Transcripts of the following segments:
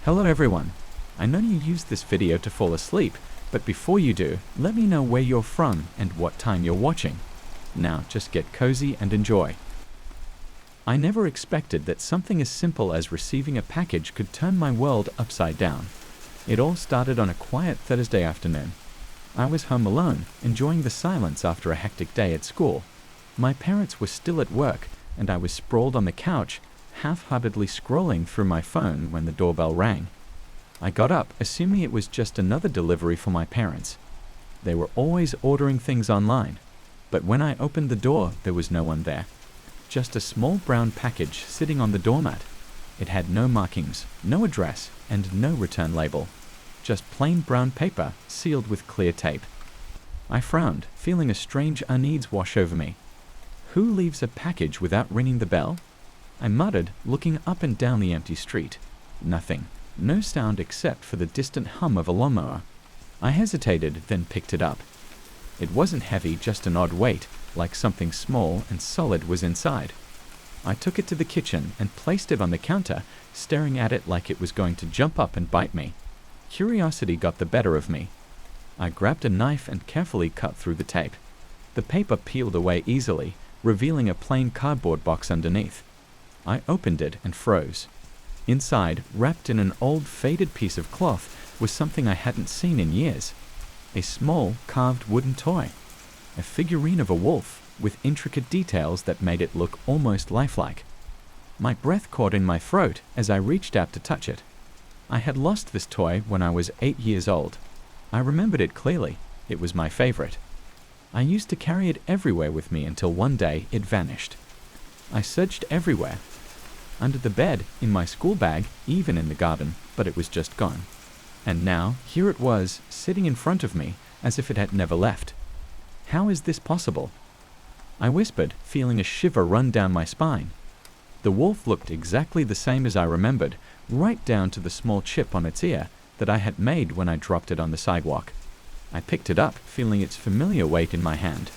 Hello everyone. I know you used this video to fall asleep, but before you do, let me know where you're from and what time you're watching. Now just get cozy and enjoy. I never expected that something as simple as receiving a package could turn my world upside down. It all started on a quiet Thursday afternoon. I was home alone, enjoying the silence after a hectic day at school. My parents were still at work, and I was sprawled on the couch, half-heartedly scrolling through my phone when the doorbell rang. I got up, assuming it was just another delivery for my parents. They were always ordering things online, but when I opened the door, there was no one there. Just a small brown package sitting on the doormat. It had no markings, no address, and no return label. Just plain brown paper, sealed with clear tape. I frowned, feeling a strange unease wash over me. Who leaves a package without ringing the bell? I muttered, looking up and down the empty street. Nothing. No sound except for the distant hum of a lawnmower. I hesitated, then picked it up. It wasn't heavy, just an odd weight, like something small and solid was inside. I took it to the kitchen and placed it on the counter, staring at it like it was going to jump up and bite me. Curiosity got the better of me. I grabbed a knife and carefully cut through the tape. The paper peeled away easily, revealing a plain cardboard box underneath. I opened it and froze. Inside, wrapped in an old faded piece of cloth, was something I hadn't seen in years. A small, carved wooden toy. A figurine of a wolf, with intricate details that made it look almost lifelike. My breath caught in my throat as I reached out to touch it. I had lost this toy when I was 8 years old. I remembered it clearly. It was my favorite. I used to carry it everywhere with me until one day it vanished. I searched everywhere. Under the bed, in my school bag, even in the garden, but it was just gone. And now, here it was, sitting in front of me, as if it had never left. How is this possible? I whispered, feeling a shiver run down my spine. The wolf looked exactly the same as I remembered, right down to the small chip on its ear that I had made when I dropped it on the sidewalk. I picked it up, feeling its familiar weight in my hand.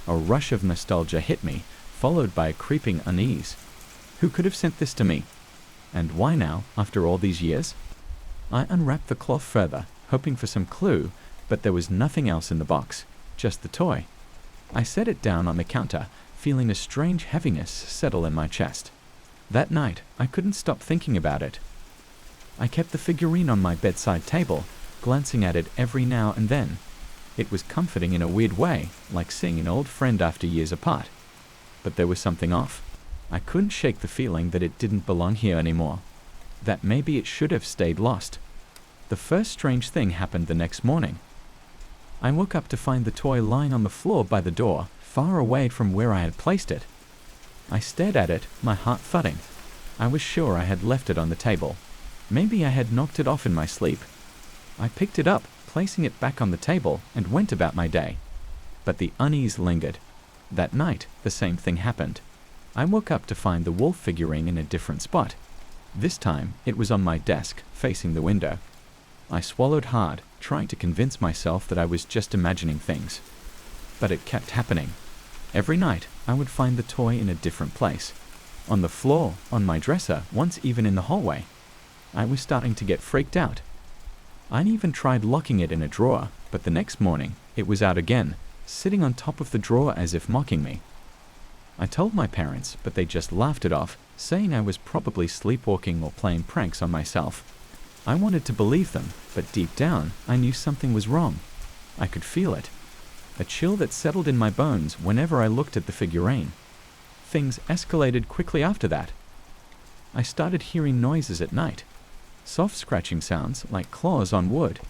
A rush of nostalgia hit me, followed by a creeping unease. Who could have sent this to me? And why now, after all these years? I unwrapped the cloth further, hoping for some clue, but there was nothing else in the box, just the toy. I set it down on the counter, feeling a strange heaviness settle in my chest. That night, I couldn't stop thinking about it. I kept the figurine on my bedside table, glancing at it every now and then. It was comforting in a weird way, like seeing an old friend after years apart. But there was something off. I couldn't shake the feeling that it didn't belong here anymore. That maybe it should have stayed lost. The first strange thing happened the next morning. I woke up to find the toy lying on the floor by the door, far away from where I had placed it. I stared at it, my heart thudding. I was sure I had left it on the table. Maybe I had knocked it off in my sleep. I picked it up, placing it back on the table, and went about my day. But the unease lingered. That night, the same thing happened. I woke up to find the wolf figurine in a different spot. This time, it was on my desk, facing the window. I swallowed hard, trying to convince myself that I was just imagining things. But it kept happening. Every night, I would find the toy in a different place. On the floor, on my dresser, once even in the hallway. I was starting to get freaked out. I'd even tried locking it in a drawer, but the next morning, it was out again, sitting on top of the drawer as if mocking me. I told my parents, but they just laughed it off, saying I was probably sleepwalking or playing pranks on myself. I wanted to believe them, but deep down, I knew something was wrong. I could feel it. A chill that settled in my bones whenever I looked at the figurine. Things escalated quickly after that. I started hearing noises at night. Soft scratching sounds like claws on wood.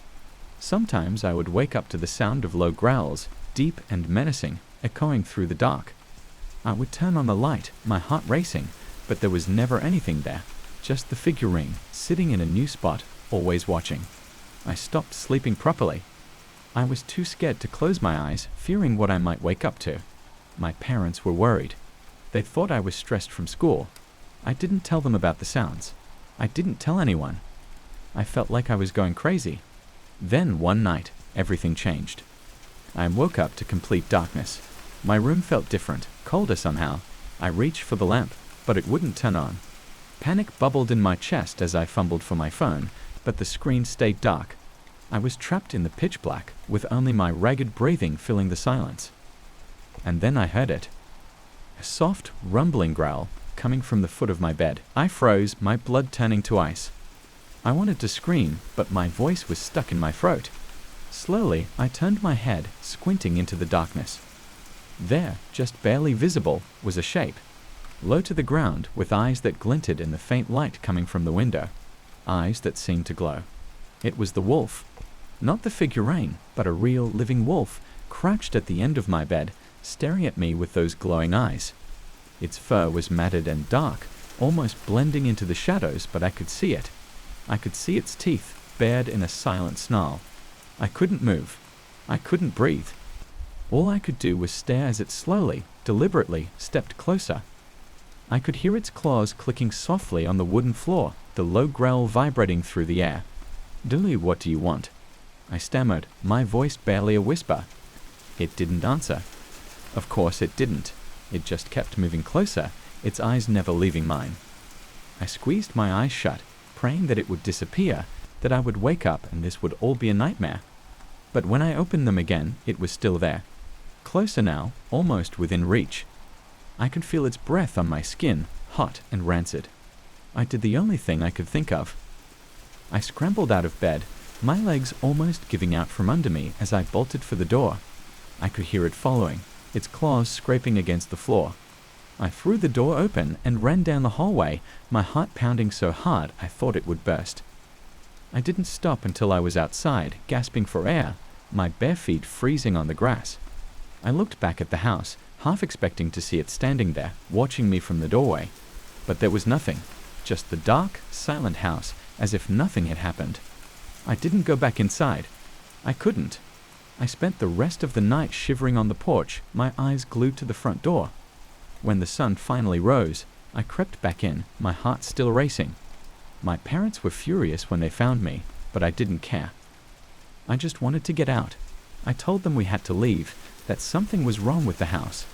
Sometimes I would wake up to the sound of low growls, deep and menacing, echoing through the dark. I would turn on the light, my heart racing, but there was never anything there, just the figurine, sitting in a new spot, always watching. I stopped sleeping properly. I was too scared to close my eyes, fearing what I might wake up to. My parents were worried. They thought I was stressed from school. I didn't tell them about the sounds. I didn't tell anyone. I felt like I was going crazy. Then, one night, everything changed. I woke up to complete darkness. My room felt different, colder somehow. I reached for the lamp, but it wouldn't turn on. Panic bubbled in my chest as I fumbled for my phone, but the screen stayed dark. I was trapped in the pitch black, with only my ragged breathing filling the silence. And then I heard it. A soft, rumbling growl coming from the foot of my bed. I froze, my blood turning to ice. I wanted to scream, but my voice was stuck in my throat. Slowly, I turned my head, squinting into the darkness. There, just barely visible, was a shape. Low to the ground, with eyes that glinted in the faint light coming from the window. Eyes that seemed to glow. It was the wolf. Not the figurine, but a real, living wolf, crouched at the end of my bed, staring at me with those glowing eyes. Its fur was matted and dark, almost blending into the shadows, but I could see it. I could see its teeth, bared in a silent snarl. I couldn't move. I couldn't breathe. All I could do was stare as it slowly, deliberately, stepped closer. I could hear its claws clicking softly on the wooden floor, the low growl vibrating through the air. "Dilly, what do you want?" I stammered, my voice barely a whisper. It didn't answer. Of course it didn't. It just kept moving closer, its eyes never leaving mine. I squeezed my eyes shut, praying that it would disappear, that I would wake up and this would all be a nightmare. But when I opened them again, it was still there. Closer now, almost within reach. I could feel its breath on my skin, hot and rancid. I did the only thing I could think of. I scrambled out of bed, my legs almost giving out from under me as I bolted for the door. I could hear it following, its claws scraping against the floor. I threw the door open and ran down the hallway, my heart pounding so hard I thought it would burst. I didn't stop until I was outside, gasping for air, my bare feet freezing on the grass. I looked back at the house, half expecting to see it standing there, watching me from the doorway. But there was nothing, just the dark, silent house, as if nothing had happened. I didn't go back inside. I couldn't. I spent the rest of the night shivering on the porch, my eyes glued to the front door. When the sun finally rose, I crept back in, my heart still racing. My parents were furious when they found me, but I didn't care. I just wanted to get out. I told them we had to leave, that something was wrong with the house.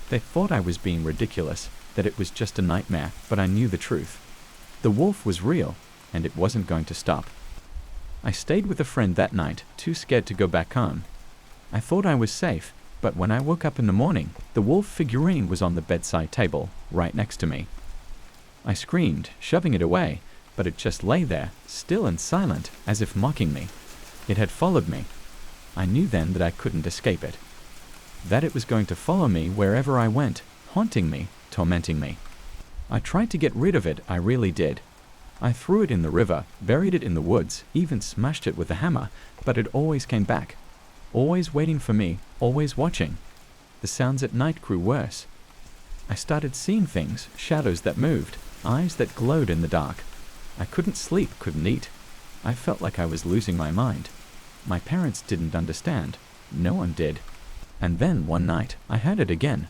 They thought I was being ridiculous, that it was just a nightmare, but I knew the truth. The wolf was real, and it wasn't going to stop. I stayed with a friend that night, too scared to go back home. I thought I was safe, but when I woke up in the morning, the wolf figurine was on the bedside table, right next to me. I screamed, shoving it away, but it just lay there, still and silent, as if mocking me. It had followed me. I knew then that I couldn't escape it. That it was going to follow me wherever I went, haunting me, tormenting me. I tried to get rid of it, I really did. I threw it in the river, buried it in the woods, even smashed it with a hammer, but it always came back. Always waiting for me, always watching. The sounds at night grew worse. I started seeing things, shadows that moved, eyes that glowed in the dark. I couldn't sleep, couldn't eat. I felt like I was losing my mind. My parents didn't understand. No one did. And then one night, I heard it again.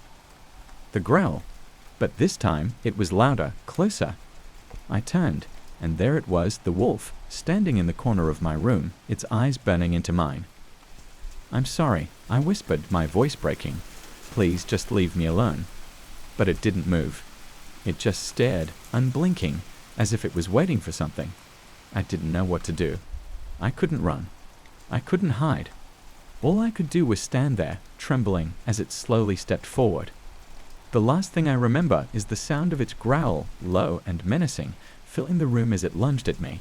The growl. But this time, it was louder, closer. I turned, and there it was, the wolf, standing in the corner of my room, its eyes burning into mine. "I'm sorry," I whispered, my voice breaking. "Please just leave me alone." But it didn't move. It just stared, unblinking, as if it was waiting for something. I didn't know what to do. I couldn't run. I couldn't hide. All I could do was stand there, trembling, as it slowly stepped forward. The last thing I remember is the sound of its growl, low and menacing, filling the room as it lunged at me.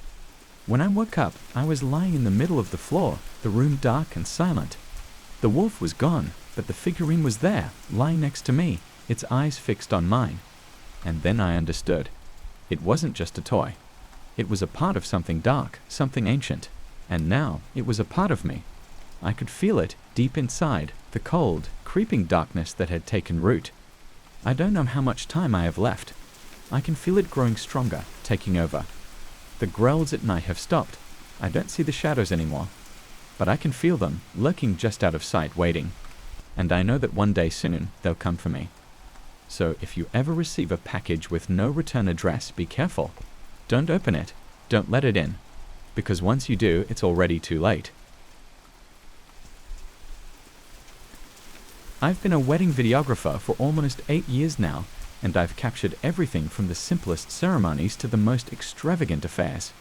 When I woke up, I was lying in the middle of the floor, the room dark and silent. The wolf was gone, but the figurine was there, lying next to me, its eyes fixed on mine. And then I understood. It wasn't just a toy. It was a part of something dark, something ancient. And now it was a part of me. I could feel it, deep inside, the cold, creeping darkness that had taken root. I don't know how much time I have left. I can feel it growing stronger, taking over. The growls at night have stopped. I don't see the shadows anymore. But I can feel them, lurking just out of sight, waiting. And I know that one day soon, they'll come for me. So if you ever receive a package with no return address, be careful. Don't open it. Don't let it in. Because once you do, it's already too late. I've been a wedding videographer for almost 8 years now, and I've captured everything from the simplest ceremonies to the most extravagant affairs.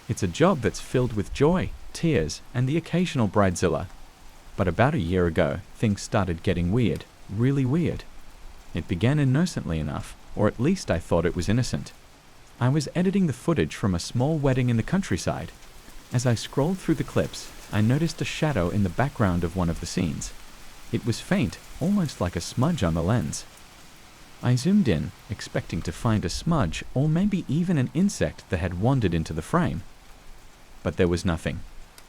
It's a job that's filled with joy, tears, and the occasional bridezilla. But about a year ago, things started getting weird, really weird. It began innocently enough, or at least I thought it was innocent. I was editing the footage from a small wedding in the countryside. As I scrolled through the clips, I noticed a shadow in the background of one of the scenes. It was faint, almost like a smudge on the lens. I zoomed in, expecting to find a smudge or maybe even an insect that had wandered into the frame. But there was nothing.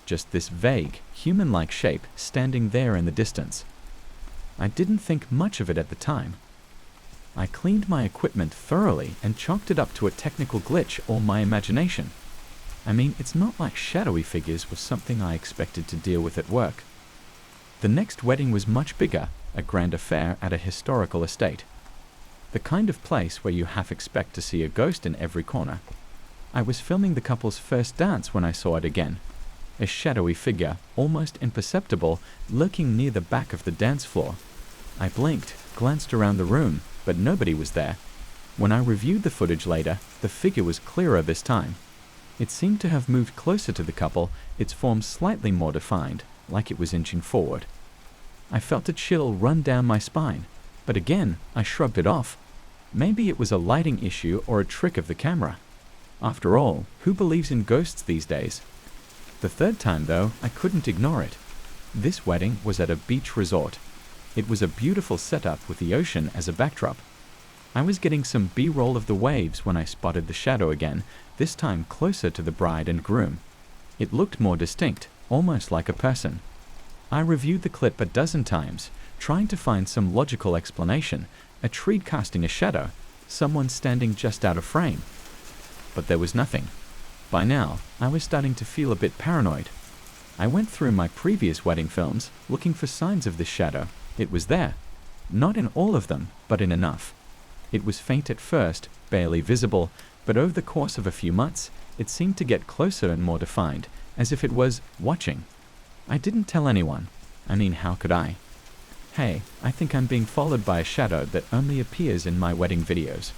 Just this vague, human-like shape standing there in the distance. I didn't think much of it at the time. I cleaned my equipment thoroughly and chalked it up to a technical glitch or my imagination. I mean, it's not like shadowy figures was something I expected to deal with at work. The next wedding was much bigger, a grand affair at a historical estate. The kind of place where you half expect to see a ghost in every corner. I was filming the couple's first dance when I saw it again. A shadowy figure, almost imperceptible, lurking near the back of the dance floor. I blinked, glanced around the room, but nobody was there. When I reviewed the footage later, the figure was clearer this time. It seemed to have moved closer to the couple, its form slightly more defined, like it was inching forward. I felt a chill run down my spine, but again, I shrugged it off. Maybe it was a lighting issue or a trick of the camera. After all, who believes in ghosts these days? The third time, though, I couldn't ignore it. This wedding was at a beach resort. It was a beautiful setup with the ocean as a backdrop. I was getting some B-roll of the waves when I spotted the shadow again, this time closer to the bride and groom. It looked more distinct, almost like a person. I reviewed the clip a dozen times, trying to find some logical explanation, a tree casting a shadow, someone standing just out of frame. But there was nothing. By now, I was starting to feel a bit paranoid. I went through my previous wedding films, looking for signs of this shadow. It was there. Not in all of them, but in enough. It was faint at first, barely visible, but over the course of a few months, it seemed to get closer and more defined, as if it was watching. I didn't tell anyone. I mean, how could I? Hey, I think I'm being followed by a shadow that only appears in my wedding videos.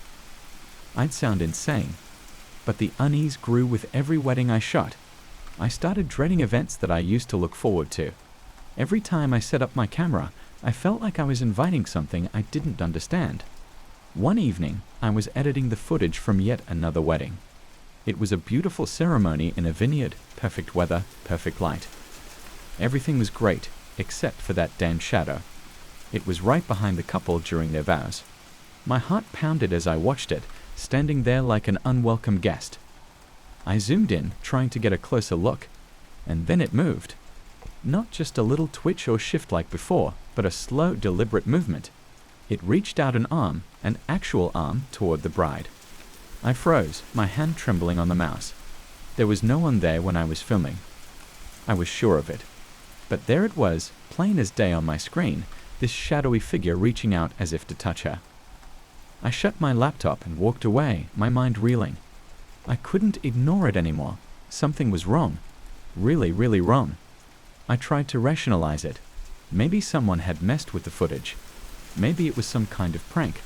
I'd sound insane. But the unease grew with every wedding I shot. I started dreading events that I used to look forward to. Every time I set up my camera, I felt like I was inviting something I didn't understand. One evening, I was editing the footage from yet another wedding. It was a beautiful ceremony in a vineyard, perfect weather, perfect light. Everything was great, except for that damn shadow. It was right behind the couple during their vows. My heart pounded as I watched it, standing there like an unwelcome guest. I zoomed in, trying to get a closer look, and then it moved. Not just a little twitch or shift like before, but a slow, deliberate movement. It reached out an arm, an actual arm, toward the bride. I froze, my hand trembling on the mouse. There was no one there when I was filming. I was sure of it. But there it was, plain as day on my screen, this shadowy figure reaching out as if to touch her. I shut my laptop and walked away, my mind reeling. I couldn't ignore it anymore. Something was wrong. Really, really wrong. I tried to rationalize it. Maybe someone had messed with the footage. Maybe it was some kind of prank.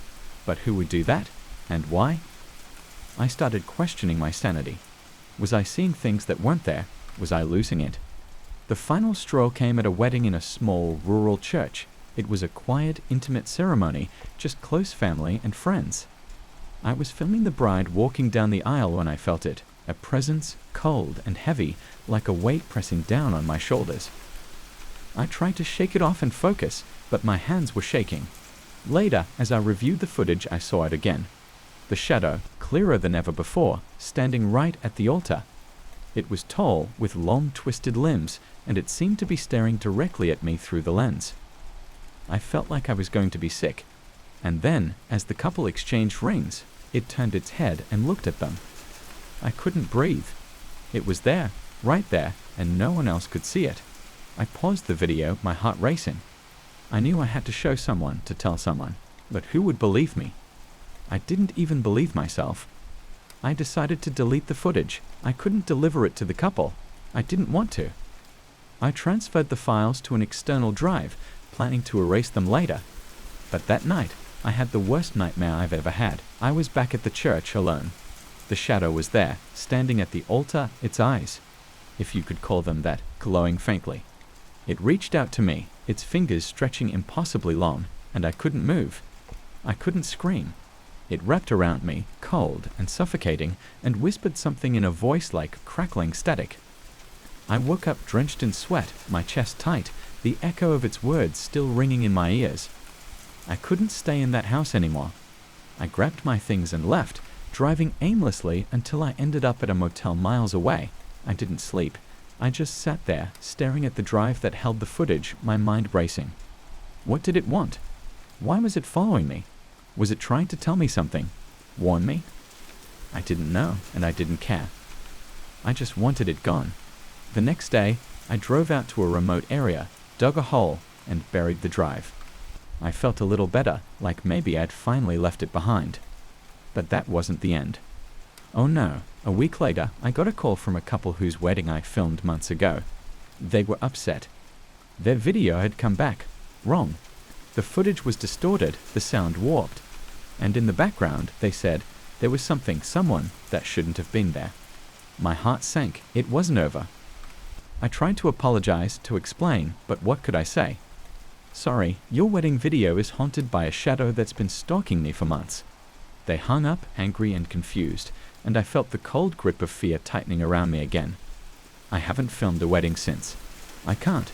But who would do that? And why? I started questioning my sanity. Was I seeing things that weren't there? Was I losing it? The final straw came at a wedding in a small, rural church. It was a quiet, intimate ceremony, just close family and friends. I was filming the bride walking down the aisle when I felt it, a presence, cold and heavy, like a weight pressing down on my shoulders. I tried to shake it off and focus, but my hands were shaking. Later, as I reviewed the footage, I saw it again. The shadow, clearer than ever before, standing right at the altar. It was tall, with long, twisted limbs, and it seemed to be staring directly at me through the lens. I felt like I was going to be sick. And then, as the couple exchanged rings, it turned its head and looked at them. I couldn't breathe. It was there, right there, and no one else could see it. I paused the video, my heart racing. I knew I had to show someone, to tell someone, but who would believe me? I didn't even believe myself. I decided to delete the footage. I couldn't deliver it to the couple. I didn't want to. I transferred the files to an external drive, planning to erase them later. But that night, I had the worst nightmare I've ever had. I was back at the church alone. The shadow was there, standing at the altar, its eyes, if you could call them that, glowing faintly. It reached out to me, its fingers stretching impossibly long, and I couldn't move. I couldn't scream. It wrapped around me, cold and suffocating, and whispered something in a voice like crackling static. I woke up drenched in sweat, my chest tight, the echo of its words still ringing in my ears. I couldn't stay in that house anymore. I grabbed my things and left, driving aimlessly until I ended up at a motel miles away. I didn't sleep. I just sat there, staring at the drive that held the footage, my mind racing. What did it want? Why was it following me? Was it trying to tell me something? Warn me? I didn't know, and I didn't care. I just wanted it gone. The next day, I drove out to a remote area, dug a hole, and buried the drive. I felt a little better, like maybe I'd finally left it behind. But that wasn't the end. Oh no, a week later, I got a call from a couple whose wedding I filmed months ago. They were upset. Their video had come back wrong. The footage was distorted, the sound warped. And in the background, they said, there was someone that shouldn't have been there. My heart sank. It wasn't over. I tried to apologize, to explain, but what could I say? Sorry, your wedding video is haunted by a shadow that's been stalking me for months. They hung up, angry and confused, and I felt the cold grip of fear tightening around me again. I haven't filmed a wedding since. I can't.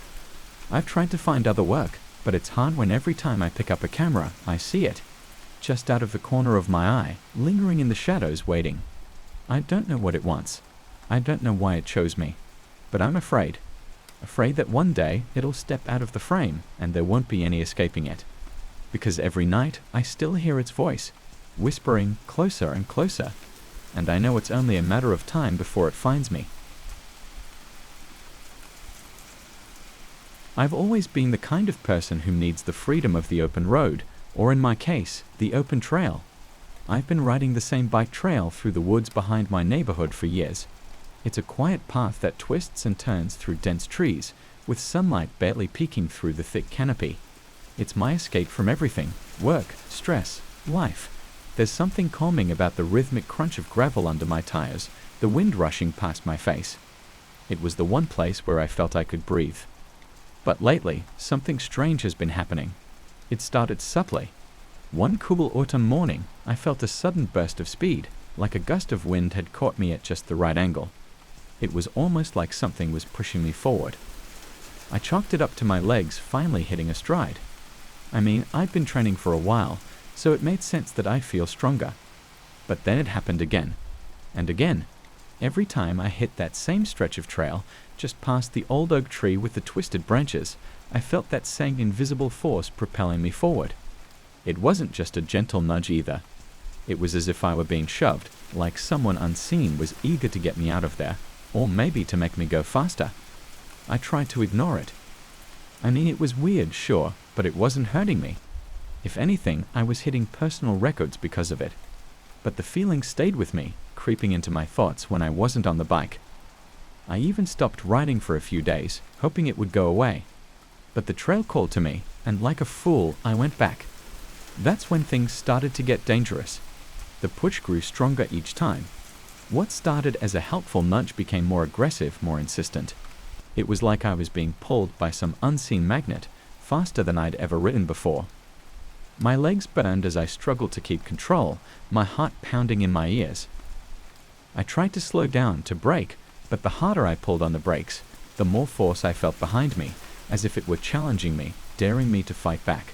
I've tried to find other work, but it's hard when every time I pick up a camera, I see it. Just out of the corner of my eye, lingering in the shadows waiting. I don't know what it wants. I don't know why it chose me. But I'm afraid. Afraid that one day it'll step out of the frame and there won't be any escaping it. Because every night I still hear its voice, whispering closer and closer, and I know it's only a matter of time before it finds me. I've always been the kind of person who needs the freedom of the open road, or in my case, the open trail. I've been riding the same bike trail through the woods behind my neighborhood for years. It's a quiet path that twists and turns through dense trees, with sunlight barely peeking through the thick canopy. It's my escape from everything: work, stress, life. There's something calming about the rhythmic crunch of gravel under my tires, the wind rushing past my face. It was the one place where I felt I could breathe. But lately, something strange has been happening. It started subtly. One cool autumn morning, I felt a sudden burst of speed, like a gust of wind had caught me at just the right angle. It was almost like something was pushing me forward. I chalked it up to my legs finally hitting a stride. I mean, I'd been training for a while, so it made sense that I'd feel stronger. But then it happened again. And again. Every time I hit that same stretch of trail, just past the old oak tree with the twisted branches, I felt that same invisible force propelling me forward. It wasn't just a gentle nudge either. It was as if I were being shoved, like someone unseen was eager to get me out of there, or maybe to make me go faster. I tried to ignore it. I mean, it was weird, sure, but it wasn't hurting me. If anything, I was hitting personal records because of it. But the feeling stayed with me, creeping into my thoughts when I wasn't on the bike. I even stopped riding for a few days, hoping it would go away. But the trail called to me, and like a fool, I went back. That's when things started to get dangerous. The push grew stronger each time. What started as a helpful nudge became more aggressive, more insistent. It was like I was being pulled by some unseen magnet, faster than I'd ever ridden before. My legs burned as I struggled to keep control, my heart pounding in my ears. I tried to slow down, to brake, but the harder I pulled on the brakes, the more force I felt behind me, as if it were challenging me, daring me to fight back.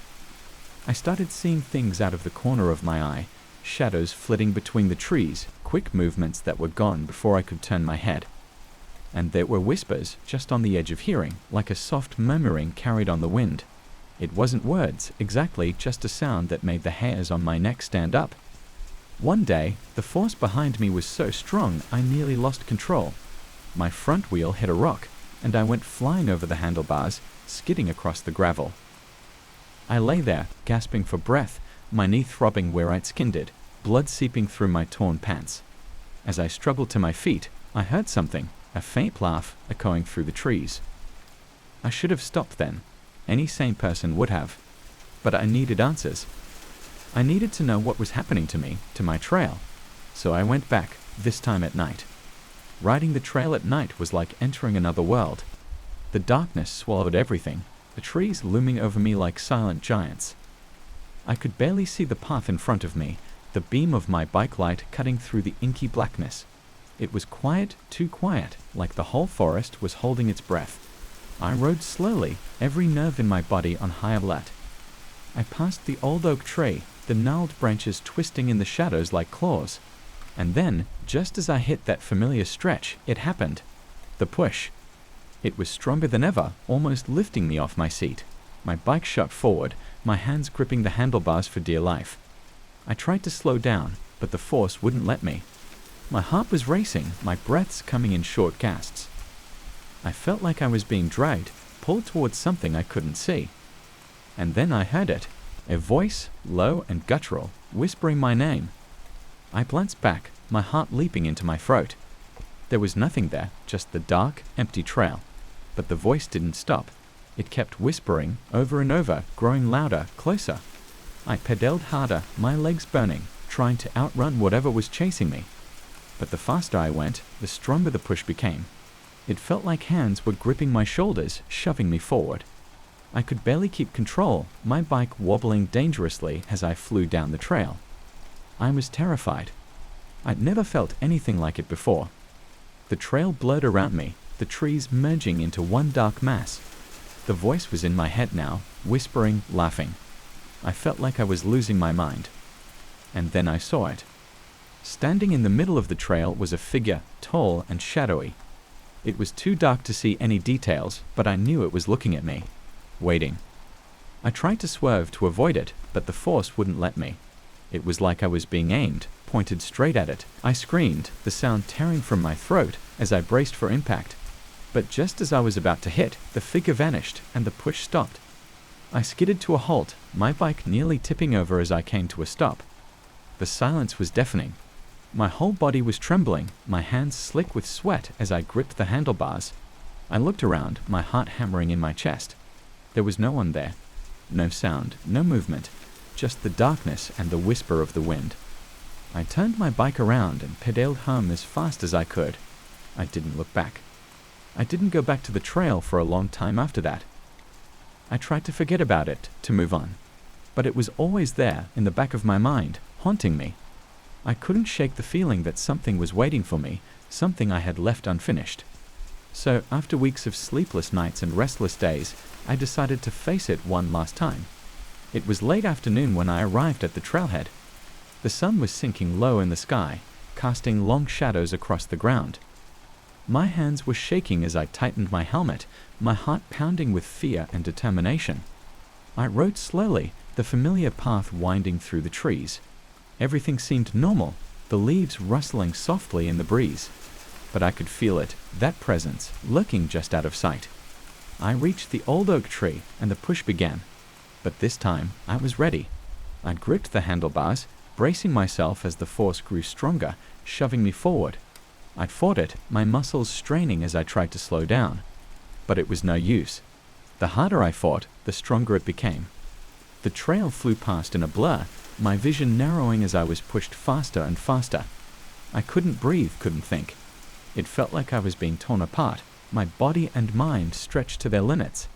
I started seeing things out of the corner of my eye, shadows flitting between the trees, quick movements that were gone before I could turn my head. And there were whispers just on the edge of hearing, like a soft murmuring carried on the wind. It wasn't words, exactly, just a sound that made the hairs on my neck stand up. One day, the force behind me was so strong I nearly lost control. My front wheel hit a rock, and I went flying over the handlebars, skidding across the gravel. I lay there, gasping for breath, my knee throbbing where I'd skinned it, blood seeping through my torn pants. As I struggled to my feet, I heard something, a faint laugh echoing through the trees. I should have stopped then. Any sane person would have. But I needed answers. I needed to know what was happening to me, to my trail. So I went back, this time at night. Riding the trail at night was like entering another world. The darkness swallowed everything, the trees looming over me like silent giants. I could barely see the path in front of me, the beam of my bike light cutting through the inky blackness. It was quiet, too quiet, like the whole forest was holding its breath. I rode slowly, every nerve in my body on high alert. I passed the old oak tree, the gnarled branches twisting in the shadows like claws. And then, just as I hit that familiar stretch, it happened. The push. It was stronger than ever, almost lifting me off my seat. My bike shot forward, my hands gripping the handlebars for dear life. I tried to slow down, but the force wouldn't let me. My heart was racing, my breaths coming in short gasps. I felt like I was being dragged, pulled towards something I couldn't see. And then I heard it, a voice, low and guttural, whispering my name. I glanced back, my heart leaping into my throat. There was nothing there, just the dark, empty trail. But the voice didn't stop. It kept whispering, over and over, growing louder, closer. I pedaled harder, my legs burning, trying to outrun whatever was chasing me. But the faster I went, the stronger the push became. It felt like hands were gripping my shoulders, shoving me forward. I could barely keep control, my bike wobbling dangerously as I flew down the trail. I was terrified. I'd never felt anything like it before. The trail blurred around me, the trees merging into one dark mass. The voice was in my head now, whispering, laughing. I felt like I was losing my mind. And then I saw it. Standing in the middle of the trail was a figure, tall and shadowy. It was too dark to see any details, but I knew it was looking at me, waiting. I tried to swerve to avoid it, but the force wouldn't let me. It was like I was being aimed, pointed straight at it. I screamed, the sound tearing from my throat as I braced for impact. But just as I was about to hit, the figure vanished and the push stopped. I skidded to a halt, my bike nearly tipping over as I came to a stop. The silence was deafening. My whole body was trembling, my hands slick with sweat as I gripped the handlebars. I looked around, my heart hammering in my chest. There was no one there. No sound, no movement, just the darkness and the whisper of the wind. I turned my bike around and pedaled home as fast as I could. I didn't look back. I didn't go back to the trail for a long time after that. I tried to forget about it, to move on. But it was always there, in the back of my mind, haunting me. I couldn't shake the feeling that something was waiting for me, something I had left unfinished. So, after weeks of sleepless nights and restless days, I decided to face it one last time. It was late afternoon when I arrived at the trailhead. The sun was sinking low in the sky, casting long shadows across the ground. My hands were shaking as I tightened my helmet, my heart pounding with fear and determination. I rode slowly, the familiar path winding through the trees. Everything seemed normal, the leaves rustling softly in the breeze. But I could feel it, that presence, lurking just out of sight. I reached the old oak tree, and the push began. But this time, I was ready. I gripped the handlebars, bracing myself as the force grew stronger, shoving me forward. I'd fought it, my muscles straining as I tried to slow down. But it was no use. The harder I fought, the stronger it became. The trail flew past in a blur, my vision narrowing as I was pushed faster and faster. I couldn't breathe, couldn't think. It felt like I was being torn apart, my body and mind stretched to their limits.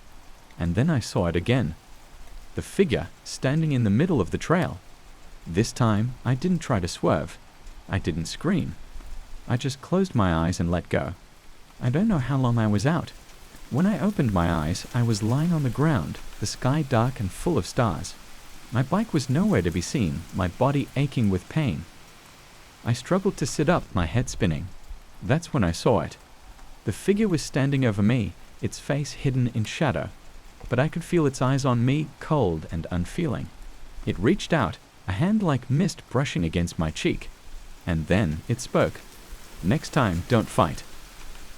And then I saw it again. The figure standing in the middle of the trail. This time, I didn't try to swerve. I didn't scream. I just closed my eyes and let go. I don't know how long I was out. When I opened my eyes, I was lying on the ground, the sky dark and full of stars. My bike was nowhere to be seen, my body aching with pain. I struggled to sit up, my head spinning. That's when I saw it. The figure was standing over me, its face hidden in shadow, but I could feel its eyes on me, cold and unfeeling. It reached out, a hand like mist brushing against my cheek. And then it spoke. "Next time, don't fight."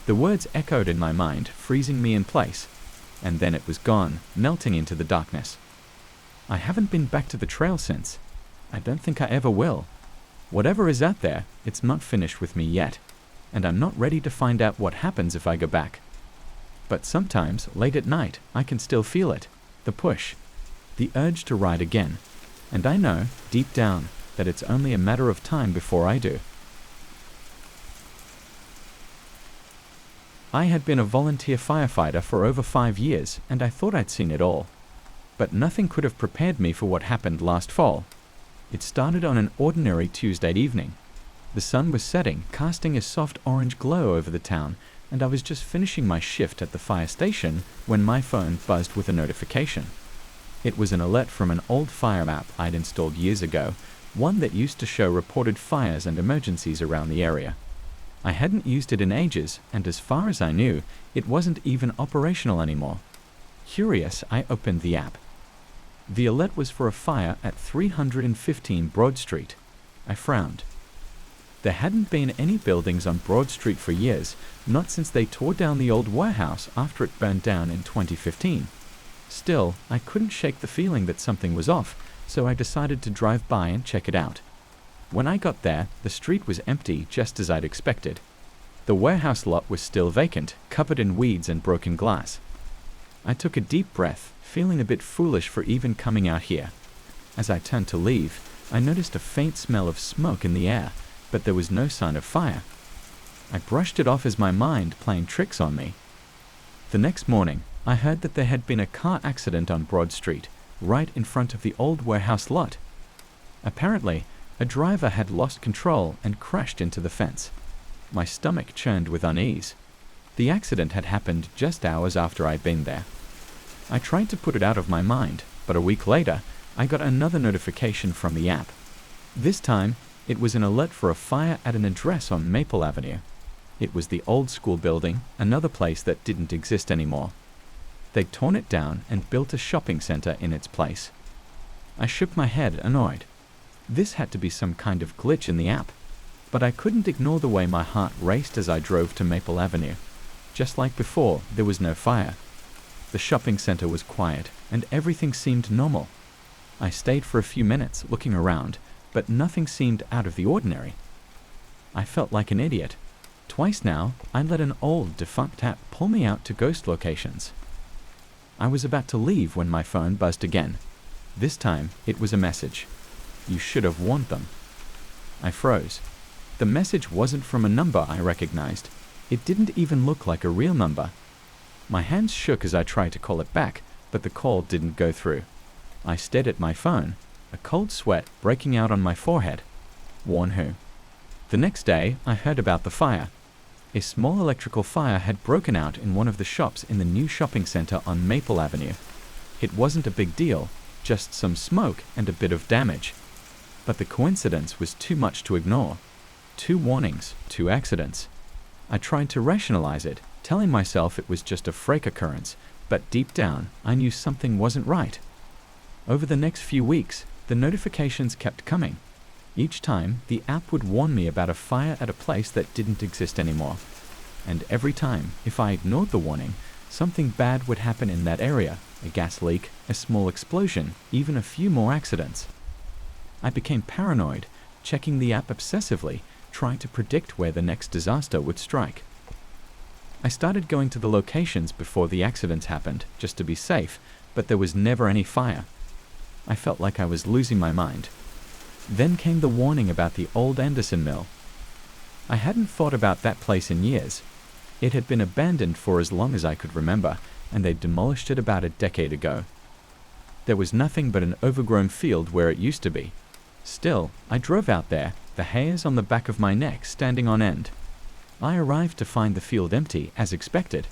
The words echoed in my mind, freezing me in place. And then it was gone, melting into the darkness. I haven't been back to the trail since. I don't think I ever will. Whatever is out there, it's not finished with me yet. And I'm not ready to find out what happens if I go back. But sometimes, late at night, I can still feel it. The push. The urge to ride again. And I know, deep down, that it's only a matter of time before I do. I had been a volunteer firefighter for over 5 years, and I thought I'd seen it all. But nothing could have prepared me for what happened last fall. It started on an ordinary Tuesday evening. The sun was setting, casting a soft orange glow over the town, and I was just finishing my shift at the fire station when my phone buzzed with a notification. It was an alert from an old fire app I'd installed years ago, one that used to show reported fires and emergencies around the area. I hadn't used it in ages, and as far as I knew, it wasn't even operational anymore. Curious, I opened the app. The alert was for a fire at 315 Broad Street. I frowned. There hadn't been any buildings on Broad Street for years, not since they tore down the old warehouse after it burned down in 2015. Still, I couldn't shake the feeling that something was off, so I decided to drive by and check it out. When I got there, the street was empty, just as I'd expected. The warehouse lot was still vacant, covered in weeds and broken glass. I took a deep breath, feeling a bit foolish for even coming out here. As I turned to leave, I noticed a faint smell of smoke in the air, but there was no sign of fire. I brushed it off as my mind playing tricks on me. The next morning, I heard that there had been a car accident on Broad Street, right in front of the old warehouse lot. Apparently, a driver had lost control and crashed into the fence. My stomach churned with unease. The accident had happened just hours after I'd been there. I tried to put it out of my mind, but a week later, I got another notification from the app. This time, it was an alert for a fire at an address on Maple Avenue. It was the old school building, another place that didn't exist anymore. They'd torn it down and built a shopping center in its place. I shook my head, annoyed. This had to be some kind of glitch in the app. But I couldn't ignore the way my heart raced as I drove to Maple Avenue. Just like before, there was no fire. The shopping center was quiet, and everything seemed normal. I stayed for a few minutes, looking around, but nothing seemed out of the ordinary. I felt like an idiot. Twice now, I let an old, defunct app pull me out to ghost locations. I was about to leave when my phone buzzed again. This time, it was a message. You should have warned them. I froze. The message wasn't from a number I recognized. It didn't even look like a real number. My hands shook as I tried to call it back, but the call didn't go through. I stared at my phone, a cold sweat breaking out on my forehead. Warn who? The next day, I heard about the fire. A small electrical fire had broken out in one of the shops in the new shopping center on Maple Avenue. It wasn't a big deal, just some smoke and a bit of damage. But the coincidence was too much to ignore. 2 warnings, 2 accidents. I tried to rationalize it, telling myself it was just a freak occurrence, but deep down, I knew something wasn't right. Over the next few weeks, the notifications kept coming. Each time, the app would warn me about a fire at a place that didn't exist anymore. And every time, if I ignored the warning, something bad would happen in that area, a gas leak, a small explosion, even a few more accidents. I became paranoid, checking the app obsessively, trying to predict where the next disaster would strike. I started going to the locations before the accidents happened, just to be safe, but there was never any fire. I felt like I was losing my mind. Then came the warning about the old Anderson mill. I hadn't thought about that place in years. It had been abandoned for as long as I could remember, and they'd demolished it about a decade ago. There was nothing but an overgrown field where it used to be. Still, I drove out there, the hairs on the back of my neck standing on end. I arrived to find the field empty, as expected.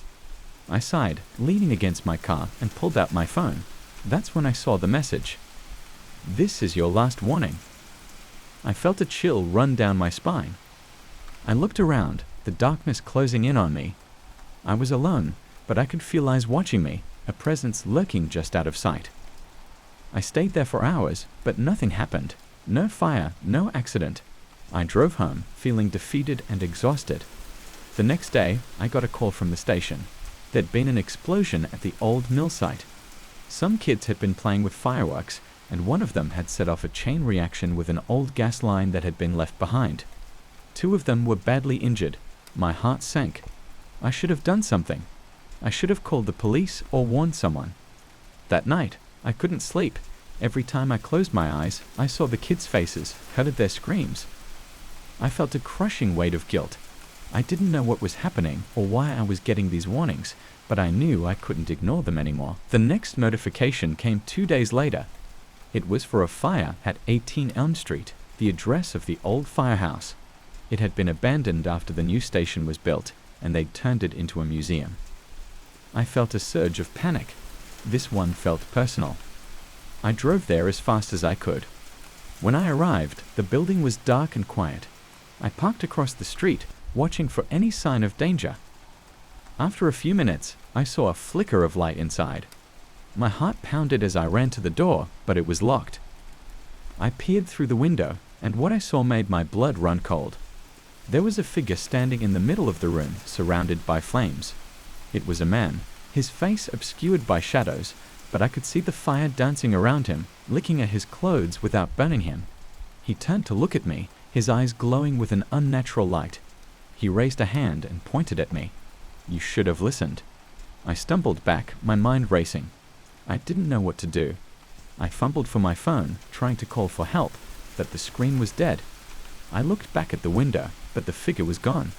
I sighed, leaning against my car, and pulled out my phone. That's when I saw the message. This is your last warning. I felt a chill run down my spine. I looked around, the darkness closing in on me. I was alone, but I could feel eyes watching me, a presence lurking just out of sight. I stayed there for hours, but nothing happened. No fire, no accident. I drove home, feeling defeated and exhausted. The next day, I got a call from the station. There'd been an explosion at the old mill site. Some kids had been playing with fireworks, and one of them had set off a chain reaction with an old gas line that had been left behind. 2 of them were badly injured. My heart sank. I should have done something. I should have called the police or warned someone. That night, I couldn't sleep, Every time I closed my eyes, I saw the kids' faces, heard their screams. I felt a crushing weight of guilt. I didn't know what was happening or why I was getting these warnings, but I knew I couldn't ignore them anymore. The next notification came 2 days later. It was for a fire at 18 Elm Street, the address of the old firehouse. It had been abandoned after the new station was built, and they'd turned it into a museum. I felt a surge of panic. This one felt personal. I drove there as fast as I could. When I arrived, the building was dark and quiet. I parked across the street, watching for any sign of danger. After a few minutes, I saw a flicker of light inside. My heart pounded as I ran to the door, but it was locked. I peered through the window, and what I saw made my blood run cold. There was a figure standing in the middle of the room, surrounded by flames. It was a man, his face obscured by shadows, but I could see the fire dancing around him, licking at his clothes without burning him. He turned to look at me, his eyes glowing with an unnatural light. He raised a hand and pointed at me. "You should have listened." I stumbled back, my mind racing. I didn't know what to do. I fumbled for my phone, trying to call for help, but the screen was dead. I looked back at the window, but the figure was gone.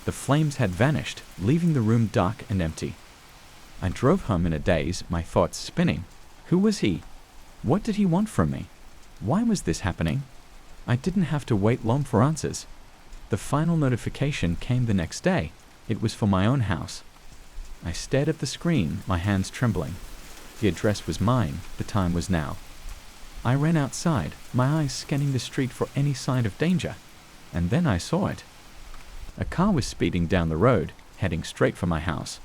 The flames had vanished, leaving the room dark and empty. I drove home in a daze, my thoughts spinning. Who was he? What did he want from me? Why was this happening? I didn't have to wait long for answers. The final notification came the next day. It was for my own house. I stared at the screen, my hands trembling. The address was mine, the time was now. I ran outside, my eyes scanning the street for any sign of danger, and then I saw it. A car was speeding down the road, heading straight for my house.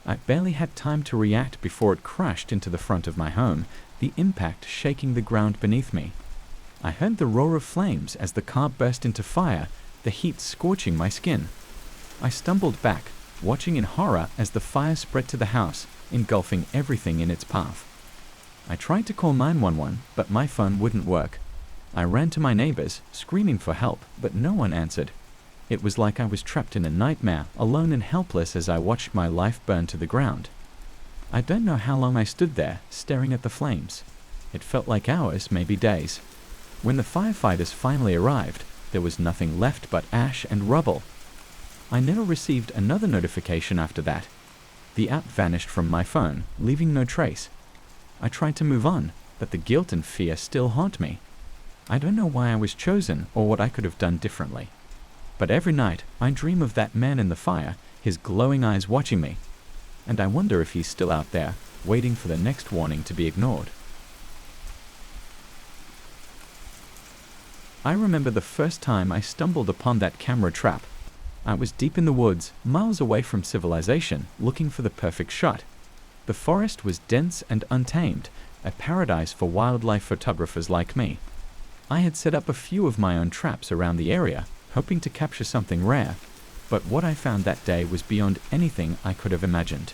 I barely had time to react before it crashed into the front of my home, the impact shaking the ground beneath me. I heard the roar of flames as the car burst into fire, the heat scorching my skin. I stumbled back, watching in horror as the fire spread to the house, engulfing everything in its path. I tried to call 911, but my phone wouldn't work. I ran to my neighbors, screaming for help, but no one answered. It was like I was trapped in a nightmare, alone and helpless as I watched my life burn to the ground. I don't know how long I stood there, staring at the flames. It felt like hours, maybe days. When the firefighters finally arrived, there was nothing left but ash and rubble. I never received another notification after that. The app vanished from my phone, leaving no trace. I tried to move on, but the guilt and fear still haunt me. I don't know why I was chosen or what I could have done differently. But every night, I dream of that man in the fire, his glowing eyes watching me. And I wonder if he's still out there, waiting for the next warning to be ignored. I remember the first time I stumbled upon that camera trap. I was deep in the woods, miles away from civilization, looking for the perfect shot. The forest was dense and untamed, a paradise for wildlife photographers like me. I had set up a few of my own traps around the area, hoping to capture something rare, but what I found that day was beyond anything I could have imagined.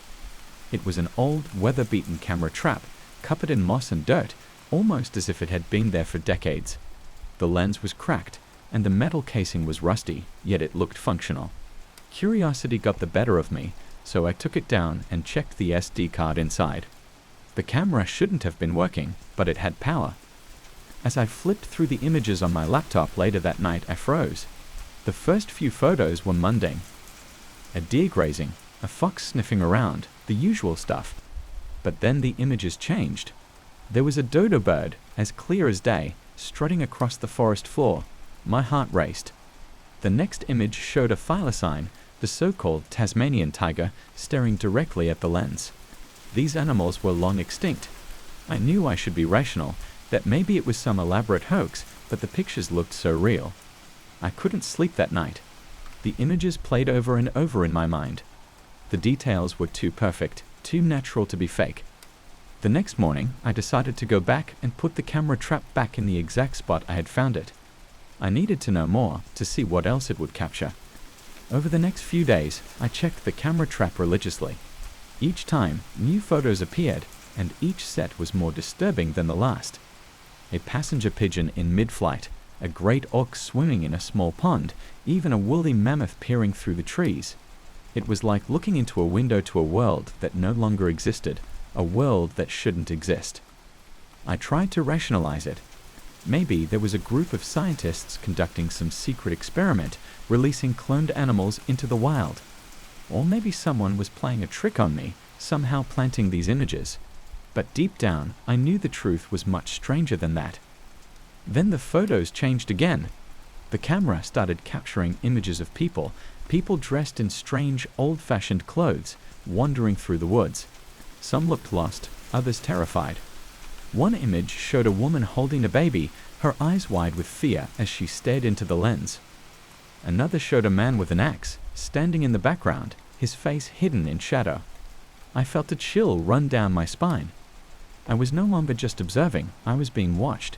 It was an old, weather-beaten camera trap, covered in moss and dirt, almost as if it had been there for decades. The lens was cracked, and the metal casing was rusty, yet it looked functional. Curiosity got the better of me, so I took it down and checked the SD card inside. The camera shouldn't have been working, but it had power. As I flipped through the images on my laptop later that night, I froze. The first few photos were mundane. A deer grazing, a fox sniffing around, the usual stuff. But then the images changed. There was a dodo bird, as clear as day, strutting across the forest floor. My heart raced. The next image showed a thylacine, the so-called Tasmanian tiger, staring directly at the lens. These animals were long extinct. I knew I should be rational, that maybe it was some elaborate hoax, but the pictures looked so real. I couldn't sleep that night. The images played over and over in my mind. The details were too perfect, too natural to be fake. The next morning, I decided to go back and put the camera trap back in the exact spot I had found it. I needed to know more to see what else it would capture. Over the next few days, I checked the camera trap religiously. Each time, new photos appeared, and each set was more disturbing than the last. A passenger pigeon in mid-flight, a great auk swimming in a small pond, even a woolly mammoth peering through the trees. It was like looking into a window to a world that no longer existed, a world that shouldn't exist. I tried to rationalize it. Maybe there was a group of scientists conducting some secret experiment, releasing cloned animals into the wild. Or maybe someone was playing a trick on me, somehow planting these images. But deep down, I knew the truth was much stranger than that. Then the photos changed again. The camera started capturing images of people dressed in strange, old-fashioned clothes, wandering through the woods. Some looked lost, others terrified. One image showed a woman holding a baby, her eyes wide with fear as she stared into the lens. Another showed a man with an axe, standing in the background, his face hidden in shadow. I felt a chill run down my spine. I was no longer just observing, I was being watched.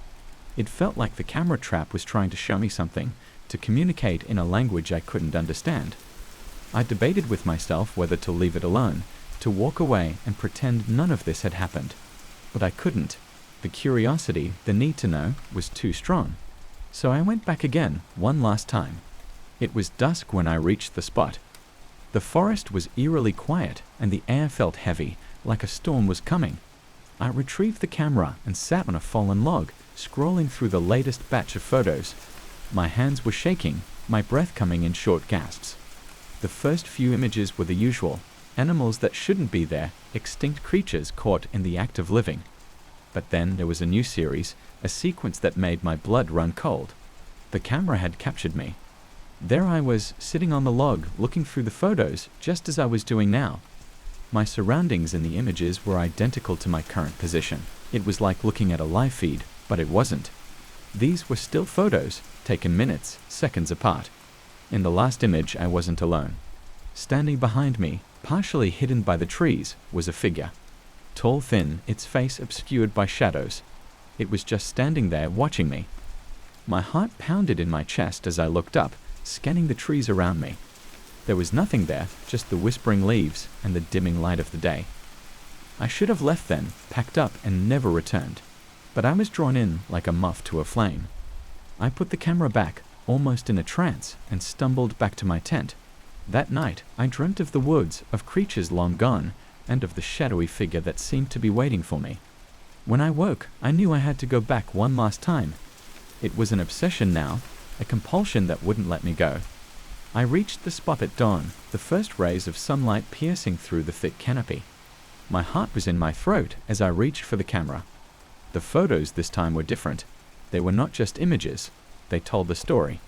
It felt like the camera trap was trying to show me something, to communicate in a language I couldn't understand. I debated with myself whether to leave it alone, to walk away and pretend none of this had happened. But I couldn't. The curiosity, the need to know, was too strong. So I went back again, one last time. It was dusk when I reached the spot. The forest was eerily quiet, and the air felt heavy, like a storm was coming. I retrieved the camera and sat on a fallen log, scrolling through the latest batch of photos. My hands were shaking, my breath coming in short gasps. The first few images were the usual: animals that shouldn't be there, extinct creatures caught in the act of living. But then there was a new series, a sequence that made my blood run cold. The camera had captured me. There I was, sitting on the log, looking through the photos, just as I was doing now. My surroundings in the images were identical to my current position. It was like looking at a live feed, but it wasn't. These were still photos, taken minutes, seconds apart. In the last image, I wasn't alone. Standing behind me, partially hidden by the trees, was a figure. Tall, thin, its face obscured by shadows. It was just standing there, watching me. My heart pounded in my chest as I looked up, scanning the trees around me. There was nothing there, just the whispering leaves and the dimming light of the day. I should have left then, packed up and never returned. But I was drawn in like a moth to a flame. I put the camera back, almost in a trance, and stumbled back to my tent. That night, I dreamt of the woods, of creatures long gone, and of the shadowy figure that seemed to be waiting for me. When I woke, I knew I had to go back one last time. It was an obsession now, a compulsion that wouldn't let me go. I reached the spot at dawn, the first rays of sunlight piercing through the thick canopy. My heart was in my throat as I reached for the camera. The photos this time were different. They were not just images, they told the story.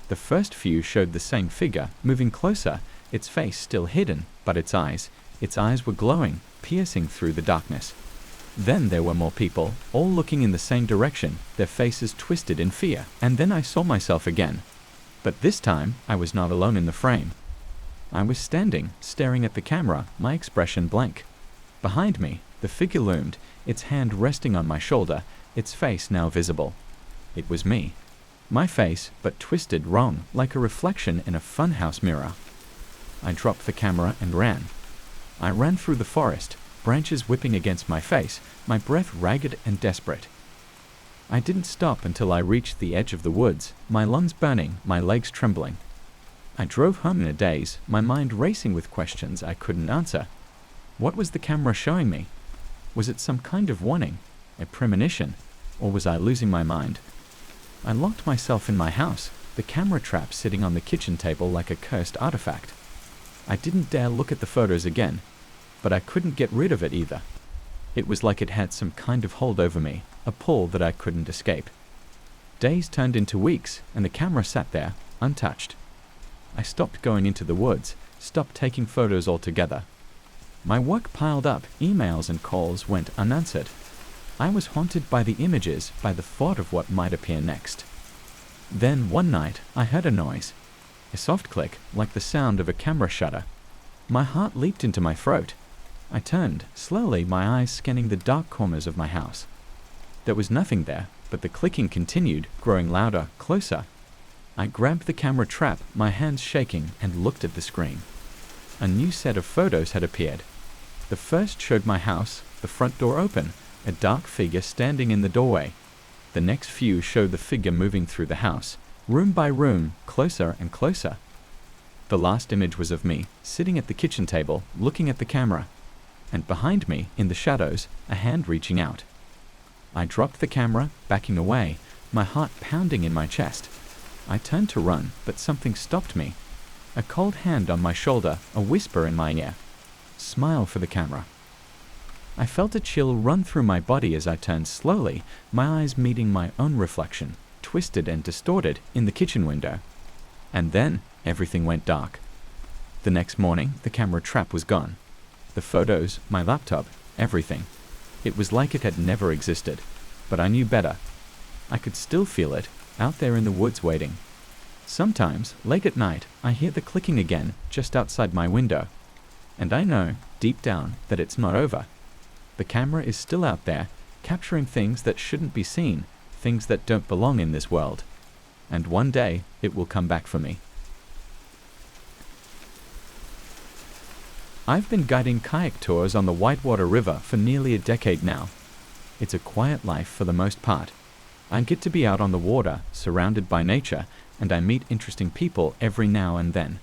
The first few showed the same figure, moving closer, its face still hidden, but its eyes were glowing, piercing through the darkness. Then there were more people, all looking in the same direction, their faces twisted in fear. And then I saw myself again. But this time, I was not alone in the frame. I was standing, staring at the camera, my expression blank. Behind me, the figure loomed, its hand resting on my shoulder, its face now visible. It was me. My face, but twisted wrong, like a reflection in a funhouse mirror. I dropped the camera and ran. I ran through the forest, branches whipping against my face, my breath ragged and desperate. I didn't stop until I reached the edge of the woods, my lungs burning, my legs trembling. I drove home in a daze, my mind racing with questions I couldn't answer. What was the camera showing me? Was it some kind of warning, a premonition, or was I losing my mind? I locked myself in my house, the camera trap sitting on the kitchen table like a cursed artifact. I didn't dare look at the photos again, but I couldn't get rid of it either. It was like it had some kind of hold over me, a pull that I couldn't escape. Days turned into weeks, and the camera sat there, untouched. I stopped going into the woods, stopped taking photos altogether. My work piled up, emails and calls went unanswered. I was haunted by the images, by the thought of what might appear next. Then, one night, I heard a noise. A soft click, like the sound of a camera shutter. My heart leaped into my throat. I turned, slowly, my eyes scanning the dark corners of my house. There was nothing there, but the clicking continued, growing louder, closer. I grabbed the camera trap, my hands shaking, and looked at the screen. A new set of photos had appeared. The first showed my house, the front door open, a dark figure standing in the doorway. The next few showed the figure moving through the house, room by room, closer and closer. The last image was of me, sitting at the kitchen table, looking at the camera. And behind me, in the shadows, a hand reaching out. I dropped the camera, backing away, my heart pounding in my chest. I turned to run, but something stopped me. A cold hand on my shoulder, a whisper in my ear. Smile for the camera. I felt a chill run through my body as I turned slowly, my eyes meeting my own reflection, twisted and distorted, in the kitchen window. And then, everything went dark. The next morning, the camera trap was gone. The photos, my laptop, everything. It was like it had never existed, but I knew better. I could still feel it, out there in the woods waiting. Sometimes, late at night, I hear the clicking again, just outside my window. And I know, deep down, that it's not over. The camera is still out there, capturing things that shouldn't be seen, things that don't belong in this world. And one day, it will come back for me. I've been guiding kayak tours on the Whitewater River for nearly a decade now. It's a quiet life for the most part. I get to be out on the water, surrounded by nature, and I meet interesting people every now and then.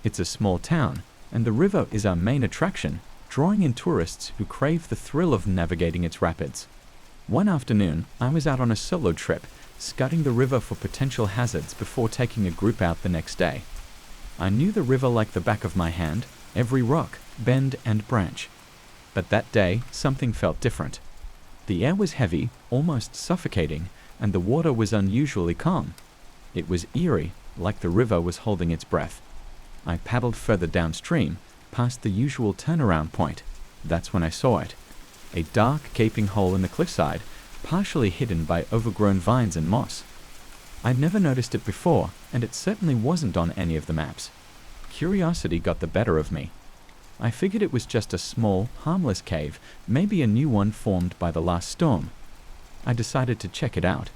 It's a small town, and the river is our main attraction, drawing in tourists who crave the thrill of navigating its rapids. One afternoon, I was out on a solo trip, scudding the river for potential hazards before taking a group out the next day. I knew the river like the back of my hand, every rock, bend, and branch. But that day, something felt different. The air was heavy, almost suffocating, and the water was unusually calm. It was eerie, like the river was holding its breath. I paddled further downstream, past the usual turnaround point. That's when I saw it. A dark, gaping hole in the cliffside, partially hidden by overgrown vines and moss. I'd never noticed it before, and it certainly wasn't on any of the maps. Curiosity got the better of me. I figured it was just a small, harmless cave, maybe a new one formed by the last storm. I decided to check it out.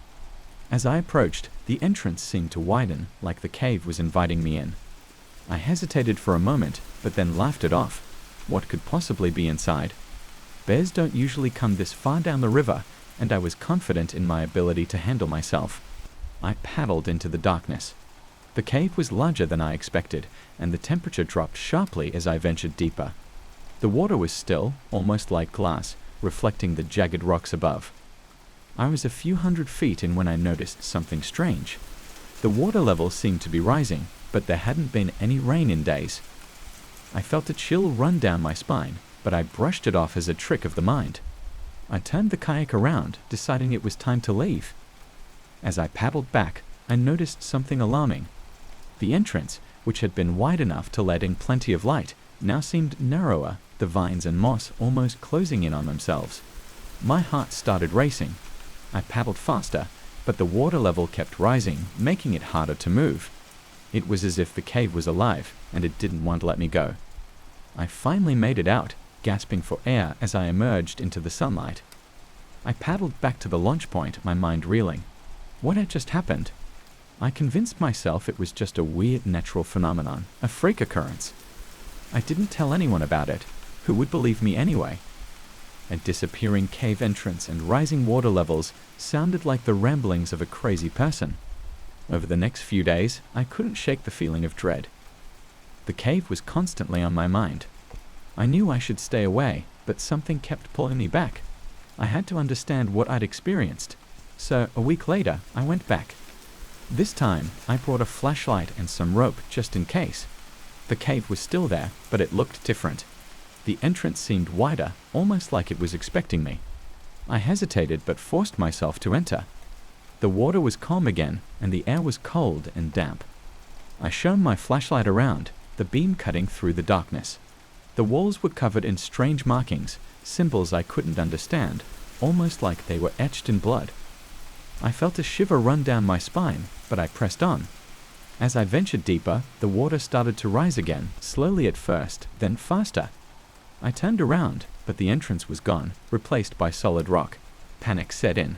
As I approached, the entrance seemed to widen, like the cave was inviting me in. I hesitated for a moment, but then laughed it off. What could possibly be inside? Bears don't usually come this far down the river, and I was confident in my ability to handle myself. I paddled into the darkness. The cave was larger than I expected, and the temperature dropped sharply as I ventured deeper. The water was still, almost like glass, reflecting the jagged rocks above. I was a few hundred feet in when I noticed something strange. The water level seemed to be rising, but there hadn't been any rain in days. I felt a chill run down my spine, but I brushed it off as a trick of the mind. I turned the kayak around, deciding it was time to leave. As I paddled back, I noticed something alarming. The entrance, which had been wide enough to let in plenty of light, now seemed narrower, the vines and moss almost closing in on themselves. My heart started racing. I paddled faster, but the water level kept rising, making it harder to move. It was as if the cave was alive, and it didn't want to let me go. I finally made it out, gasping for air as I emerged into the sunlight. I paddled back to the launch point, my mind reeling. What had just happened? I convinced myself it was just a weird natural phenomenon, a freak occurrence. I didn't tell anyone about it. Who would believe me anyway? A disappearing cave entrance and rising water levels sounded like the ramblings of a crazy person. Over the next few days, I couldn't shake the feeling of dread. The cave was constantly on my mind. I knew I should stay away, but something kept pulling me back. I had to understand what I'd experienced. So, a week later, I went back. This time, I brought a flashlight and some rope just in case. The cave was still there, but it looked different. The entrance seemed wider, almost like it was expecting me. I hesitated but forced myself to enter. The water was calm again, and the air was cold and damp. I shone my flashlight around, the beam cutting through the darkness. The walls were covered in strange markings, symbols I couldn't understand, almost like they were etched in blood. I felt a shiver run down my spine, but I pressed on. As I ventured deeper, the water started to rise again, slowly at first, then faster. I turned around, but the entrance was gone, replaced by solid rock. Panic set in.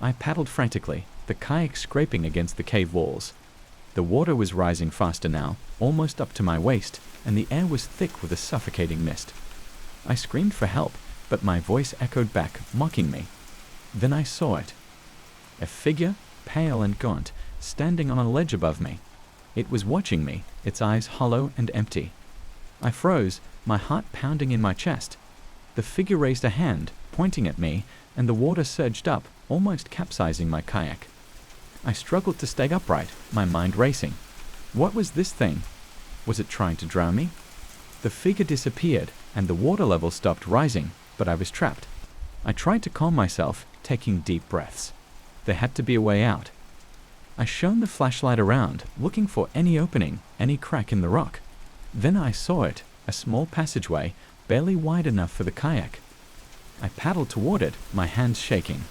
I paddled frantically, the kayak scraping against the cave walls. The water was rising faster now, almost up to my waist, and the air was thick with a suffocating mist. I screamed for help, but my voice echoed back, mocking me. Then I saw it. A figure, pale and gaunt, standing on a ledge above me. It was watching me, its eyes hollow and empty. I froze, my heart pounding in my chest. The figure raised a hand, pointing at me, and the water surged up, almost capsizing my kayak. I struggled to stay upright, my mind racing. What was this thing? Was it trying to drown me? The figure disappeared, and the water level stopped rising, but I was trapped. I tried to calm myself, taking deep breaths. There had to be a way out. I shone the flashlight around, looking for any opening, any crack in the rock. Then I saw it, a small passageway, barely wide enough for the kayak. I paddled toward it, my hands shaking.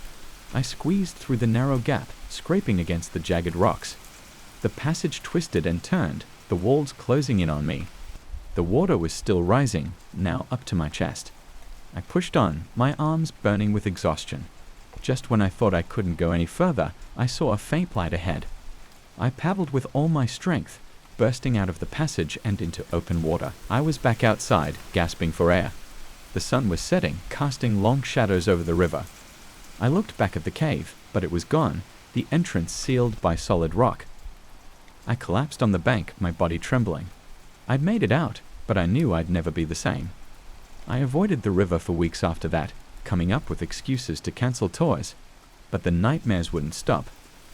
I squeezed through the narrow gap, scraping against the jagged rocks. The passage twisted and turned, the walls closing in on me. The water was still rising, now up to my chest. I pushed on, my arms burning with exhaustion. Just when I thought I couldn't go any further, I saw a faint light ahead. I paddled with all my strength, bursting out of the passage and into open water. I was back outside, gasping for air. The sun was setting, casting long shadows over the river. I looked back at the cave, but it was gone, the entrance sealed by solid rock. I collapsed on the bank, my body trembling. I'd made it out, but I knew I'd never be the same. I avoided the river for weeks after that, coming up with excuses to cancel tours. But the nightmares wouldn't stop.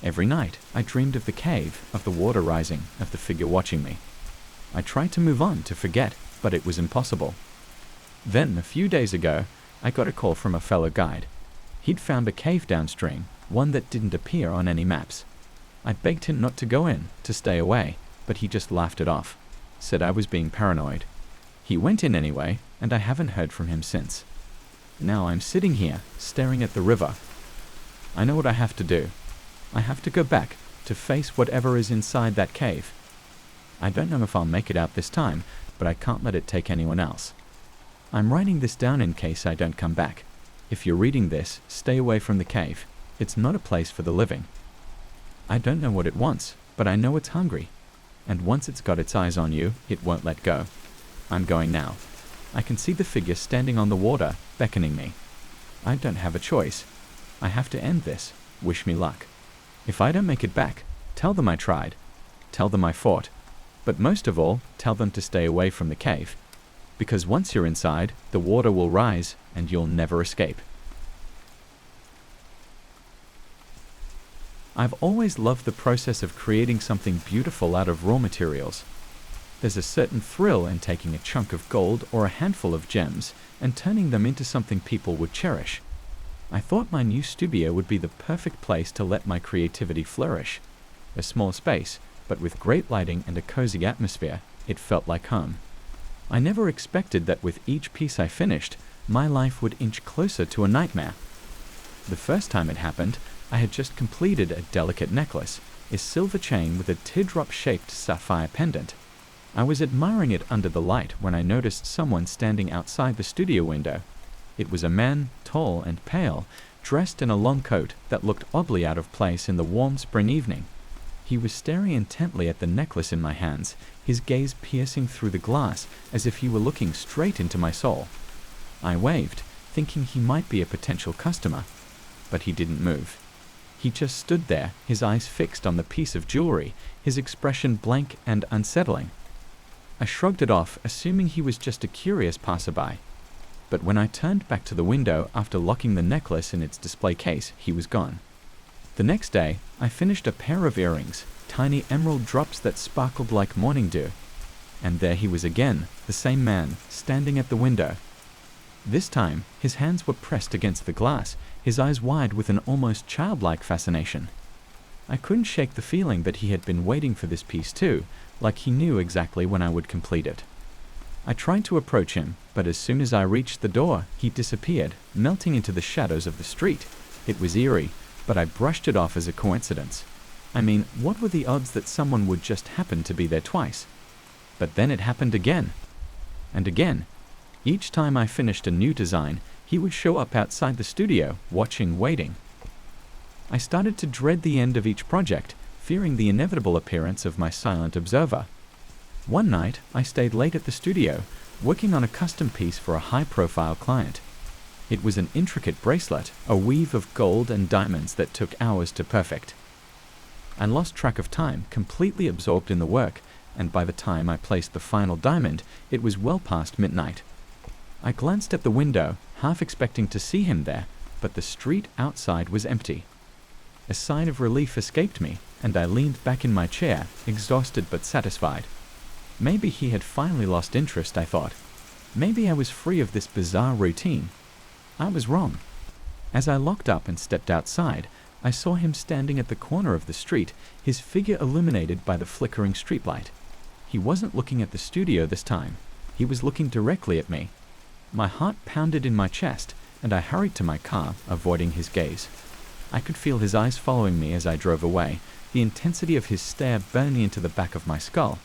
Every night, I dreamed of the cave, of the water rising, of the figure watching me. I tried to move on, to forget, but it was impossible. Then, a few days ago, I got a call from a fellow guide. He'd found a cave downstream, one that didn't appear on any maps. I begged him not to go in, to stay away, but he just laughed it off, said I was being paranoid. He went in anyway, and I haven't heard from him since. Now I'm sitting here, staring at the river. I know what I have to do. I have to go back, to face whatever is inside that cave. I don't know if I'll make it out this time, but I can't let it take anyone else. I'm writing this down in case I don't come back. If you're reading this, stay away from the cave. It's not a place for the living. I don't know what it wants, but I know it's hungry. And once it's got its eyes on you, it won't let go. I'm going now. I can see the figure standing on the water, beckoning me. I don't have a choice. I have to end this. Wish me luck. If I don't make it back, tell them I tried. Tell them I fought. But most of all, tell them to stay away from the cave. Because once you're inside, the water will rise and you'll never escape. I've always loved the process of creating something beautiful out of raw materials. There's a certain thrill in taking a chunk of gold or a handful of gems and turning them into something people would cherish. I thought my new studio would be the perfect place to let my creativity flourish. A small space, but with great lighting and a cozy atmosphere, it felt like home. I never expected that with each piece I finished, my life would inch closer to a nightmare. The first time it happened, I had just completed a delicate necklace, a silver chain with a teardrop-shaped sapphire pendant. I was admiring it under the light when I noticed someone standing outside the studio window. It was a man, tall and pale, dressed in a long coat that looked oddly out of place in the warm spring evening. He was staring intently at the necklace in my hands, his gaze piercing through the glass as if he were looking straight into my soul. I waved, thinking he might be a potential customer, but he didn't move. He just stood there, his eyes fixed on the piece of jewelry, his expression blank and unsettling. I shrugged it off, assuming he was just a curious passerby. But when I turned back to the window after locking the necklace in its display case, he was gone. The next day, I finished a pair of earrings, tiny emerald drops that sparkled like morning dew. And there he was again, the same man, standing at the window. This time, his hands were pressed against the glass, his eyes wide with an almost childlike fascination. I couldn't shake the feeling that he had been waiting for this piece too, like he knew exactly when I would complete it. I tried to approach him, but as soon as I reached the door, he disappeared, melting into the shadows of the street. It was eerie, but I brushed it off as a coincidence. I mean, what were the odds that someone would just happen to be there twice? But then it happened again. And again. Each time I finished a new design, he would show up outside the studio, watching, waiting. I started to dread the end of each project, fearing the inevitable appearance of my silent observer. One night, I stayed late at the studio, working on a custom piece for a high-profile client. It was an intricate bracelet, a weave of gold and diamonds that took hours to perfect. I lost track of time, completely absorbed in the work, and by the time I placed the final diamond, it was well past midnight. I glanced at the window, half expecting to see him there, but the street outside was empty. A sigh of relief escaped me, and I leaned back in my chair, exhausted but satisfied. Maybe he had finally lost interest, I thought. Maybe I was free of this bizarre routine. I was wrong. As I locked up and stepped outside, I saw him standing at the corner of the street, his figure illuminated by the flickering streetlight. He wasn't looking at the studio this time. He was looking directly at me. My heart pounded in my chest, and I hurried to my car, avoiding his gaze. I could feel his eyes following me as I drove away, the intensity of his stare burning into the back of my skull.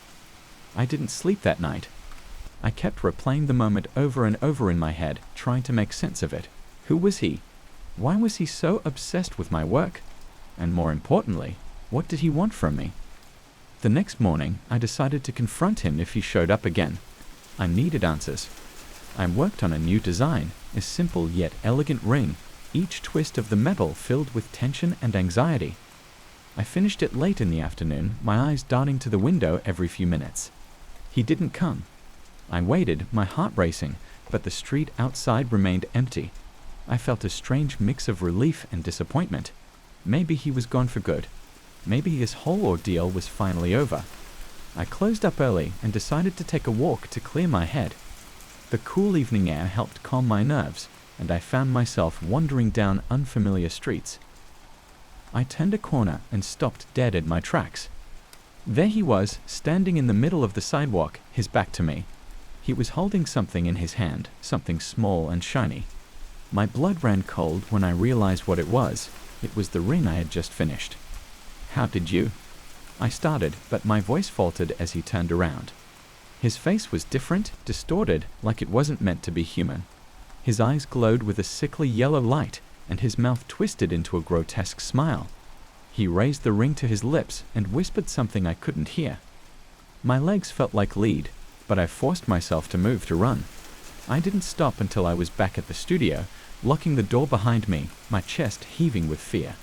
I didn't sleep that night. I kept replaying the moment over and over in my head, trying to make sense of it. Who was he? Why was he so obsessed with my work? And more importantly, what did he want from me? The next morning, I decided to confront him if he showed up again. I needed answers. I worked on a new design, a simple yet elegant ring, each twist of the metal filled with tension and anxiety. I finished it late in the afternoon, my eyes darting to the window every few minutes. He didn't come. I waited, my heart racing, but the street outside remained empty. I felt a strange mix of relief and disappointment. Maybe he was gone for good. Maybe his whole ordeal was finally over. I closed up early and decided to take a walk to clear my head. The cool evening air helped calm my nerves, and I found myself wandering down unfamiliar streets. I turned a corner and stopped dead in my tracks. There he was, standing in the middle of the sidewalk, his back to me. He was holding something in his hand, something small and shiny. My blood ran cold when I realized what it was. It was the ring I had just finished. "How did you?" I started, but my voice faltered as he turned around. His face was different, distorted, like it wasn't meant to be human. His eyes glowed with a sickly yellow light, and his mouth twisted into a grotesque smile. He raised the ring to his lips and whispered something I couldn't hear. My legs felt like lead, but I forced myself to move to run. I didn't stop until I was back at the studio, locking the door behind me, my chest heaving with fear.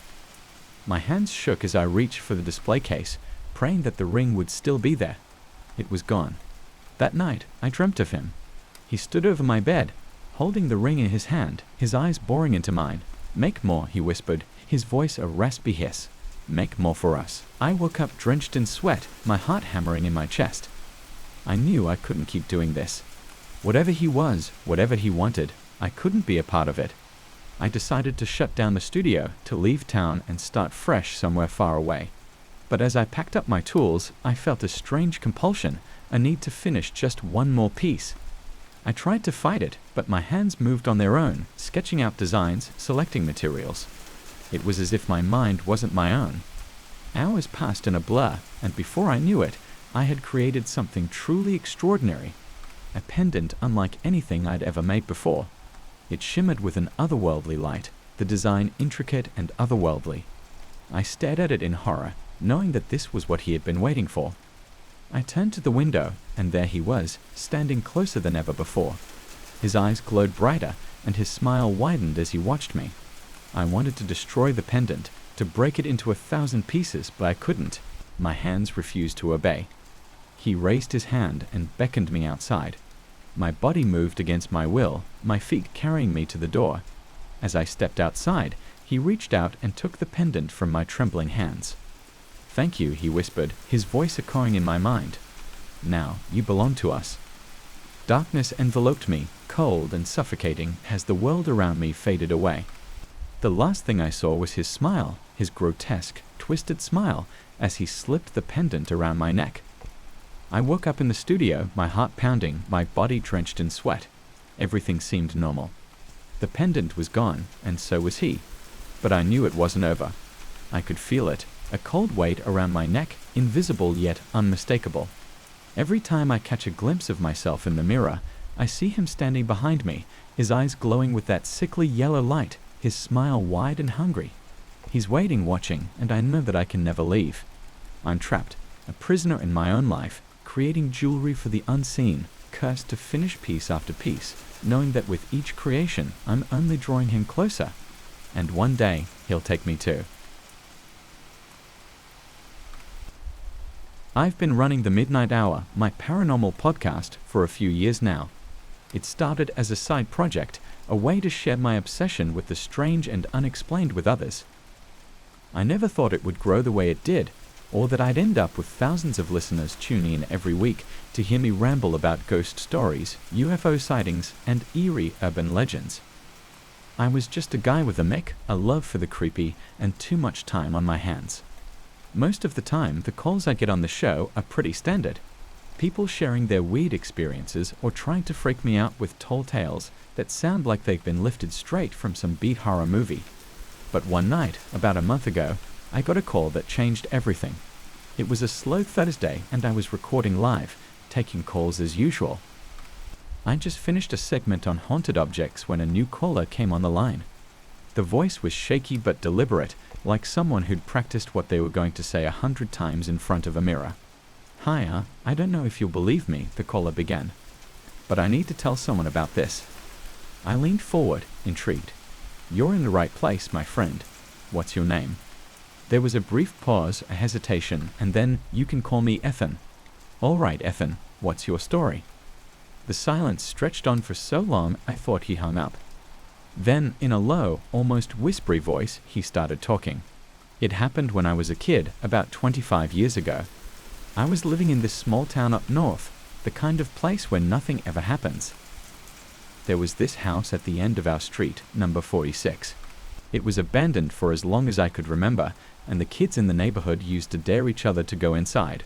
My hands shook as I reached for the display case, praying that the ring would still be there. It was gone. That night, I dreamt of him. He stood over my bed, holding the ring in his hand, his eyes boring into mine. "Make more," he whispered, his voice a raspy hiss. "Make more for us." I woke up drenched in sweat, my heart hammering in my chest. I knew I couldn't keep doing this. Whatever he was, whatever he wanted, I couldn't be a part of it. I decided to shut down the studio, to leave town and start fresh somewhere far away. But as I packed up my tools, I felt a strange compulsion, a need to finish just one more piece. I tried to fight it, but my hands moved on their own, sketching out designs, selecting materials. It was as if my mind wasn't my own. Hours passed in a blur, and before I knew it, I had created something truly extraordinary. A pendant unlike anything I'd ever made before. It shimmered with an otherworldly light, the design intricate and otherworldly. I stared at it in horror, knowing that this was what he had been waiting for. I turned to the window, and there he was, standing closer than ever before. His eyes glowed brighter, and his smile widened as he watched me. I wanted to destroy the pendant, to break it into 1,000 pieces, but I couldn't. My hands refused to obey. He raised his hand and beckoned me outside. My body moved against my will, my feet carrying me to the door. As I stepped outside, he reached out and took the pendant from my trembling hands. "Thank you," he whispered, his voice echoing in my mind. "Now, you belong to us." Darkness enveloped me, cold and suffocating, as the world around me faded away. The last thing I saw was his smile, his grotesque, twisted smile, as he slipped the pendant around my neck. I woke up in the studio, my heart pounding, my body drenched in sweat. Everything seemed normal. The pendant was gone, and so was he. But I knew it wasn't over. I could feel it, a cold weight around my neck, invisible yet unmistakable. Every time I catch a glimpse of myself in the mirror, I see him standing behind me, his eyes glowing with that sickly yellow light, his smile wide and hungry. He's waiting, watching, and I know that I can never leave. I'm trapped, a prisoner in my own life, creating jewelry for the unseen, cursed to finish piece after piece, knowing that with each creation, I'm only drawing him closer. And one day, he'll take me too. I've been running the Midnight Hour, my paranormal podcast, for a few years now. It started as a side project, a way to share my obsession with the strange and unexplained with others. I never thought it would grow the way it did, or that I'd end up with thousands of listeners tuning in every week to hear me ramble about ghost stories, UFO sightings, and eerie urban legends. I was just a guy with a mech, a love for the creepy, and too much time on my hands. Most of the time, the calls I get on the show are pretty standard. People sharing their weird experiences or trying to freak me out with tall tales that sound like they've been lifted straight from some beat horror movie. But one night, about a month ago, I got a call that changed everything. It was a slow Thursday and I was recording live, taking calls as usual. I just finished a segment on haunted objects when a new caller came on the line. The voice was shaky but deliberate, like someone who'd practiced what they were going to say 100 times in front of a mirror. "Hiya, I don't know if you'll believe me," the caller began, "but I need to tell someone about this." I leaned forward, intrigued. "You're in the right place, my friend. What's your name?" There was a brief pause, a hesitation, and then, "You can call me Ethan." "All right, Ethan, what's your story?" The silence stretched on for so long I thought he hung up. Then, in a low, almost whispery voice, he started talking. "It happened when I was a kid, about 25 years ago. I was living in this small town up north, the kind of place where nothing ever happens. There was this house at the end of our street, number 46. It was abandoned for as long as I could remember, and the kids in the neighborhood used to dare each other to go inside."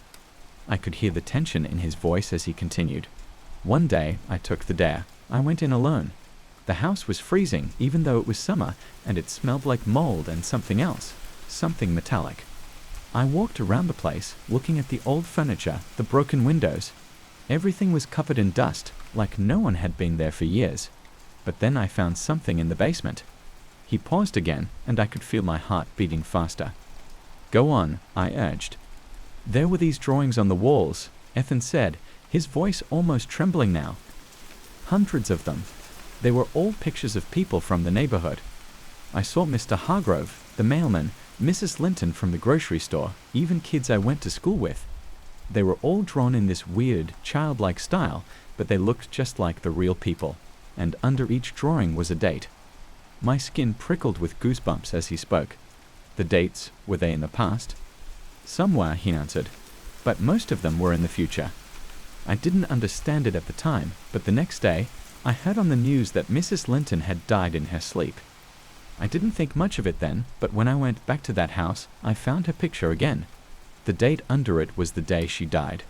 I could hear the tension in his voice as he continued. "One day, I took the dare. I went in alone. The house was freezing, even though it was summer, and it smelled like mold and something else, something metallic. I walked around the place, looking at the old furniture, the broken windows. Everything was covered in dust, like no one had been there for years. But then I found something in the basement." He paused again, and I could feel my heart beating faster. "Go on," I urged. "There were these drawings on the walls," Ethan said, his voice almost trembling now. "Hundreds of them. They were all pictures of people from the neighborhood. I saw Mr. Hargrove, the mailman, Mrs. Linton from the grocery store, even kids I went to school with. They were all drawn in this weird, childlike style, but they looked just like the real people, and under each drawing was a date." My skin prickled with goosebumps as he spoke. "The dates, were they in the past?" "Some were," he answered, "but most of them were in the future." I didn't understand it at the time, but the next day, I heard on the news that Mrs. Linton had died in her sleep. I didn't think much of it then, but when I went back to that house, I found her picture again. The date under it was the day she died.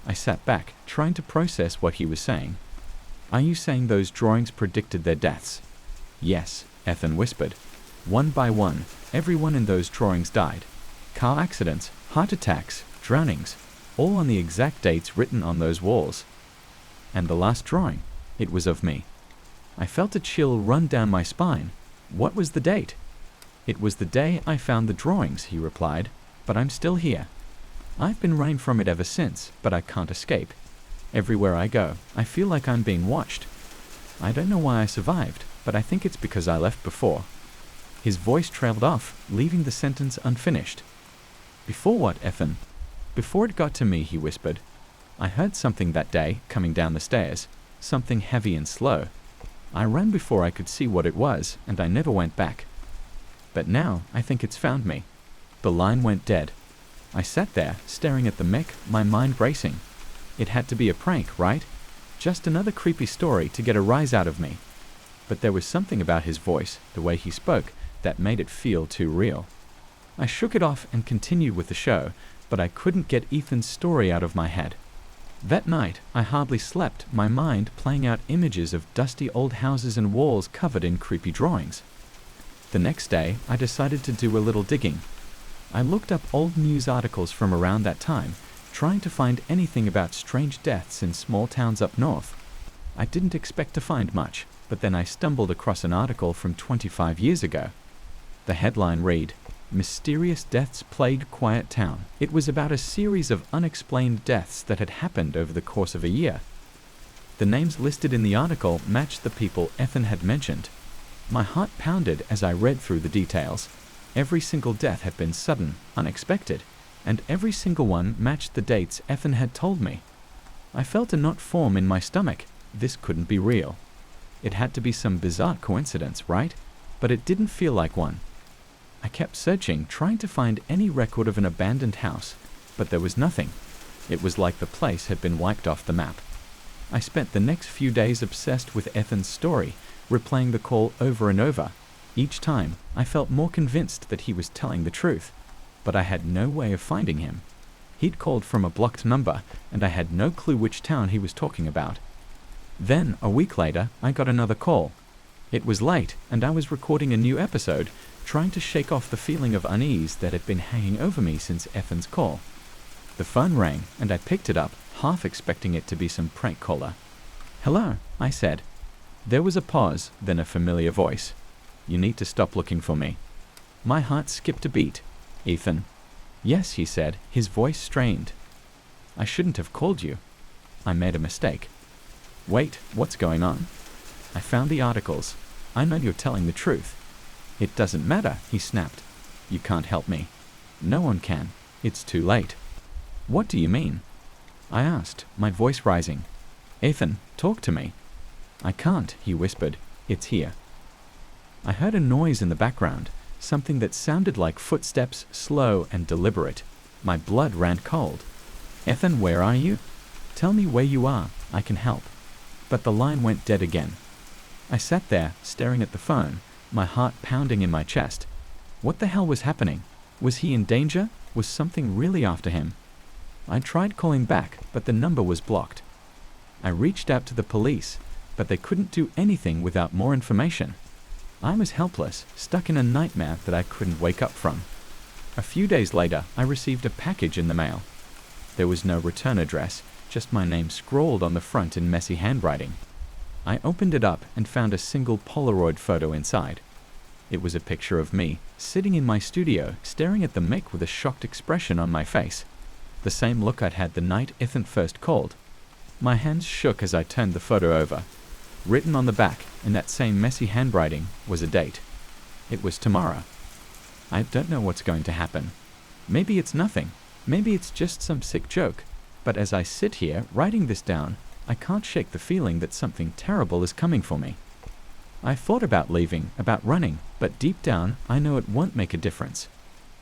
I sat back, trying to process what he was saying. "Are you saying those drawings predicted their deaths?" "Yes," Ethan whispered. "One by one, everyone in those drawings died. Car accidents, heart attacks, drownings, all on the exact dates written on those walls. And the last drawing, it was of me." I felt a chill run down my spine. "What was the date?" "It was the day I found the drawings," he replied, "but I'm still here. I've been running from it ever since, but I can't escape. Everywhere I go, I feel like I'm being watched. I don't know why I survived, but I think it's because I left before." His voice trailed off, leaving the sentence unfinished. "Before what, Ethan?" "Before it got to me," he whispered. "I heard something that day, coming down the stairs, something heavy and slow. I ran before I could see what it was, and I never went back. But now, I think it's found me." The line went dead. I sat there, staring at the mech, my mind racing. It had to be a prank, right? Just another creepy story to get a rise out of me. But there was something about his voice, the way he spoke, that made it feel too real. I shook it off and continued with the show, but I couldn't get Ethan's story out of my head. That night, I hardly slept, my mind playing out images of dusty old houses and walls covered in creepy drawings. The next day, I decided to do a little digging. I looked up old news articles from around that time, trying to find anything about strange deaths in small towns up north. I didn't expect to find much, but then I stumbled across an article from 25 years ago. The headline read, "Mysterious Deaths Plague Quiet Town." It was about a series of unexplained deaths that had happened over the course of a year. The names listed in the article matched the people Ethan had mentioned. My heart pounded as I read through the details. Every single death had been sudden, unexpected, and every single one matched the dates Ethan had told me. I felt a knot form in my stomach, this couldn't be real. It had to be some bizarre coincidence, right? But it didn't feel like one. I kept searching, trying to find any record of an abandoned house, but there was nothing. It was like the place had been wiped off the map. I spent the next few days obsessed with Ethan's story, replaying the call over and over. Each time, I felt more convinced that he was telling the truth, but I had no way of finding him. He'd called from a blocked number, and I had no clue which town he was talking about. Then, a week later, I got another call. It was late, and I was recording a new episode, trying to shake off the feeling of unease that had been hanging over me since Ethan's call. The phone rang, and I picked it up, half expecting it to be some prank caller. "Hello," I said. There was a pause, then a familiar voice. "You need to stop looking for me." My heart skipped a beat. "Ethan?" "Yes," he said, his voice strained. "I shouldn't have called you. I made a mistake." "Wait, what's going on?" "I found the articles. I know you're telling the truth." "It doesn't matter," he snapped. "You can't help me." "No one can. It's too late." "What do you mean?" I asked, my voice rising. "Ethan, talk to me." "I can't," he whispered. "It's here." I heard a noise in the background, something that sounded like footsteps, slow and deliberate. My blood ran cold. "Ethan, where are you? Tell me where you are. I can help." But the line went dead again. I sat there, staring at the phone, my heart pounding in my chest. What the hell was happening? Was he in danger? Was something really after him? I tried calling back, but the number was blocked. I reached out to the police, but they couldn't do anything without more information. I was helpless, stuck in a nightmare that I couldn't wake up from. A few days later, I received a package in the mail. There was no return address, just my name scrawled on the front in messy handwriting. I opened it up and found a single Polaroid photo inside. It was a picture of me, sitting in my studio, staring at the mic with a shocked expression on my face. The same look I'd had the night Ethan first called. My hands shook as I turned the photo over. Written on the back, in that same messy handwriting, was a date. It was tomorrow. I don't know what's going to happen. Maybe it's nothing. Maybe it's just some sick joke. But as I sit here, writing this down, I can't shake the feeling that something terrible is coming for me. I thought about leaving, about running, but deep down, I know it won't make a difference.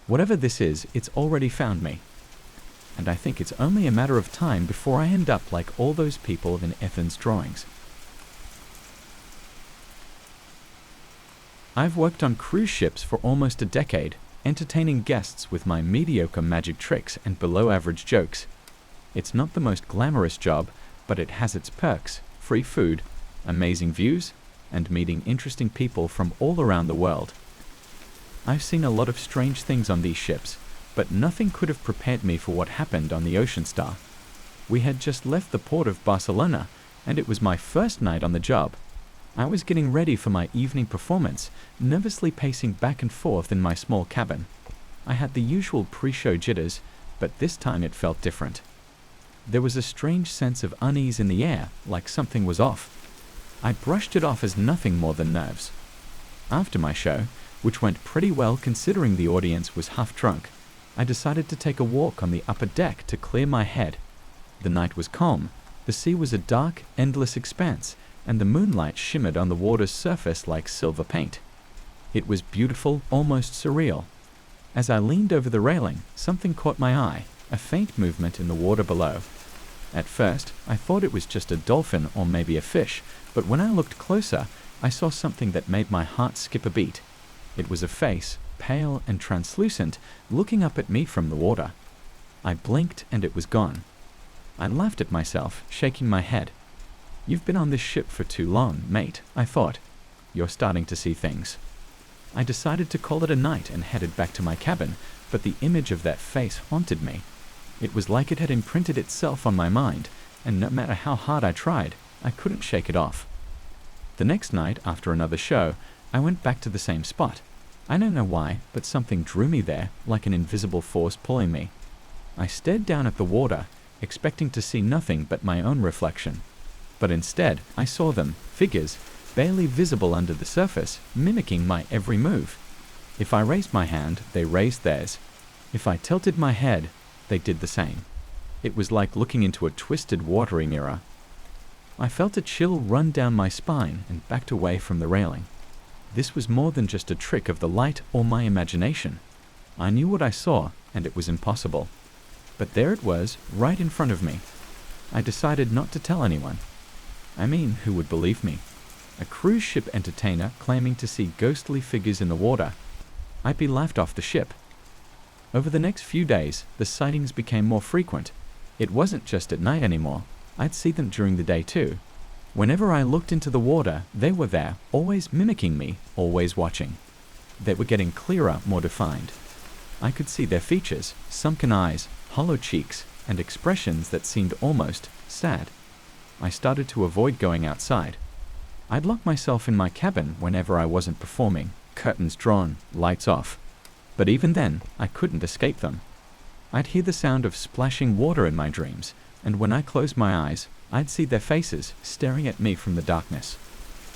Whatever this is, it's already found me. And I think it's only a matter of time before I end up like all those people in Ethan's drawings. I've worked on cruise ships for almost a decade, entertaining guests with my mediocre magic tricks and below-average jokes. It's not the most glamorous job, but it has its perks: free food, amazing views, and meeting interesting people from all around the world. I've seen a lot of strange things on these ships, but nothing could have prepared me for what happened on the Ocean Star. We had just left the port of Barcelona, and it was my first night on the job. I was getting ready for my evening performance, nervously pacing back and forth in my small cabin. I had the usual pre-show jitters, but this time it felt different. There was a strange sense of unease in the air, like something was off. I brushed it off as nothing more than nerves. After my show, which went pretty well considering the audience was half drunk, I decided to take a walk on the upper deck to clear my head. The night was calm, the sea was a dark, endless expanse, and the moonlight shimmered on the water's surface like silver paint. It was beautiful, almost surreal. As I leaned over the railing, something caught my eye, a faint movement in the water below. At first, I thought it was just a dolphin or maybe a fish, but when I looked closer, I saw something that made my heart skip a beat. It was a face, pale and translucent, looking up at me from the water. I blinked and it was gone. I laughed at myself, shaking my head. "You've been on this ship for too long, mate," I thought. "You're starting to see things." I decided to call it a night and headed back to my cabin, but the image of that face haunted me. It was like it had imprinted itself on my mind, and no matter how hard I tried, I couldn't shake it off. The next night, after another show, I went back to the same spot. I don't know why, but something drew me there, like an invisible force pulling me. I stared down at the water, expecting to see nothing but my own reflection. But instead, I saw them, figures, barely visible under the surface, mimicking my every move. If I raised my hand, they raised theirs. If I tilted my head, they did the same. It was like looking into a twisted watery mirror. I felt a chill run down my spine and backed away from the railing. This was more than just a trick of the light or my imagination. I knew what I saw, and it was impossible. But there it was, right in front of me. I decided not to tell anyone. I mean, who would believe me? A cruise ship entertainer claiming to see ghostly figures in the water. I'd be laughed off the ship. Over the next few days, the sightings became more frequent. It wasn't just at night anymore. I'd see them during the day too. Whenever I looked into the water, they were there, always mimicking me, always watching. They were getting clearer, more defined. I could see their features, sunken eyes, hollow cheeks, and expressions that seemed almost sad. I started to avoid going outside. I'd lock myself in my cabin whenever I wasn't performing, curtains drawn, lights off. But even then, I couldn't escape them. I'd hear the sound of splashing water in my dreams, and when I closed my eyes, I'd see their faces staring at me from the darkness.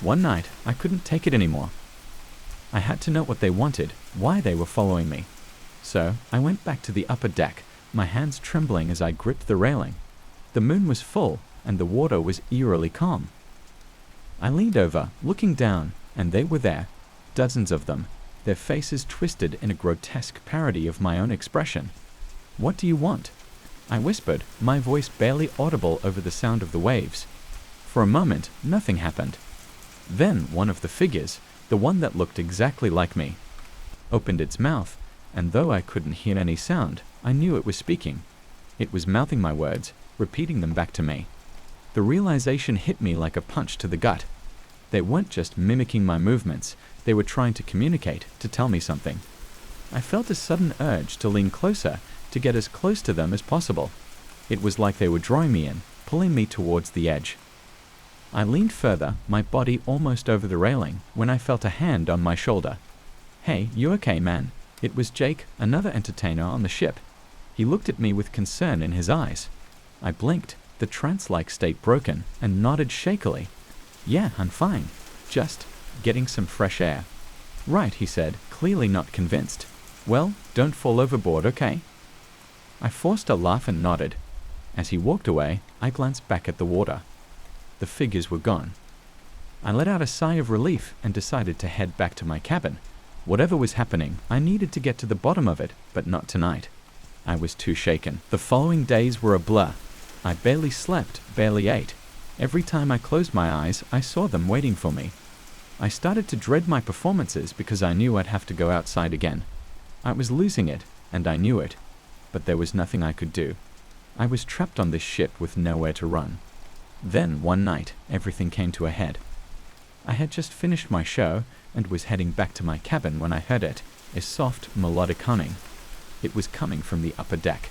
One night, I couldn't take it anymore. I had to know what they wanted, why they were following me. So, I went back to the upper deck, my hands trembling as I gripped the railing. The moon was full, and the water was eerily calm. I leaned over, looking down, and they were there, dozens of them, their faces twisted in a grotesque parody of my own expression. "What do you want?" I whispered, my voice barely audible over the sound of the waves. For a moment, nothing happened. Then one of the figures, the one that looked exactly like me, opened its mouth, and though I couldn't hear any sound, I knew it was speaking. It was mouthing my words, repeating them back to me. The realization hit me like a punch to the gut. They weren't just mimicking my movements, they were trying to communicate, to tell me something. I felt a sudden urge to lean closer, to get as close to them as possible. It was like they were drawing me in, pulling me towards the edge. I leaned further, my body almost over the railing, when I felt a hand on my shoulder. "Hey, you okay, man?" It was Jake, another entertainer on the ship. He looked at me with concern in his eyes. I blinked, the trance-like state broken, and nodded shakily. "Yeah, I'm fine. Just getting some fresh air." "Right," he said, clearly not convinced. "Well, don't fall overboard, okay?" I forced a laugh and nodded. As he walked away, I glanced back at the water. The figures were gone. I let out a sigh of relief and decided to head back to my cabin. Whatever was happening, I needed to get to the bottom of it, but not tonight. I was too shaken. The following days were a blur. I barely slept, barely ate. Every time I closed my eyes, I saw them waiting for me. I started to dread my performances because I knew I'd have to go outside again. I was losing it, and I knew it. But there was nothing I could do. I was trapped on this ship with nowhere to run. Then, one night, everything came to a head. I had just finished my show and was heading back to my cabin when I heard it, a soft, melodic humming. It was coming from the upper deck.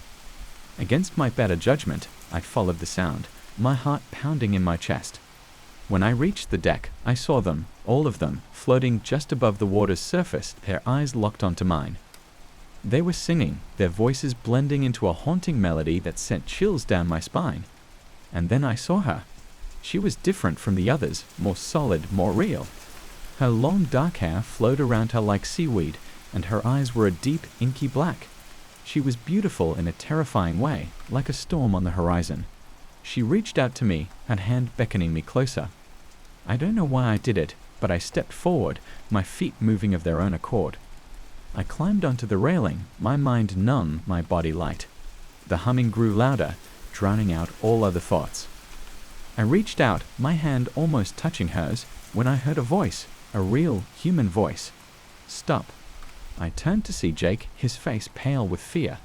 Against my better judgment, I followed the sound, my heart pounding in my chest. When I reached the deck, I saw them, all of them, floating just above the water's surface, their eyes locked onto mine. They were singing, their voices blending into a haunting melody that sent chills down my spine. And then I saw her. She was different from the others, more solid, more real. Her long dark hair flowed around her like seaweed, and her eyes were a deep, inky black. She was beautiful in a terrifying way, like a storm on the horizon. She reached out to me, her hand beckoning me closer. I don't know why I did it, but I stepped forward, my feet moving of their own accord. I climbed onto the railing, my mind numb, my body light. The humming grew louder, drowning out all other thoughts. I reached out, my hand almost touching hers, when I heard a voice, a real, human voice. "Stop." I turned to see Jake, his face pale with fear.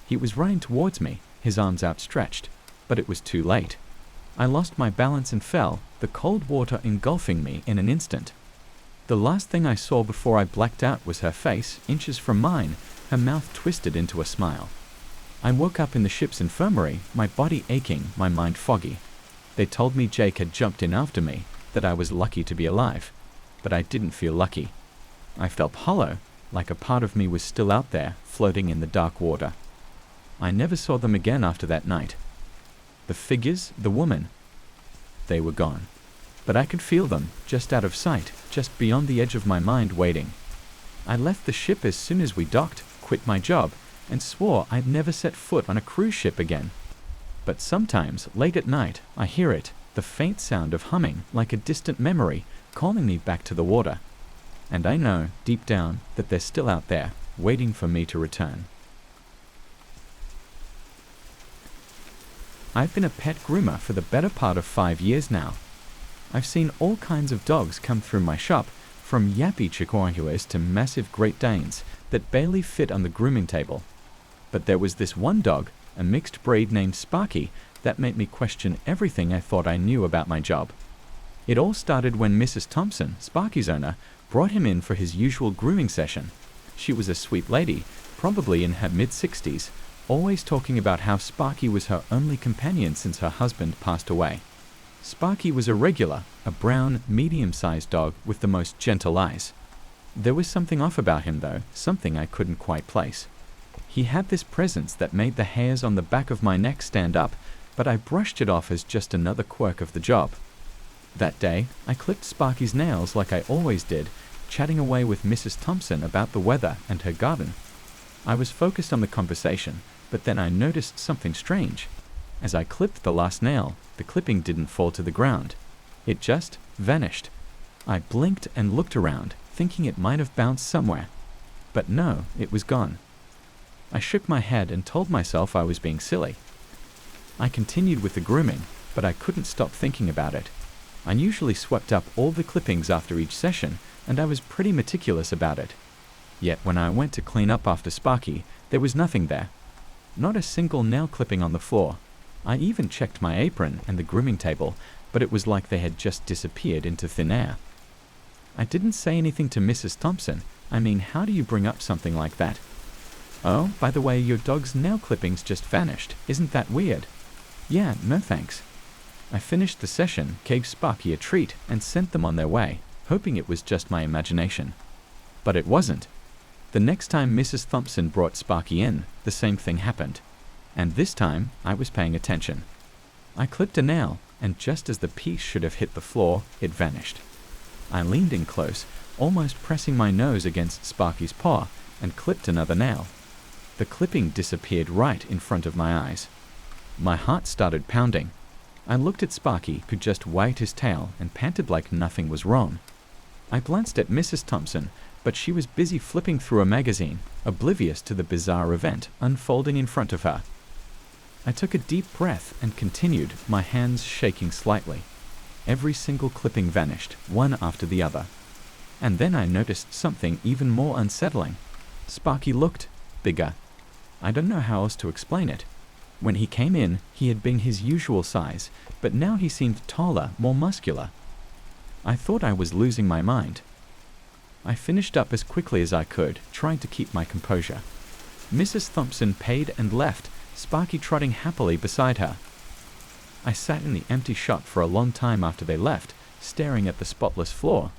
He was running towards me, his arms outstretched, but it was too late. I lost my balance and fell, the cold water engulfing me in an instant. The last thing I saw before I blacked out was her face, inches from mine, her mouth twisted into a smile. I woke up in the ship's infirmary, my body aching, my mind foggy. They told me Jake had jumped in after me, that I was lucky to be alive. But I didn't feel lucky. I felt hollow, like a part of me was still out there, floating in the dark water. I never saw them again after that night. The figures, the woman, they were gone. But I could feel them, just out of sight, just beyond the edge of my mind waiting. I left the ship as soon as we docked, quit my job, and swore I'd never set foot on a cruise ship again. But sometimes, late at night, I hear it, the faint sound of humming like a distant memory calling me back to the water. And I know, deep down, that they're still out there, waiting for me to return. I've been a pet groomer for the better part of 5 years now. I've seen all kinds of dogs come through my shop, from yappy Chihuahuas to massive Great Danes that barely fit on the grooming table. But there was this one dog, a mixed breed named Sparky, that made me question everything I thought I knew about my job. It all started when Mrs. Thompson, Sparky's owner, brought him in for his usual grooming session. She was a sweet lady, probably in her mid-60s, always talking about how Sparky was her only companion since her husband passed away. Sparky was a regular, a brown, medium-sized dog with the most gentle eyes. There was something off about him though, something I couldn't quite place. He had this presence that made the hairs on the back of my neck stand up, but I brushed it off as just another quirk of the job. That day, I clipped Sparky's nails like I always did, chatting away with Mrs. Thompson about the weather and her garden. I was focused on the conversation, but then I noticed something strange. As I clipped the last nail, the clipping didn't fall to the ground. It just vanished. I blinked and looked around, thinking it might have bounced somewhere. But no, it was gone. I shook my head and told myself I was being silly. I continued with the grooming, but I couldn't stop thinking about it. I usually swept up all the clippings after each session, and I was pretty meticulous about it. Yet when I went to clean up after Sparky, there was nothing there. Not a single nail clipping on the floor. I even checked my apron and the grooming table, but it was like they had just disappeared into thin air. I didn't say anything to Mrs. Thompson. I mean, how do you bring up something like that? Oh, by the way, your dog's nail clippings just vanished. Isn't that weird? Yeah, no thanks. I finished the session, gave Sparky a treat, and sent them on their way, hoping it was just my imagination. But it wasn't. The next time Mrs. Thompson brought Sparky in, the same thing happened. And this time, I was paying attention. I clipped a nail, and just as the piece should have hit the floor, it vanished. I leaned in close, almost pressing my nose against Sparky's paw, and clipped another nail. The clipping disappeared right in front of my eyes. My heart started pounding. I looked at Sparky, who just wagged his tail and panted like nothing was wrong. I glanced at Mrs. Thompson, but she was busy flipping through a magazine, oblivious to the bizarre event unfolding in front of her. I took a deep breath and continued, my hands shaking slightly. Every single clipping vanished, one after the other. And then I noticed something even more unsettling. Sparky looked bigger. I don't know how else to explain it. When he came in, he had been his usual size, but now he seemed taller, more muscular. I thought I was losing my mind. I finished up as quickly as I could, trying to keep my composure. Mrs. Thompson paid and left, Sparky trotting happily beside her. I sat in the empty shop for a long time after they left, staring at the spotless floor.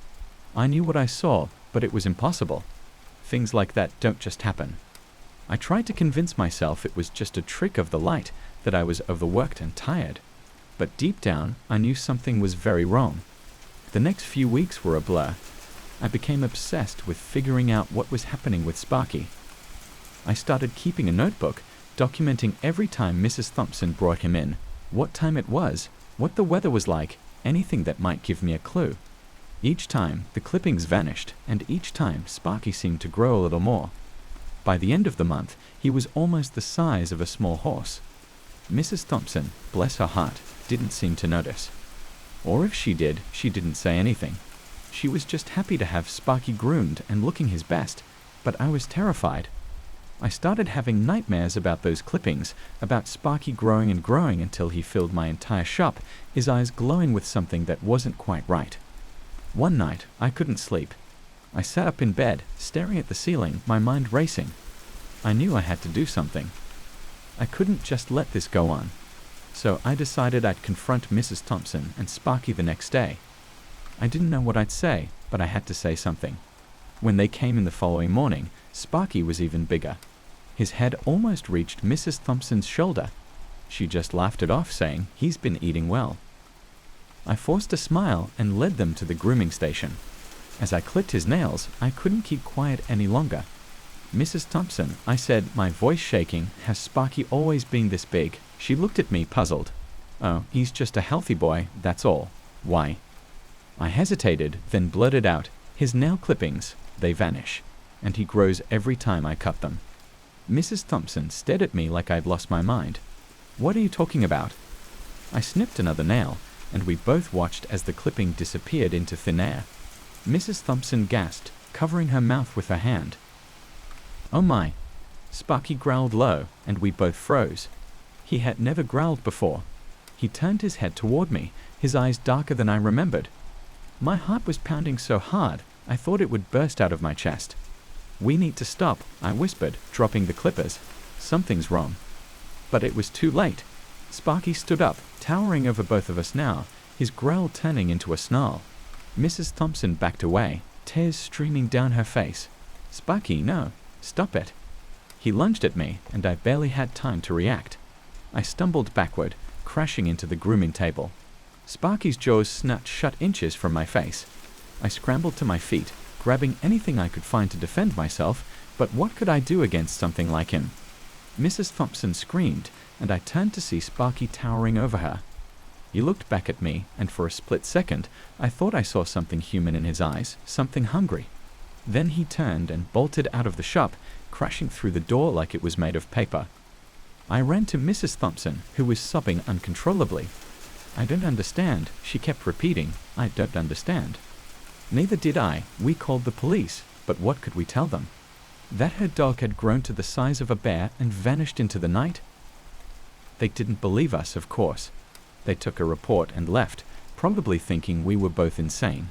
I knew what I saw, but it was impossible. Things like that don't just happen. I tried to convince myself it was just a trick of the light, that I was overworked and tired. But deep down, I knew something was very wrong. The next few weeks were a blur. I became obsessed with figuring out what was happening with Sparky. I started keeping a notebook, documenting every time Mrs. Thompson brought him in, what time it was, what the weather was like, anything that might give me a clue. Each time, the clippings vanished, and each time, Sparky seemed to grow a little more. By the end of the month, he was almost the size of a small horse. Mrs. Thompson, bless her heart, didn't seem to notice. Or if she did, she didn't say anything. She was just happy to have Sparky groomed and looking his best, but I was terrified. I started having nightmares about those clippings, about Sparky growing and growing until he filled my entire shop, his eyes glowing with something that wasn't quite right. One night, I couldn't sleep. I sat up in bed, staring at the ceiling, my mind racing. I knew I had to do something. I couldn't just let this go on. So I decided I'd confront Mrs. Thompson and Sparky the next day. I didn't know what I'd say, but I had to say something. When they came in the following morning, Sparky was even bigger. His head almost reached Mrs. Thompson's shoulder. She just laughed it off, saying, "He's been eating well." I forced a smile and led them to the grooming station. As I clipped his nails, I couldn't keep quiet any longer. "Mrs. Thompson," I said, my voice shaking, "has Sparky always been this big?" She looked at me, puzzled. Oh, he's just a healthy boy, that's all. Why? I hesitated, then blurted out, his nail clippings, they vanish, and he grows every time I cut them. Mrs. Thompson stared at me like I'd lost my mind. What are you talking about? I snipped another nail, and we both watched as the clipping disappeared into thin air. Mrs. Thompson gasped, covering her mouth with her hand. Oh my! Sparky growled low, and we both froze. He had never growled before. He turned his head toward me, his eyes darker than I remembered. My heart was pounding so hard, I thought it would burst out of my chest. We need to stop, I whispered, dropping the clippers. Something's wrong. But it was too late. Sparky stood up, towering over both of us now, his growl turning into a snarl. Mrs. Thompson backed away, tears streaming down her face. Sparky, no, stop it. He lunged at me, and I barely had time to react. I stumbled backward, crashing into the grooming table. Sparky's jaws snapped shut inches from my face. I scrambled to my feet, grabbing anything I could find to defend myself, but what could I do against something like him? Mrs. Thompson screamed, and I turned to see Sparky towering over her. He looked back at me, and for a split second, I thought I saw something human in his eyes, something hungry. Then he turned and bolted out of the shop, crashing through the door like it was made of paper. I ran to Mrs. Thompson, who was sobbing uncontrollably. I don't understand, she kept repeating. I don't understand. Neither did I. We called the police, but what could we tell them? That her dog had grown to the size of a bear and vanished into the night? They didn't believe us, of course. They took a report and left, probably thinking we were both insane.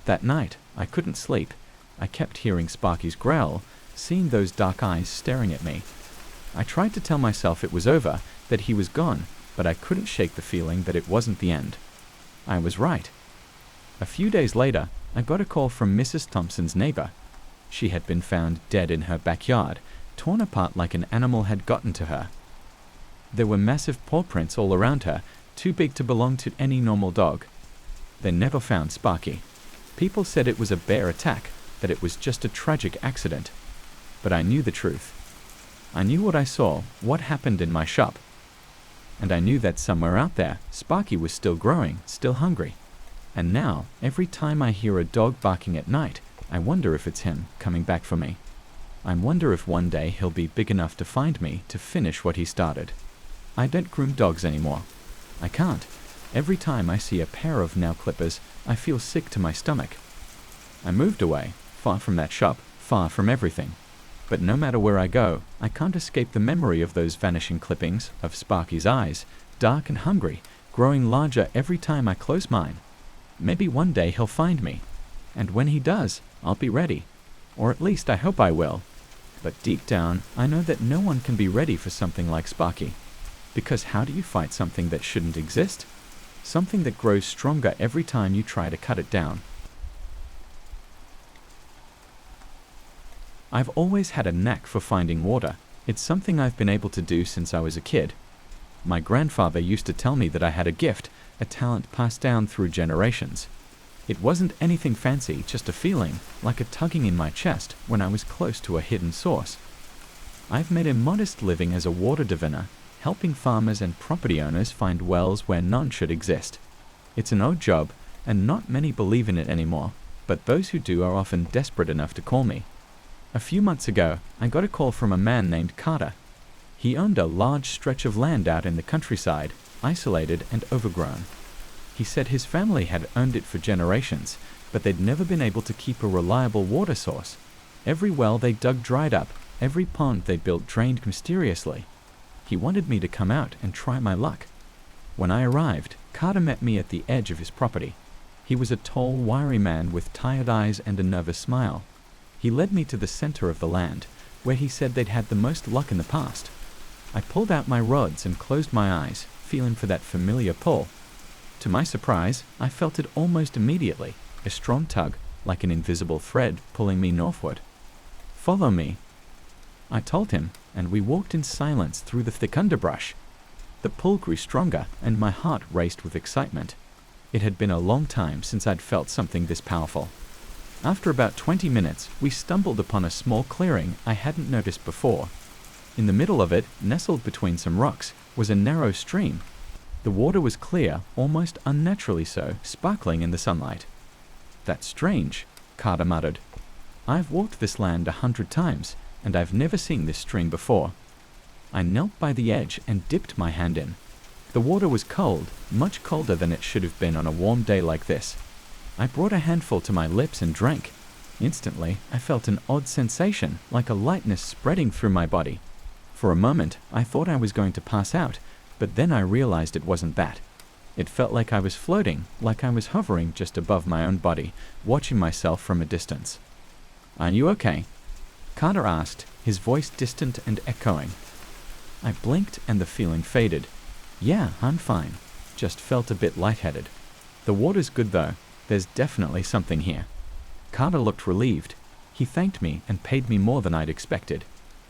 That night, I couldn't sleep. I kept hearing Sparky's growl, seeing those dark eyes staring at me. I tried to tell myself it was over, that he was gone, but I couldn't shake the feeling that it wasn't the end. I was right. A few days later, I got a call from Mrs. Thompson's neighbor. She had been found dead in her backyard, torn apart like an animal had gotten to her. There were massive paw prints all around her, too big to belong to any normal dog. They never found Sparky. People said it was a bear attack, that it was just a tragic accident. But I knew the truth. I knew what I saw, what happened in my shop. And I knew that somewhere out there, Sparky was still growing, still hungry. And now, every time I hear a dog barking at night, I wonder if it's him coming back for me. I wonder if one day he'll be big enough to find me to finish what he started. I don't groom dogs anymore. I can't. Every time I see a pair of nail clippers, I feel sick to my stomach. I moved away, far from that shop, far from everything. But no matter where I go, I can't escape the memory of those vanishing clippings, of Sparky's eyes, dark and hungry, growing larger every time I close mine. Maybe one day he'll find me. And when he does, I'll be ready. Or at least I hope I will. But deep down, I know that no one can be ready for something like Sparky. Because how do you fight something that shouldn't exist? Something that grows stronger every time you try to cut it down. I've always had a knack for finding water. It's something I've been able to do since I was a kid. My grandfather used to tell me that I had a gift, a talent passed down through generations. It wasn't anything fancy, just a feeling, like a tugging in my chest when I was close to a hidden source. I've made a modest living as a water diviner, helping farmers and property owners find wells where none should exist. It's an odd job, and not many believe in it anymore, but those who do are often desperate enough to call me. A few months ago, I got a call from a man named Carter. He owned a large stretch of land out in the countryside, isolated and overgrown. He said his family had owned it for generations, but they'd never been able to keep a reliable water source. Every well they dug dried up, every pond they built drained mysteriously. He wanted me to come out and try my luck. When I arrived, Carter met me at the edge of his property. He was a tall, wiry man with tired eyes and a nervous smile. He led me to the center of the land, where he said they'd had the most luck in the past. I pulled out my rods and closed my eyes, feeling for that familiar pull. To my surprise, I felt it almost immediately, a strong tug, like an invisible thread pulling me northward. "Follow me," I told him, and we walked in silence through the thick underbrush. The pull grew stronger, and my heart raced with excitement. It had been a long time since I'd felt something this powerful. After about 20 minutes, we stumbled upon a small clearing I hadn't noticed before. In the middle of it, nestled between some rocks, was a narrow stream. The water was clear, almost unnaturally so, sparkling in the sunlight. "That's strange," Carter muttered. "I've walked this land 100 times, and I've never seen this stream before." I knelt by the edge and dipped my hand in. The water was cold, much colder than it should have been on a warm day like this. I brought a handful to my lips and drank. Instantly, I felt an odd sensation, like a lightness spreading through my body. For a moment, I thought I was going to pass out, but then I realized it wasn't that. It felt like I was floating, like I was hovering just above my own body, watching myself from a distance. "Are you okay?" Carter asked, his voice distant and echoing. I blinked and the feeling faded. "Yeah, I'm fine. Just felt a bit lightheaded. The water's good though. There's definitely something here." Carter looked relieved. He thanked me and paid me more than I'd expected.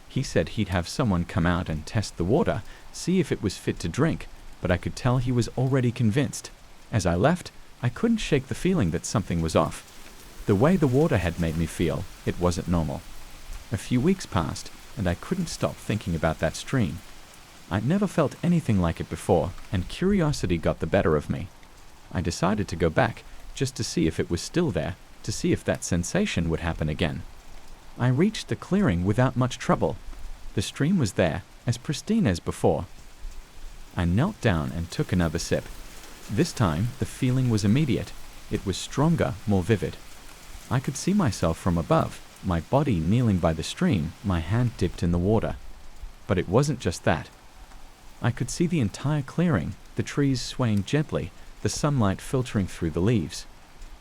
He said he'd have someone come out and test the water, see if it was fit to drink, but I could tell he was already convinced. As I left, I couldn't shake the feeling that something was off. The way the water had made me feel, it wasn't normal. A few weeks passed, and I couldn't stop thinking about that stream. I'd never felt anything like it before, and curiosity got the better of me. I decided to go back, just to see if it was still there, to see if that sensation would happen again. I reached the clearing without much trouble. The stream was there, as pristine as before. I knelt down and took another sip. This time, the feeling was immediate. It was stronger, more vivid. I could see myself from above, my body kneeling by the stream, my hand dipped in the water. But it wasn't just that. I could see the entire clearing, the trees swaying gently, the sunlight filtering through the leaves.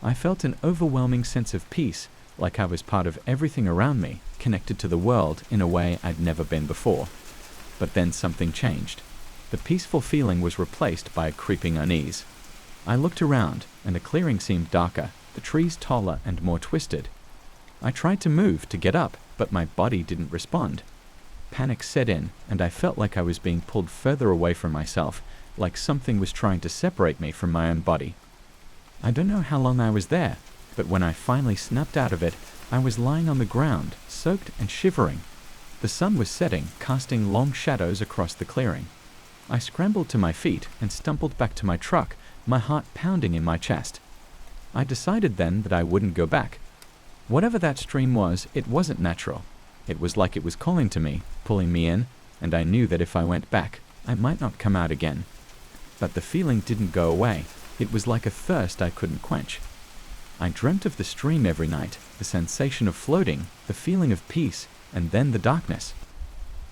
I felt an overwhelming sense of peace, like I was part of everything around me, connected to the world in a way I'd never been before. But then something changed. The peaceful feeling was replaced by a creeping unease. I looked around, and the clearing seemed darker, the trees taller and more twisted. I tried to move, to get up, but my body didn't respond. Panic set in, and I felt like I was being pulled further away from myself, like something was trying to separate me from my own body. I don't know how long I was there, but when I finally snapped out of it, I was lying on the ground, soaked and shivering. The sun was setting, casting long shadows across the clearing. I scrambled to my feet and stumbled back to my truck, my heart pounding in my chest. I decided then that I wouldn't go back. Whatever that stream was, it wasn't natural. It was like it was calling to me, pulling me in, and I knew that if I went back, I might not come out again. But the feeling didn't go away. It was like a thirst I couldn't quench. I dreamt of the stream every night, the sensation of floating, the feeling of peace, and then the darkness.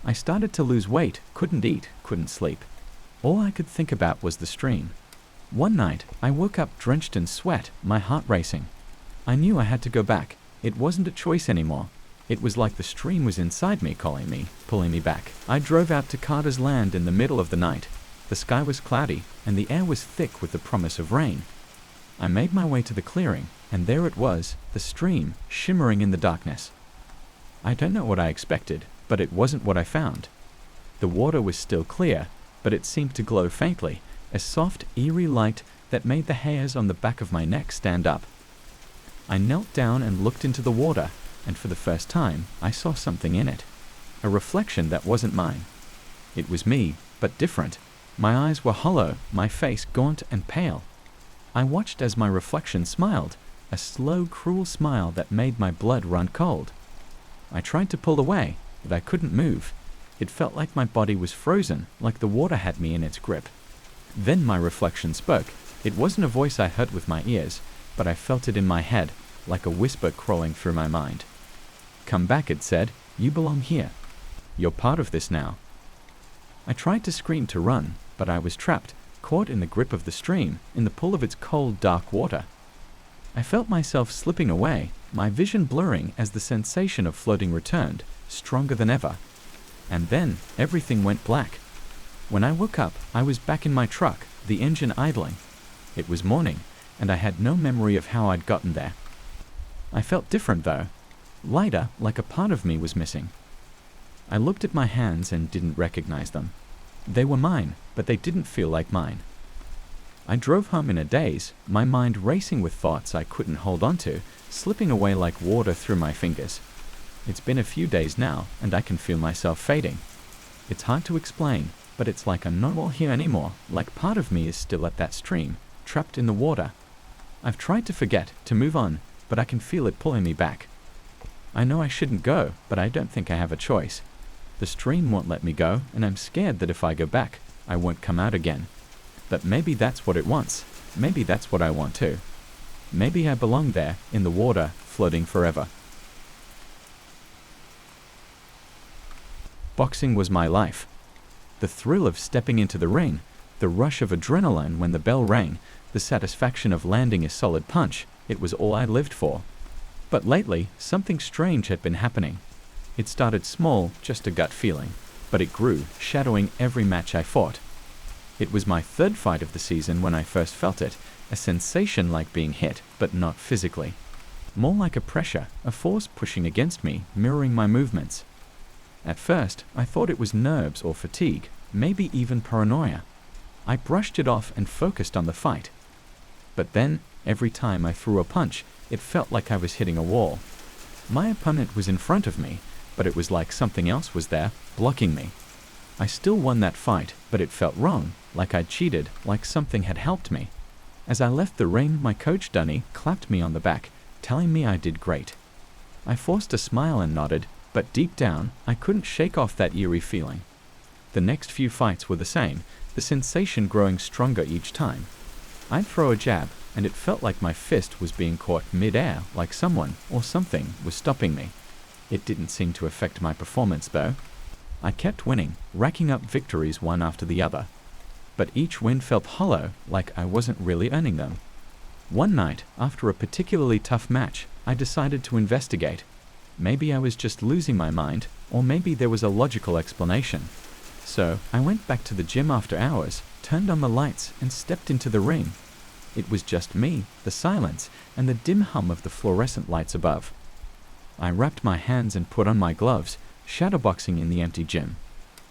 I started to lose weight, couldn't eat, couldn't sleep. All I could think about was the stream. One night, I woke up drenched in sweat, my heart racing. I knew I had to go back. It wasn't a choice anymore. It was like the stream was inside me, calling me, pulling me back. I drove out to Carter's land in the middle of the night. The sky was cloudy, and the air was thick with the promise of rain. I made my way to the clearing, and there it was, the stream, shimmering in the darkness. I don't know what I expected, but it wasn't what I found. The water was still clear, but it seemed to glow faintly, a soft, eerie light that made the hairs on the back of my neck stand up. I knelt down and looked into the water, and for the first time, I saw something in it. A reflection that wasn't mine. It was me, but different. My eyes were hollow, my face gaunt and pale. I watched as my reflection smiled, a slow, cruel smile that made my blood run cold. I tried to pull away, but I couldn't move. It felt like my body was frozen, like the water had me in its grip. Then my reflection spoke. It wasn't a voice I heard with my ears, but I felt it in my head, like a whisper crawling through my mind. "Come back," it said. "You belong here. You're part of this now." I tried to scream to run, but I was trapped, caught in the grip of the stream, in the pull of its cold, dark water. I felt myself slipping away, my vision blurring as the sensation of floating returned, stronger than ever. And then everything went black. When I woke up, I was back in my truck, the engine idling. It was morning, and I had no memory of how I'd gotten there. I felt different though, lighter, like a part of me was missing. I looked at my hands and didn't recognize them. They were mine, but they didn't feel like mine. I drove home in a daze, my mind racing with thoughts I couldn't hold on to, slipping away like water through my fingers. It's been a few days now, and I can feel myself fading. It's hard to explain, but it's like I'm not all here anymore, like part of me is still at that stream, trapped in the water. I've tried to forget, to move on, but I can feel it pulling me back. I know I shouldn't go, but I don't think I have a choice. The stream won't let me go, and I'm scared that if I go back, I won't come out again. But maybe that's what it wants. Maybe that's what I want too. Maybe I belong there, in the water, floating forever. Boxing was my life. The thrill of stepping into the ring, the rush of adrenaline when the bell rang, the satisfaction of landing a solid punch, it was all I lived for. But lately, something strange had been happening. It started small, just a gut feeling, but it grew, shadowing every match I fought. It was my third fight of the season when I first felt it, a sensation like being hit, but not physically. More like a pressure, a force pushing against me, mirroring my movements. At first, I thought it was nerves or fatigue, maybe even paranoia. I brushed it off and focused on the fight. But then, every time I threw a punch, it felt like I was hitting a wall. My opponent was in front of me, but it was like something else was there, blocking me. I still won that fight, but it felt wrong, like I'd cheated, like something had helped me. As I left the ring, my coach Dunny clapped me on the back, telling me I did great. I forced a smile and nodded, but deep down, I couldn't shake off that eerie feeling. The next few fights were the same, the sensation growing stronger each time. I'd throw a jab, and it felt like my fist was being caught mid-air, like someone or something was stopping me. It didn't seem to affect my performance, though. I kept winning, racking up victories one after the other. But each win felt hollow, like I wasn't really earning them. One night, after a particularly tough match, I decided to investigate. Maybe I was just losing my mind, or maybe there was a logical explanation. So, I went back to the gym after hours, turned on the lights, and stepped into the ring. It was just me, the silence, and the dim hum of the fluorescent lights above. I wrapped my hands and put on my gloves, shadowboxing in the empty gym.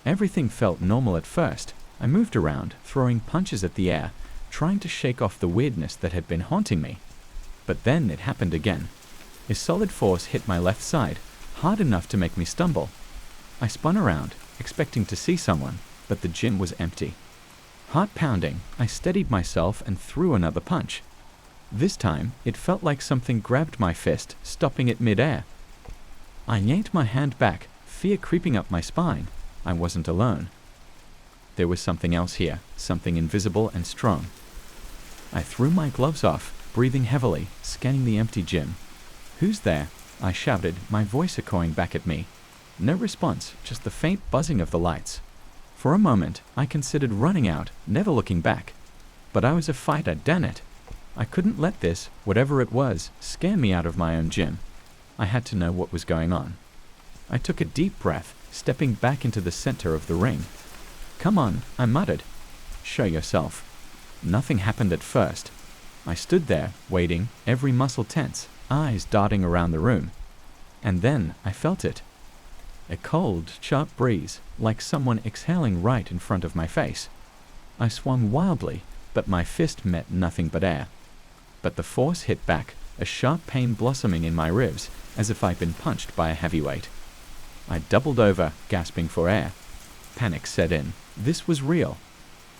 Everything felt normal at first. I moved around, throwing punches at the air, trying to shake off the weirdness that had been haunting me. But then it happened again. A solid force hit my left side, hard enough to make me stumble. I spun around, expecting to see someone, but the gym was empty. Heart pounding, I steadied myself and threw another punch. This time, it felt like something grabbed my fist, stopping it mid-air. I yanked my hand back, fear creeping up my spine. I wasn't alone. There was something else here, something invisible and strong. I threw my gloves off, breathing heavily, scanning the empty gym. "Who's there?" I shouted, my voice echoing back at me. No response, just the faint buzzing of the lights. For a moment, I considered running out, never looking back. But I was a fighter, damn it. I couldn't let this, whatever it was, scare me out of my own gym. I had to know what was going on. I took a deep breath, stepping back into the center of the ring. "Come on," I muttered. "Show yourself." Nothing happened at first. I stood there, waiting, every muscle tense, eyes darting around the room. And then I felt it. A cold, sharp breeze, like someone exhaling right in front of my face. I swung wildly, but my fist met nothing but air. But the force hit back, a sharp pain blossoming in my ribs, as if I'd been punched by a heavyweight. I doubled over, gasping for air. Panic set in. This was real.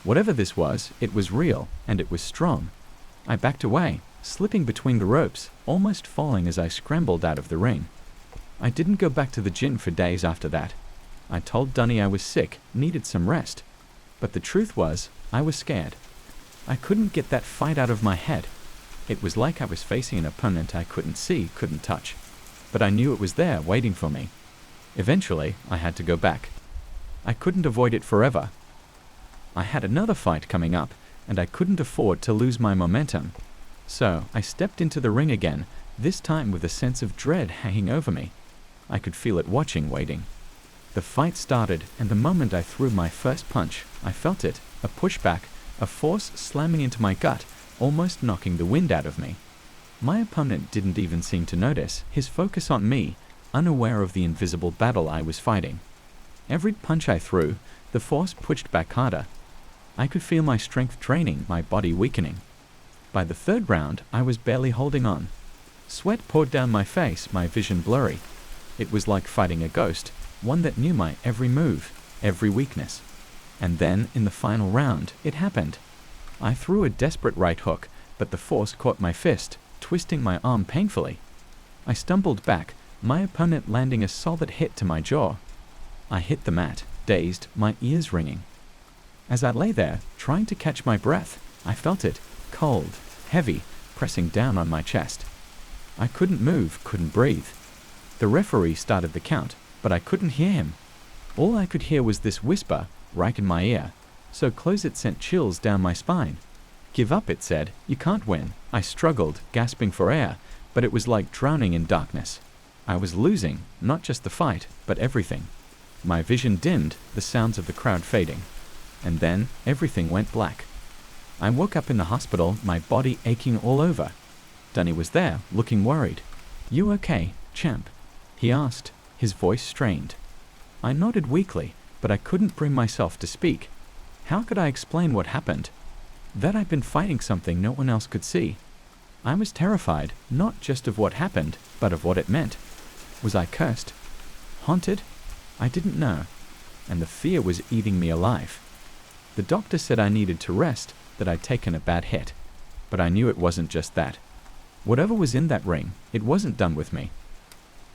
Whatever this was, it was real, and it was strong. I backed away, slipping between the ropes, almost falling as I scrambled out of the ring. I didn't go back to the gym for days after that. I told Dunny I was sick, needed some rest. But the truth was, I was scared. I couldn't get that fight out of my head. It was like I was facing an opponent I couldn't see, couldn't touch. But I knew it was there, waiting for me. Eventually, I had to go back. I couldn't avoid it forever. I had another fight coming up, and I couldn't afford to lose my momentum. So, I stepped into the ring again, this time with a sense of dread hanging over me. I could feel it watching, waiting. The fight started, and the moment I threw my first punch, I felt it, a pushback, a force slamming into my gut, almost knocking the wind out of me. My opponent didn't even seem to notice, his focus on me, unaware of the invisible battle I was fighting. Every punch I threw, the force pushed back harder. I could feel my strength draining, my body weakening. By the third round, I was barely holding on. Sweat poured down my face, my vision blurry. It was like fighting a ghost, one that knew my every move, every weakness. And then, in the final round, it happened. I threw a desperate right hook, but the force caught my fist, twisting my arm painfully. I stumbled back, my opponent landing a solid hit to my jaw. I hit the mat, dazed, my ears ringing. As I lay there, trying to catch my breath, I felt it, cold, heavy, pressing down on my chest. I couldn't move, couldn't breathe. The referee started the count, but I couldn't hear him. All I could hear was this whisper, right in my ear, so close it sent chills down my spine. Give up, it said, you can't win. I struggled, gasping for air, but it was like drowning in darkness. I was losing, not just the fight, but everything. My vision dimmed, the sounds of the crowd fading. And then, everything went black. I woke up in the hospital, my body aching all over. Dunny was there, looking worried. You okay, champ? He asked, his voice strained. I nodded weakly, but I couldn't bring myself to speak. How could I explain what happened? That I'd been fighting something no one else could see. I was terrified, not just of what happened, but of what it meant. Was I cursed? Haunted? I didn't know. And the fear was eating me alive. The doctor said I needed to rest, that I'd taken a bad hit. But I knew it wasn't just that. Whatever was in that ring, it wasn't done with me.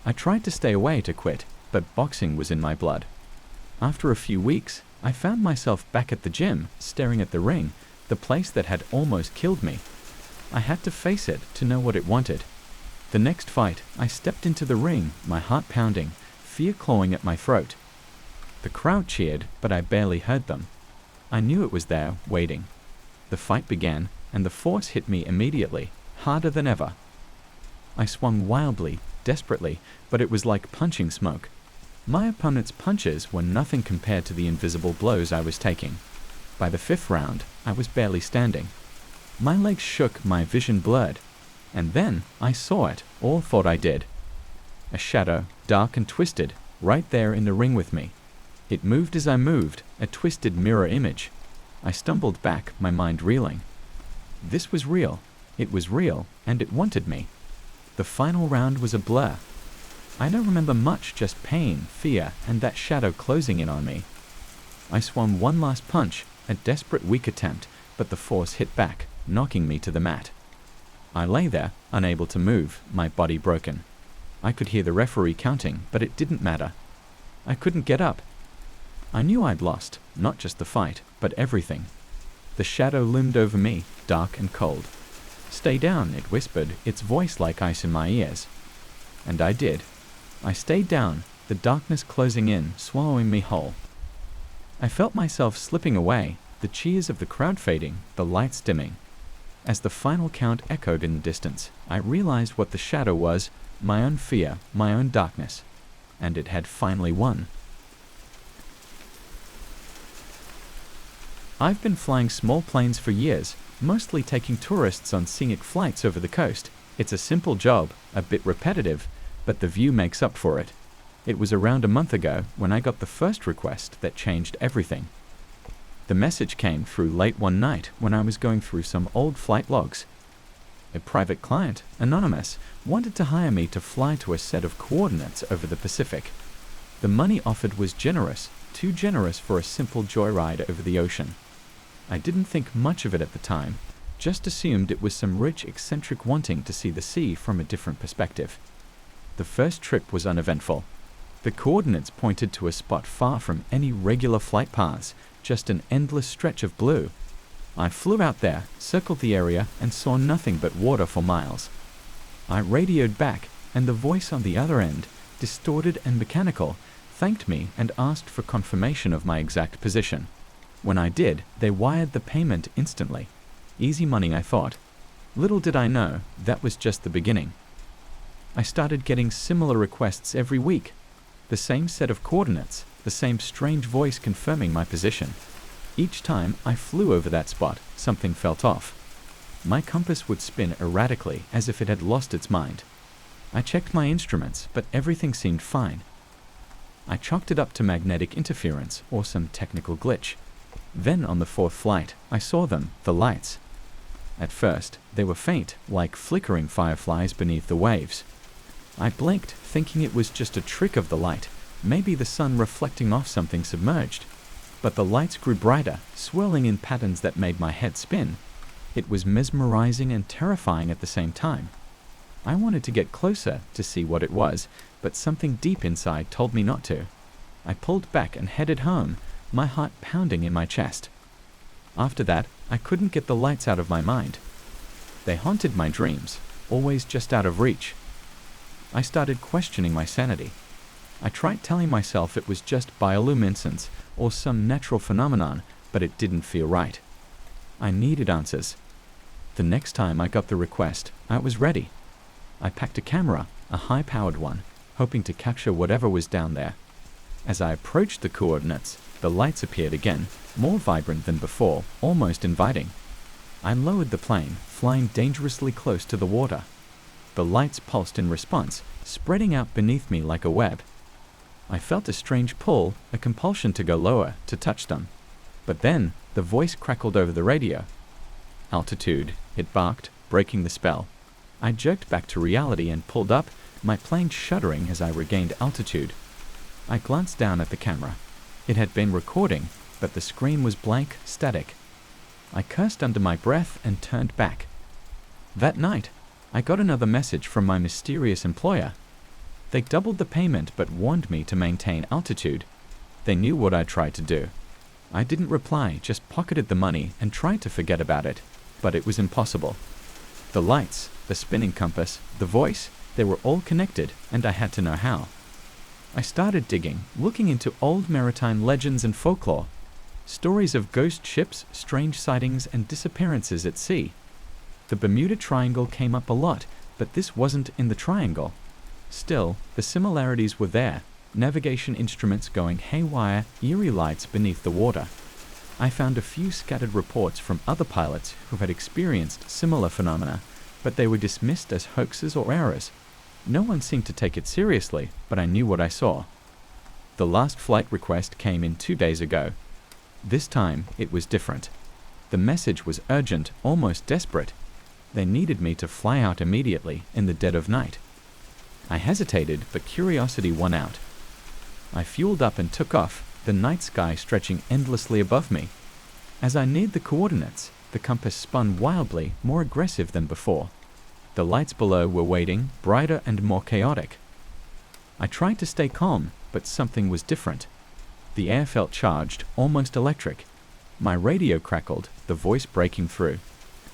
I tried to stay away to quit, but boxing was in my blood. After a few weeks, I found myself back at the gym, staring at the ring, the place that had almost killed me. I had to face it to know what it wanted. The next fight, I stepped into the ring, my heart pounding, fear clawing at my throat. The crowd cheered, but I barely heard them. I knew it was there, waiting. The fight began, and the force hit me immediately, harder than ever. I swung wildly, desperately, but it was like punching smoke. My opponent's punches were nothing compared to the invisible blows I was taking. By the 5th round, I was barely standing. My legs shook, my vision blurred. And then I saw it, all thought I did. A shadow, dark and twisted, right there in the ring with me. It moved as I moved, a twisted mirror image. I stumbled back, my mind reeling. This was real. It was real, and it wanted me. The final round was a blur. I don't remember much, just pain, fear, and that shadow closing in on me. I swung one last punch, a desperate weak attempt, but the force hit back, knocking me to the mat. I lay there, unable to move, my body broken. I could hear the referee counting, but it didn't matter. I couldn't get up. I knew I'd lost, not just the fight, but everything. The shadow loomed over me, dark and cold. Stay down, it whispered, its voice like ice in my ears. And I did. I stayed down, the darkness closing in, swallowing me whole. I felt myself slipping away, the cheers of the crowd fading, the lights dimming. As the final count echoed in the distance, I realized what the shadow was, my own fear, my own darkness. And it had finally won. I've been flying small planes for years, mostly taking tourists on scenic flights over the coast. It's a simple job, a bit repetitive, but the view makes up for it. It was around a month ago when I got the first request that changed everything. The message came through late one night when I was going through some old flight logs. A private client, anonymous, wanted to hire me to fly to a set of coordinates over the Pacific. The money offered was generous, too generous for a simple joyride over the ocean. I didn't think much of it at the time, just assumed it was some rich eccentric wanting to see the sea from a different perspective. The first trip was uneventful. The coordinates pointed to a spot far from any regular flight paths, just an endless stretch of blue. I flew out there, circled the area, and saw nothing but water for miles. I radioed back, and the voice on the other end, distorted and mechanical, thanked me and asked for confirmation of my exact position. When I did, they wired the payment instantly. Easy money, I thought. Little did I know, that was just the beginning. I started getting similar requests every week. The same set of coordinates, the same strange voice confirming my position. Each time I flew over that spot, something felt off. My compass would spin erratically as if it had lost its mind. I checked my instruments, but everything seemed fine. I chalked it up to magnetic interference or some technical glitch. Then on the 4th flight, I saw them, the lights. At first, they were faint, like flickering fireflies beneath the waves. I blinked, thinking it was just a trick of the light, maybe the sun reflecting off something submerged. but the lights grew brighter, swirling in patterns that made my head spin. It was mesmerizing and terrifying at the same time. I wanted to get closer to see what it was, but something deep inside told me not to. I pulled back and headed home, my heart pounding in my chest. After that, I couldn't get the lights out of my mind. They haunted my dreams, always just out of reach. I started questioning my sanity. I tried telling myself it was just bioluminescence or some natural phenomenon, but it didn't feel right. I needed answers. The next time I got the request, I was ready. I packed a camera, a high-powered one, hoping to capture whatever was down there. As I approached the coordinates, the lights appeared again, more vibrant than before, almost inviting. I lowered the plane, flying dangerously close to the water. The lights pulsed in response, spreading out beneath me like a web. I felt a strange pull, a compulsion to go lower, to touch them. But then, the voice crackled over the radio. "Altitude," it barked, breaking the spell. I jerked back to reality and pulled up, my plane shuddering as I regained altitude. I glanced down at the camera. It had been recording, but the screen was blank, static. I cursed under my breath and turned back. That night, I got another message from my mysterious employer. They doubled the payment but warned me to maintain altitude. They knew what I tried to do. I didn't reply, just pocketed the money and tried to forget about it, but it was impossible. The lights, the spinning compass, the voice, they were all connected, and I had to know how. I started digging, looking into old maritime legends and folklore. Stories of ghost ships, strange sightings, and disappearances at sea. The Bermuda Triangle came up a lot, but this wasn't in the triangle. Still, the similarities were there. Navigation instruments going haywire, eerie lights beneath the water. I found a few scattered reports from other pilots who had experienced similar phenomena, but they were dismissed as hoaxes or errors. No one seemed to take it seriously, but I knew what I saw. The last flight request came in 2 days ago. This time, it was different. The message was urgent, almost desperate. They needed me to fly out immediately, in the dead of night. I hesitated, but curiosity won out. I fueled up and took off, the night sky stretching endlessly above me. As I neared the coordinates, the compass spun wildly, more aggressive than before. The lights below were waiting, brighter and more chaotic. I tried to stay calm, but something was different. The air felt charged, almost electric. My radio crackled, the voice breaking through.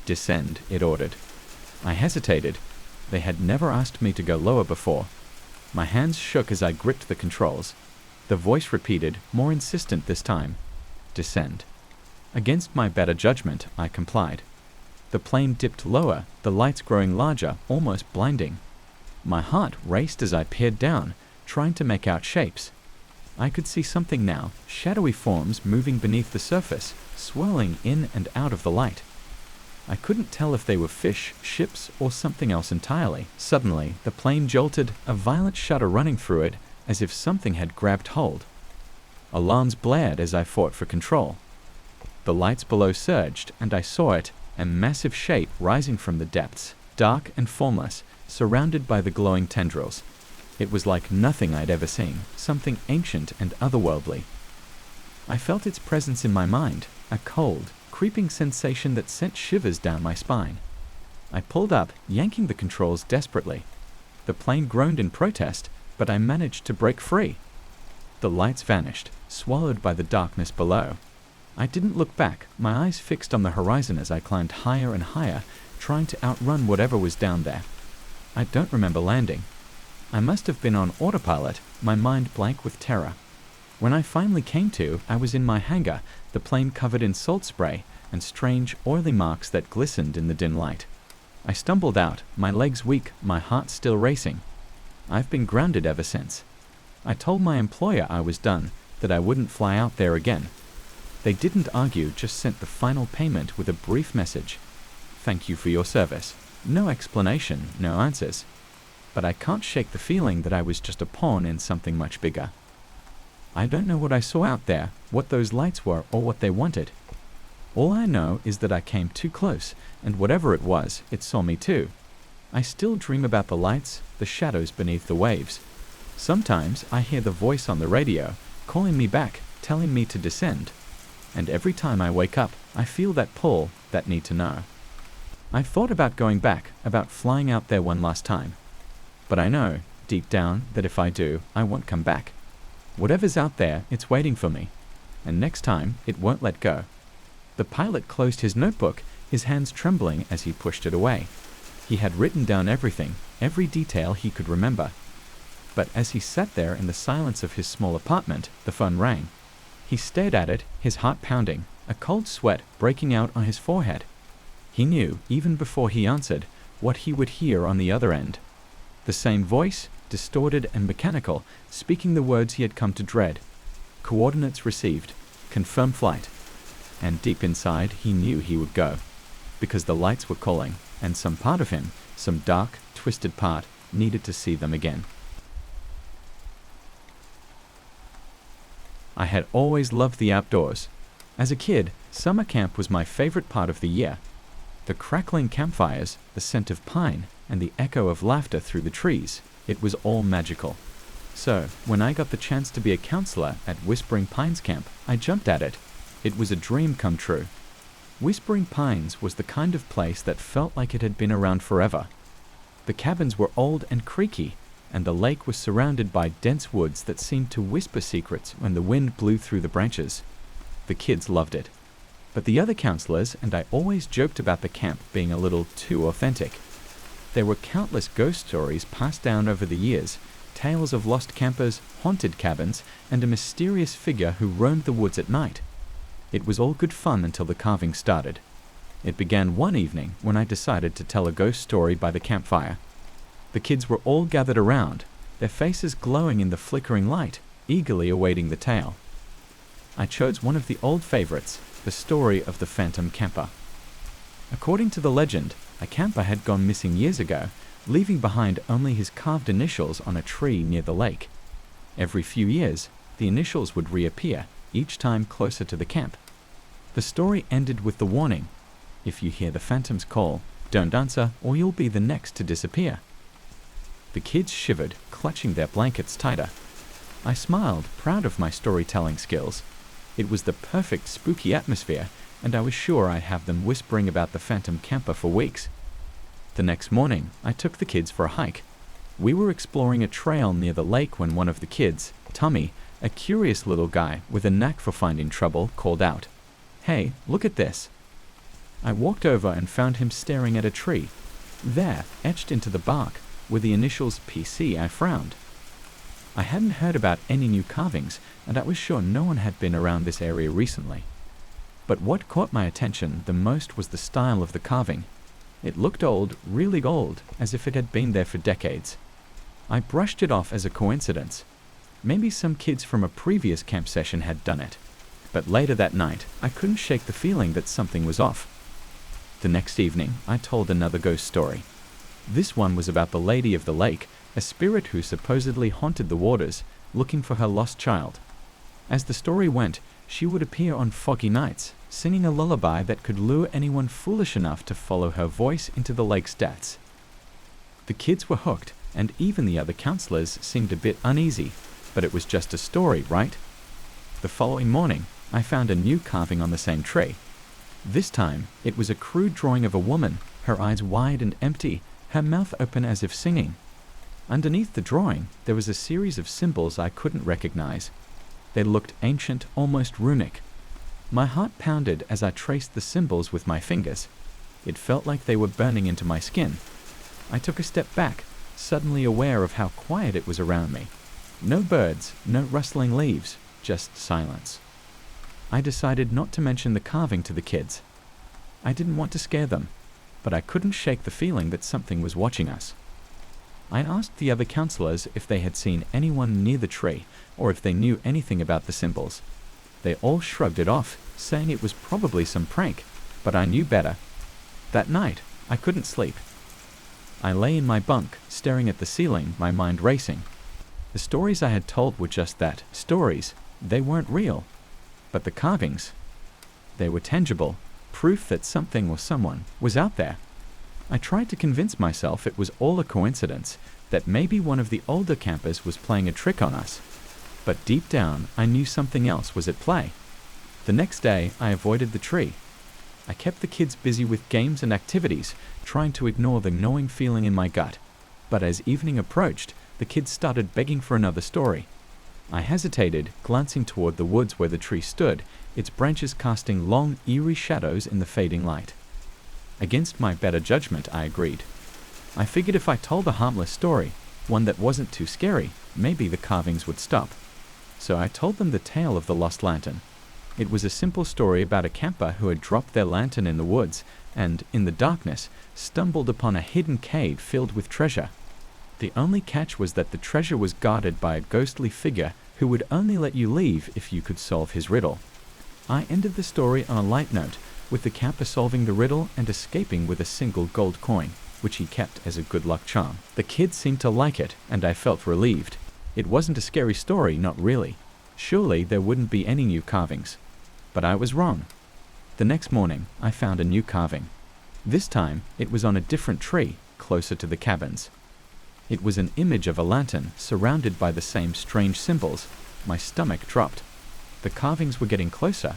"Descend," it ordered. I hesitated. They had never asked me to go lower before. My hands shook as I gripped the controls. The voice repeated, more insistent this time. "Descend." Against my better judgment, I complied. The plane dipped lower, the lights growing larger, almost blinding. My heart raced as I peered down, trying to make out shapes. I could see something now, shadowy forms moving beneath the surface, swirling in and out of the light. I couldn't tell if they were fish, ships, or something else entirely. Suddenly, the plane jolted, a violent shudder running through it, as if something had grabbed hold. Alarms blared as I fought for control. The lights below surged, and I saw it, a massive shape rising from the depths, dark and formless, surrounded by the glowing tendrils. It was like nothing I'd ever seen, something ancient and otherworldly. I felt its presence in my mind, a cold, creeping sensation that sent shivers down my spine. I pulled up, yanking the controls desperately. The plane groaned in protest, but I managed to break free. The lights vanished, swallowed by the darkness below. I didn't look back, my eyes fixed on the horizon as I climbed higher and higher, trying to outrun whatever was down there. I don't remember landing. I must have been on autopilot, my mind blank with terror. When I finally came to, I was in my hangar, the plane covered in salt spray and strange, oily marks that glistened in the dim light. I stumbled out, my legs weak, my heart still racing. I've been grounded ever since. I told my employer I was done, that I wouldn't fly out there again. They didn't argue, just sent the final payment with a brief message. "Thank you for your service." No explanation, no answers. But I can't shake the feeling that I was just a pawn in something much bigger. I don't know what I saw out there, what those lights were, or what they wanted. All I know is that I came too close, and whatever it was, it saw me too. I still dream about the lights, the shadows beneath the waves. Sometimes I hear the voice on the radio, calling me back, telling me to descend. And every time I wake up, I feel that pull, that need to know. I've thought about going back, about flying out there one last time. But I know, deep down, that if I do, I won't come back. Whatever's out there, it's waiting for me. And next time, it won't let go. The pilot closed his notebook, his hands trembling as he pushed it away. He had written down everything, every detail he could remember. But as he sat there in the silence of his small apartment, the phone rang. He stared at it, his heart pounding, a cold sweat breaking out on his forehead. He knew, even before he answered, what he would hear on the other end. The same voice, distorted and mechanical, speaking the words he had come to dread. Coordinates received. Confirm flight. And deep inside, he knew he would go. Because the lights were calling, and some part of him, some dark, twisted part, needed to see them again. I had always loved the outdoors. As a kid, summer camp was my favorite part of the year. The crackling campfires, the scent of pine, and the echo of laughter through the trees, it was all magical. So, when I got the chance to be a counselor at Whispering Pines Camp, I jumped at it. It was a dream come true. Whispering Pines was the kind of place that felt like it had been around forever. The cabins were old and creaky, and the lake was surrounded by dense woods that seemed to whisper secrets when the wind blew through the branches. The kids loved it. But the other counselors and I always joked about the camp being a little too authentic. There were countless ghost stories passed down over the years, tales of lost campers, haunted cabins, and a mysterious figure who roamed the woods at night. It was all good fun until the carving started. It began one evening when I decided to tell a ghost story by the campfire. The kids were all gathered around, their faces glowing in the flickering light, eagerly awaiting the tale. I chose one of the old favorites, the story of the phantom camper. According to the legend, a camper had gone missing years ago, leaving behind only his carved initials on a tree near the lake. Every few years, the initials would reappear, each time closer to the camp. The story ended with the warning, if you hear the phantom's call, don't answer or you'll be the next to disappear. The kids shivered, clutching their blankets tighter. I smiled, proud of my storytelling skills. It was the perfect spooky atmosphere, and I was sure I'd have them whispering about the phantom camper for weeks. The next morning, I took the kids for a hike. We were exploring a trail near the lake when one of the kids, Tommy, a curious little guy with a knack for finding trouble, called out, "Hey, look at this." I walked over and found him staring at a tree. There, etched into the bark, were the initials PC. I frowned. I hadn't heard about any new carvings, and I was sure no one had been around this area recently. But what caught my attention the most was the style of the carving. It looked old, really old, as if it had been there for decades. I brushed it off as a coincidence. Maybe some kids from a previous camp session had done it. But later that night, I couldn't shake the feeling that something was off. The next evening, I told another ghost story. This one was about the Lady of the Lake, a spirit who supposedly haunted the waters, looking for her lost child. As the story went, she would appear on foggy nights, singing a lullaby that could lure anyone foolish enough to follow her voice into the lake's depths. The kids were hooked, and even the other counselors seemed a bit uneasy, but it was just a story, right? The following morning, I found a new carving on the same tree. This time, it was a crude drawing of a woman, her eyes wide and empty, her mouth open as if singing. Underneath the drawing, there was a series of symbols I couldn't recognize. They looked ancient, almost runic. My heart pounded as I traced the symbols with my fingers. It felt like they were burning into my skin. I took a step back, suddenly aware of how quiet it was around me. No birds, no rustling leaves, just silence. I decided not to mention the carving to the kids. I didn't want to scare them, but I couldn't shake the feeling that something was watching us. I asked the other counselors if they had seen anyone near the tree or if they knew anything about the symbols. They all shrugged it off, saying it was probably some prank, but I knew better. That night, I couldn't sleep. I lay in my bunk, staring at the ceiling, my mind racing. The stories I had told were just that, stories. They weren't real. But the carvings, they were tangible, proof that something or someone was out there. I tried to convince myself it was all a coincidence, that maybe one of the older campers was playing a trick on us. But deep down, I knew something else was at play. The next day, I avoided the tree. I kept the kids busy with games and activities, trying to ignore the gnawing feeling in my gut. But as evening approached, the kids started begging for another story. I hesitated, glancing toward the woods where the tree stood, its branches casting long, eerie shadows in the fading light. Against my better judgment, I agreed. I figured if I told a harmless story, one that wasn't too scary, maybe the carvings would stop. So I told them the tale of the lost lantern. It was a simple story about a camper who had dropped their lantern in the woods and, in the darkness, stumbled upon a hidden cave filled with treasure. The only catch was that the treasure was guarded by a ghostly figure who would only let you leave if you could solve his riddle. I ended the story on a light note, with the camper solving the riddle and escaping with a single gold coin, which he kept as a good luck charm. The kids seemed to like it, and I felt relieved. It wasn't a scary story, not really. Surely there wouldn't be any new carvings. But I was wrong. The next morning, I found a new carving. This time, it was on a different tree, closer to the cabins. It was an image of a lantern, surrounded by the same strange symbols. My stomach dropped. The carvings were getting closer.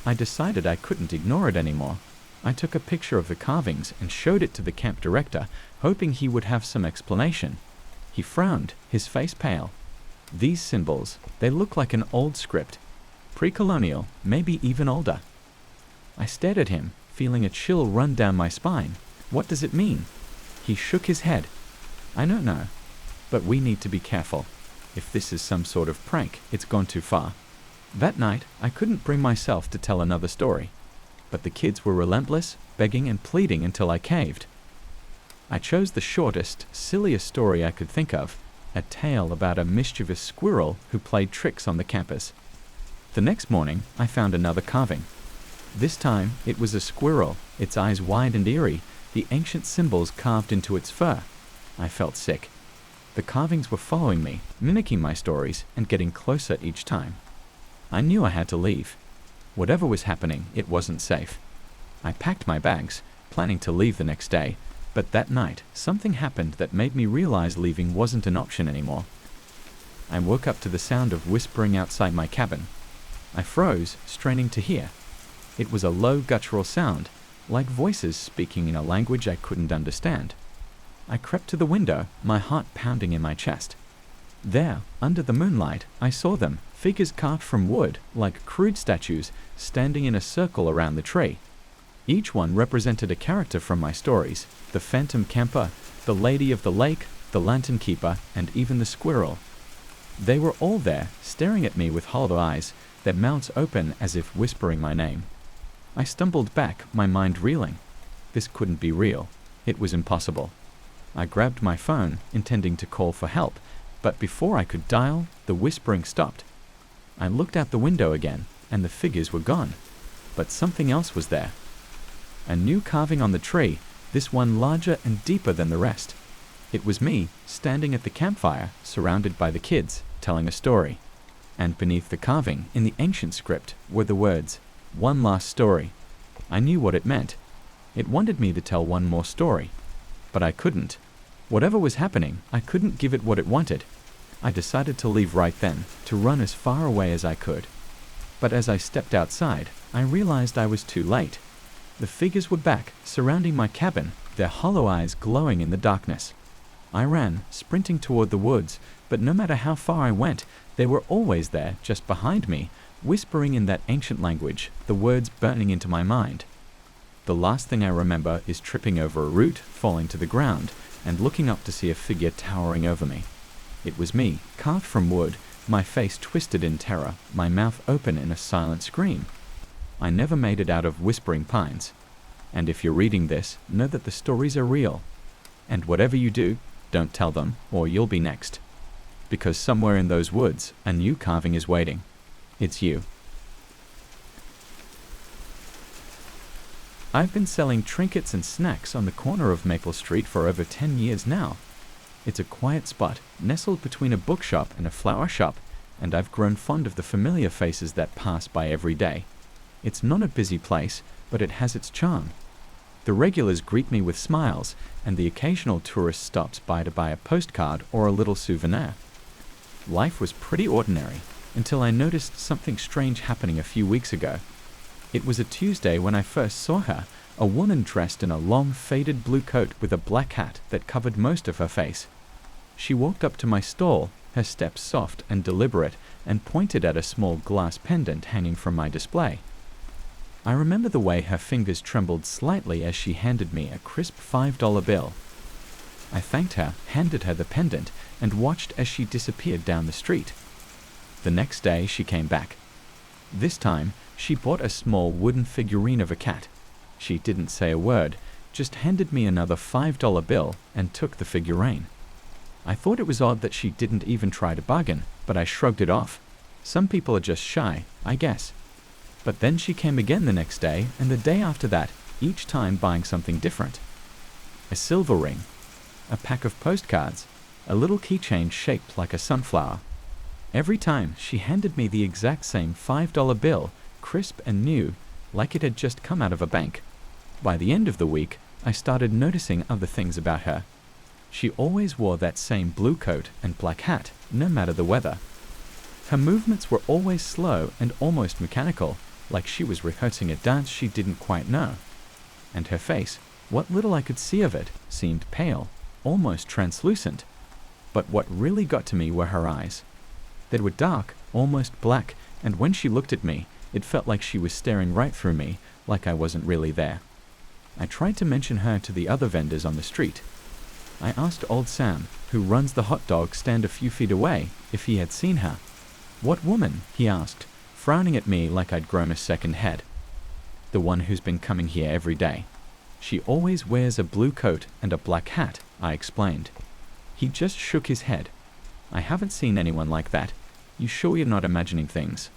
I decided I couldn't ignore it anymore. I took a picture of the carvings and showed it to the camp director, hoping he would have some explanation. He frowned, his face pale. These symbols, they look like an old script. Pre-colonial, maybe even older. I stared at him, feeling a chill run down my spine. What does it mean? He shook his head. I don't know, but we need to be careful. If this is some sort of prank, it's gone too far. That night, I couldn't bring myself to tell another story, but the kids were relentless, begging and pleading until I caved. I chose the shortest, silliest story I could think of, a tale about a mischievous squirrel who played tricks on the campus. The next morning, I found another carving. This time, it was a squirrel, its eyes wide and eerie, the ancient symbols carved into its fur. I felt sick. The carvings were following me, mimicking my stories, and getting closer each time. I knew I had to leave. Whatever was happening, it wasn't safe. I packed my bags, planning to leave the next day, but that night, something happened that made me realize leaving wasn't an option anymore. I woke up to the sound of whispering outside my cabin. I froze, straining to hear. It was a low guttural sound, like voices speaking in a language I couldn't understand. I crept to the window, my heart pounding in my chest. There, under the moonlight, I saw them, figures carved from wood, like crude statues, standing in a circle around the tree. Each one represented a character from my stories: the phantom camper, the lady of the lake, the lantern keeper, and even the squirrel. They were all there, staring at me with hollow eyes, their mouths open as if whispering my name. I stumbled back, my mind reeling. This couldn't be real. It was impossible. I grabbed my phone, intending to call for help, but before I could dial, the whispering stopped. I looked out the window again, and the figures were gone. But something else was there. A new carving on the tree, this one larger and deeper than the rest. It was me, standing at the campfire, surrounded by the kids, telling a story. And beneath the carving, in the ancient script, were the words, "One last story." I knew what it meant. It wanted me to tell one more story. But I couldn't. Whatever was happening, I couldn't give it what it wanted. I decided to leave right then, to run as far away as I could. But as I stepped outside, I realized I was too late. The figures were back, surrounding my cabin, their hollow eyes glowing in the darkness. I ran, sprinting toward the woods, but no matter how far I went, they were always there, just behind me, whispering in that ancient language, the words burning into my mind. The last thing I remember is tripping over a root, falling to the ground, and looking up to see a figure towering over me. It was me, carved from wood, my face twisted in terror, my mouth open in a silent scream. I never made it out of Whispering Pines. And if you're reading this, know that the stories are real. And whatever you do, don't tell them, or you'll be next. Because somewhere in those woods, a new carving is waiting. It's you. I've been selling trinkets and snacks on the corner of Maple Street for over 10 years now. It's a quiet spot, nestled between a bookshop and a flower shop, and I've grown fond of the familiar faces that pass by every day. It's not a busy place, but it has its charm. The regulars greet me with smiles, and the occasional tourist stops by to buy a postcard or a little souvenir. Life was pretty ordinary until I noticed something strange happening a few weeks ago. It was a Tuesday when I first saw her, a woman dressed in a long faded blue coat with a black hat that covered most of her face. She walked up to my stall, her steps soft and deliberate, and pointed at a small glass pendant hanging from my display. I remember the way her fingers trembled slightly as she handed me a crisp $5 bill. I thanked her, handed her the pendant, and watched as she disappeared down the street. The next day she came back. This time, she bought a small wooden figurine of a cat. She didn't say a word, just handed me another $5 bill and took the figurine. I thought it was odd that she didn't even try to bargain, but I shrugged it off. Some people are just shy, I guess. But then she came again the next day and the day after that, each time buying something different. A silver ring, a pack of postcards, a little keychain shaped like a sunflower. Every time she handed me the exact same $5 bill, crisp and new, like it had just come out of a bank. By the end of the week, I started noticing other things about her. She always wore that same blue coat and black hat, no matter the weather. Her movements were always slow and almost mechanical, like she was rehearsing a dance she didn't quite know. And her face, what little I could see of it, seemed pale, almost translucent. But what really got to me were her eyes. They were dark, almost black, and when she looked at me, it felt like she was staring right through me, like I wasn't really there. I tried to mention her to the other vendors on the street. I asked old Sam, who runs the hot dog stand a few feet away, if he had seen her. "What woman?" he asked, frowning at me like I'd grown a second head. "The one who's been coming here every day. She always wears a blue coat and a black hat," I explained. He just shook his head. "I haven't seen anyone like that. You sure you're not imagining things?"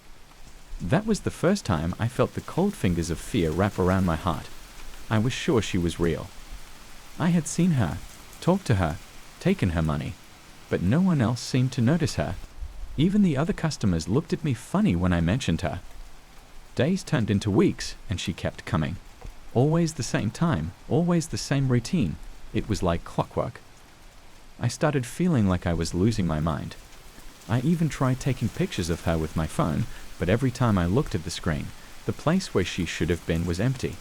That was the first time I felt the cold fingers of fear wrap around my heart. I was sure she was real. I had seen her, talked to her, taken her money, but no one else seemed to notice her. Even the other customers looked at me funny when I mentioned her. Days turned into weeks, and she kept coming. Always the same time, always the same routine. It was like clockwork. I started feeling like I was losing my mind. I even tried taking pictures of her with my phone, but every time I looked at the screen, the place where she should have been was empty.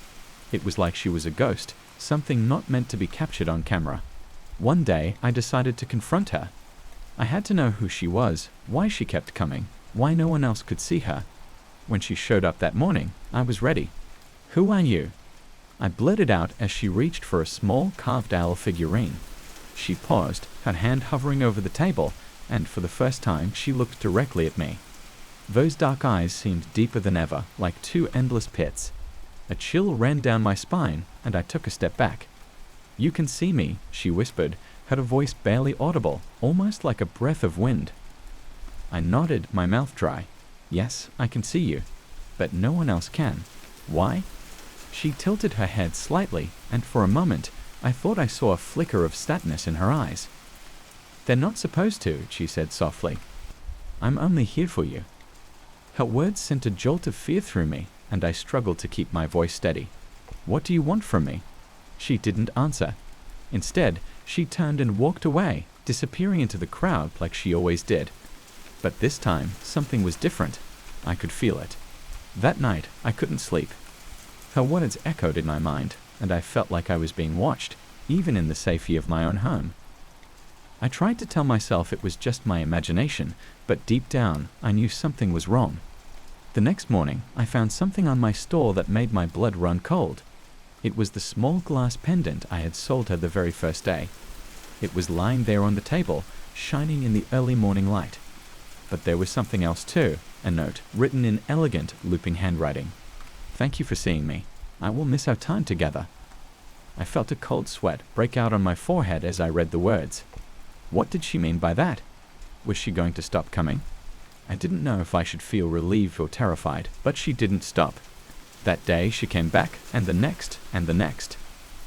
It was like she was a ghost, something not meant to be captured on camera. One day, I decided to confront her. I had to know who she was, why she kept coming, why no one else could see her. When she showed up that morning, I was ready. "Who are you?" I blurted out as she reached for a small carved owl figurine. She paused, her hand hovering over the table, and for the first time she looked directly at me. Those dark eyes seemed deeper than ever, like two endless pits. A chill ran down my spine, and I took a step back. "You can see me," she whispered, her voice barely audible, almost like a breath of wind. I nodded, my mouth dry. "Yes, I can see you, but no one else can. Why?" She tilted her head slightly, and for a moment, I thought I saw a flicker of sadness in her eyes. "They're not supposed to," she said softly. "I'm only here for you." Her words sent a jolt of fear through me, and I struggled to keep my voice steady. "What do you want from me?" She didn't answer. Instead, she turned and walked away, disappearing into the crowd like she always did. But this time, something was different. I could feel it. That night, I couldn't sleep. Her words echoed in my mind, and I felt like I was being watched, even in the safety of my own home. I tried to tell myself it was just my imagination, but deep down, I knew something was wrong. The next morning, I found something on my stall that made my blood run cold. It was the small glass pendant I had sold her the very first day. It was lying there on the table, shining in the early morning light. But there was something else too, a note written in elegant, looping handwriting. "Thank you for seeing me. I will miss our time together." I felt a cold sweat break out on my forehead as I read the words. What did she mean by that? Was she going to stop coming? I didn't know if I should feel relieved or terrified, but she didn't stop. That day she came back, and the next, and the next.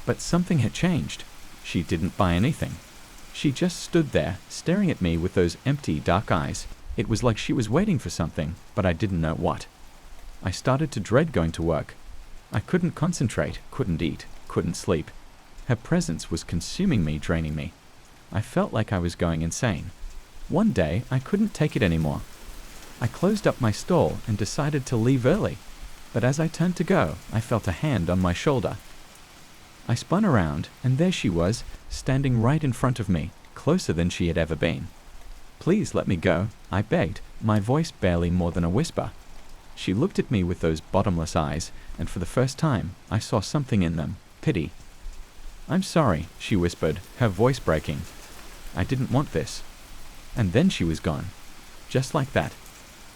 But something had changed. She didn't buy anything. She just stood there, staring at me with those empty, dark eyes. It was like she was waiting for something, but I didn't know what. I started to dread going to work. I couldn't concentrate, couldn't eat, couldn't sleep. Her presence was consuming me, draining me. I felt like I was going insane. One day, I couldn't take it anymore. I closed up my stall and decided to leave early, but as I turned to go, I felt a hand on my shoulder. I spun around, and there she was, standing right in front of me, closer than she had ever been. "Please let me go," I begged, my voice barely more than a whisper. She looked at me with those bottomless eyes, and for the first time, I saw something in them, pity. "I'm sorry," she whispered, her voice breaking. "I didn't want this." And then she was gone. Just like that.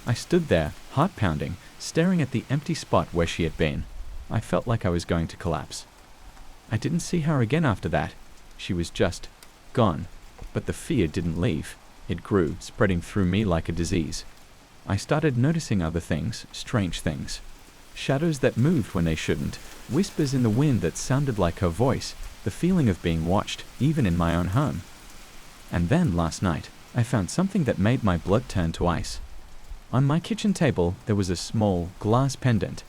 I stood there, heart pounding, staring at the empty spot where she had been. I felt like I was going to collapse. I didn't see her again after that. She was just gone. But the fear didn't leave. It grew, spreading through me like a disease. I started noticing other things, strange things. Shadows that moved when they shouldn't, whispers in the wind that sounded like her voice, the feeling of being watched, even in my own home. And then, last night, I found something that made my blood turn to ice. On my kitchen table, there was a small, glass pendant,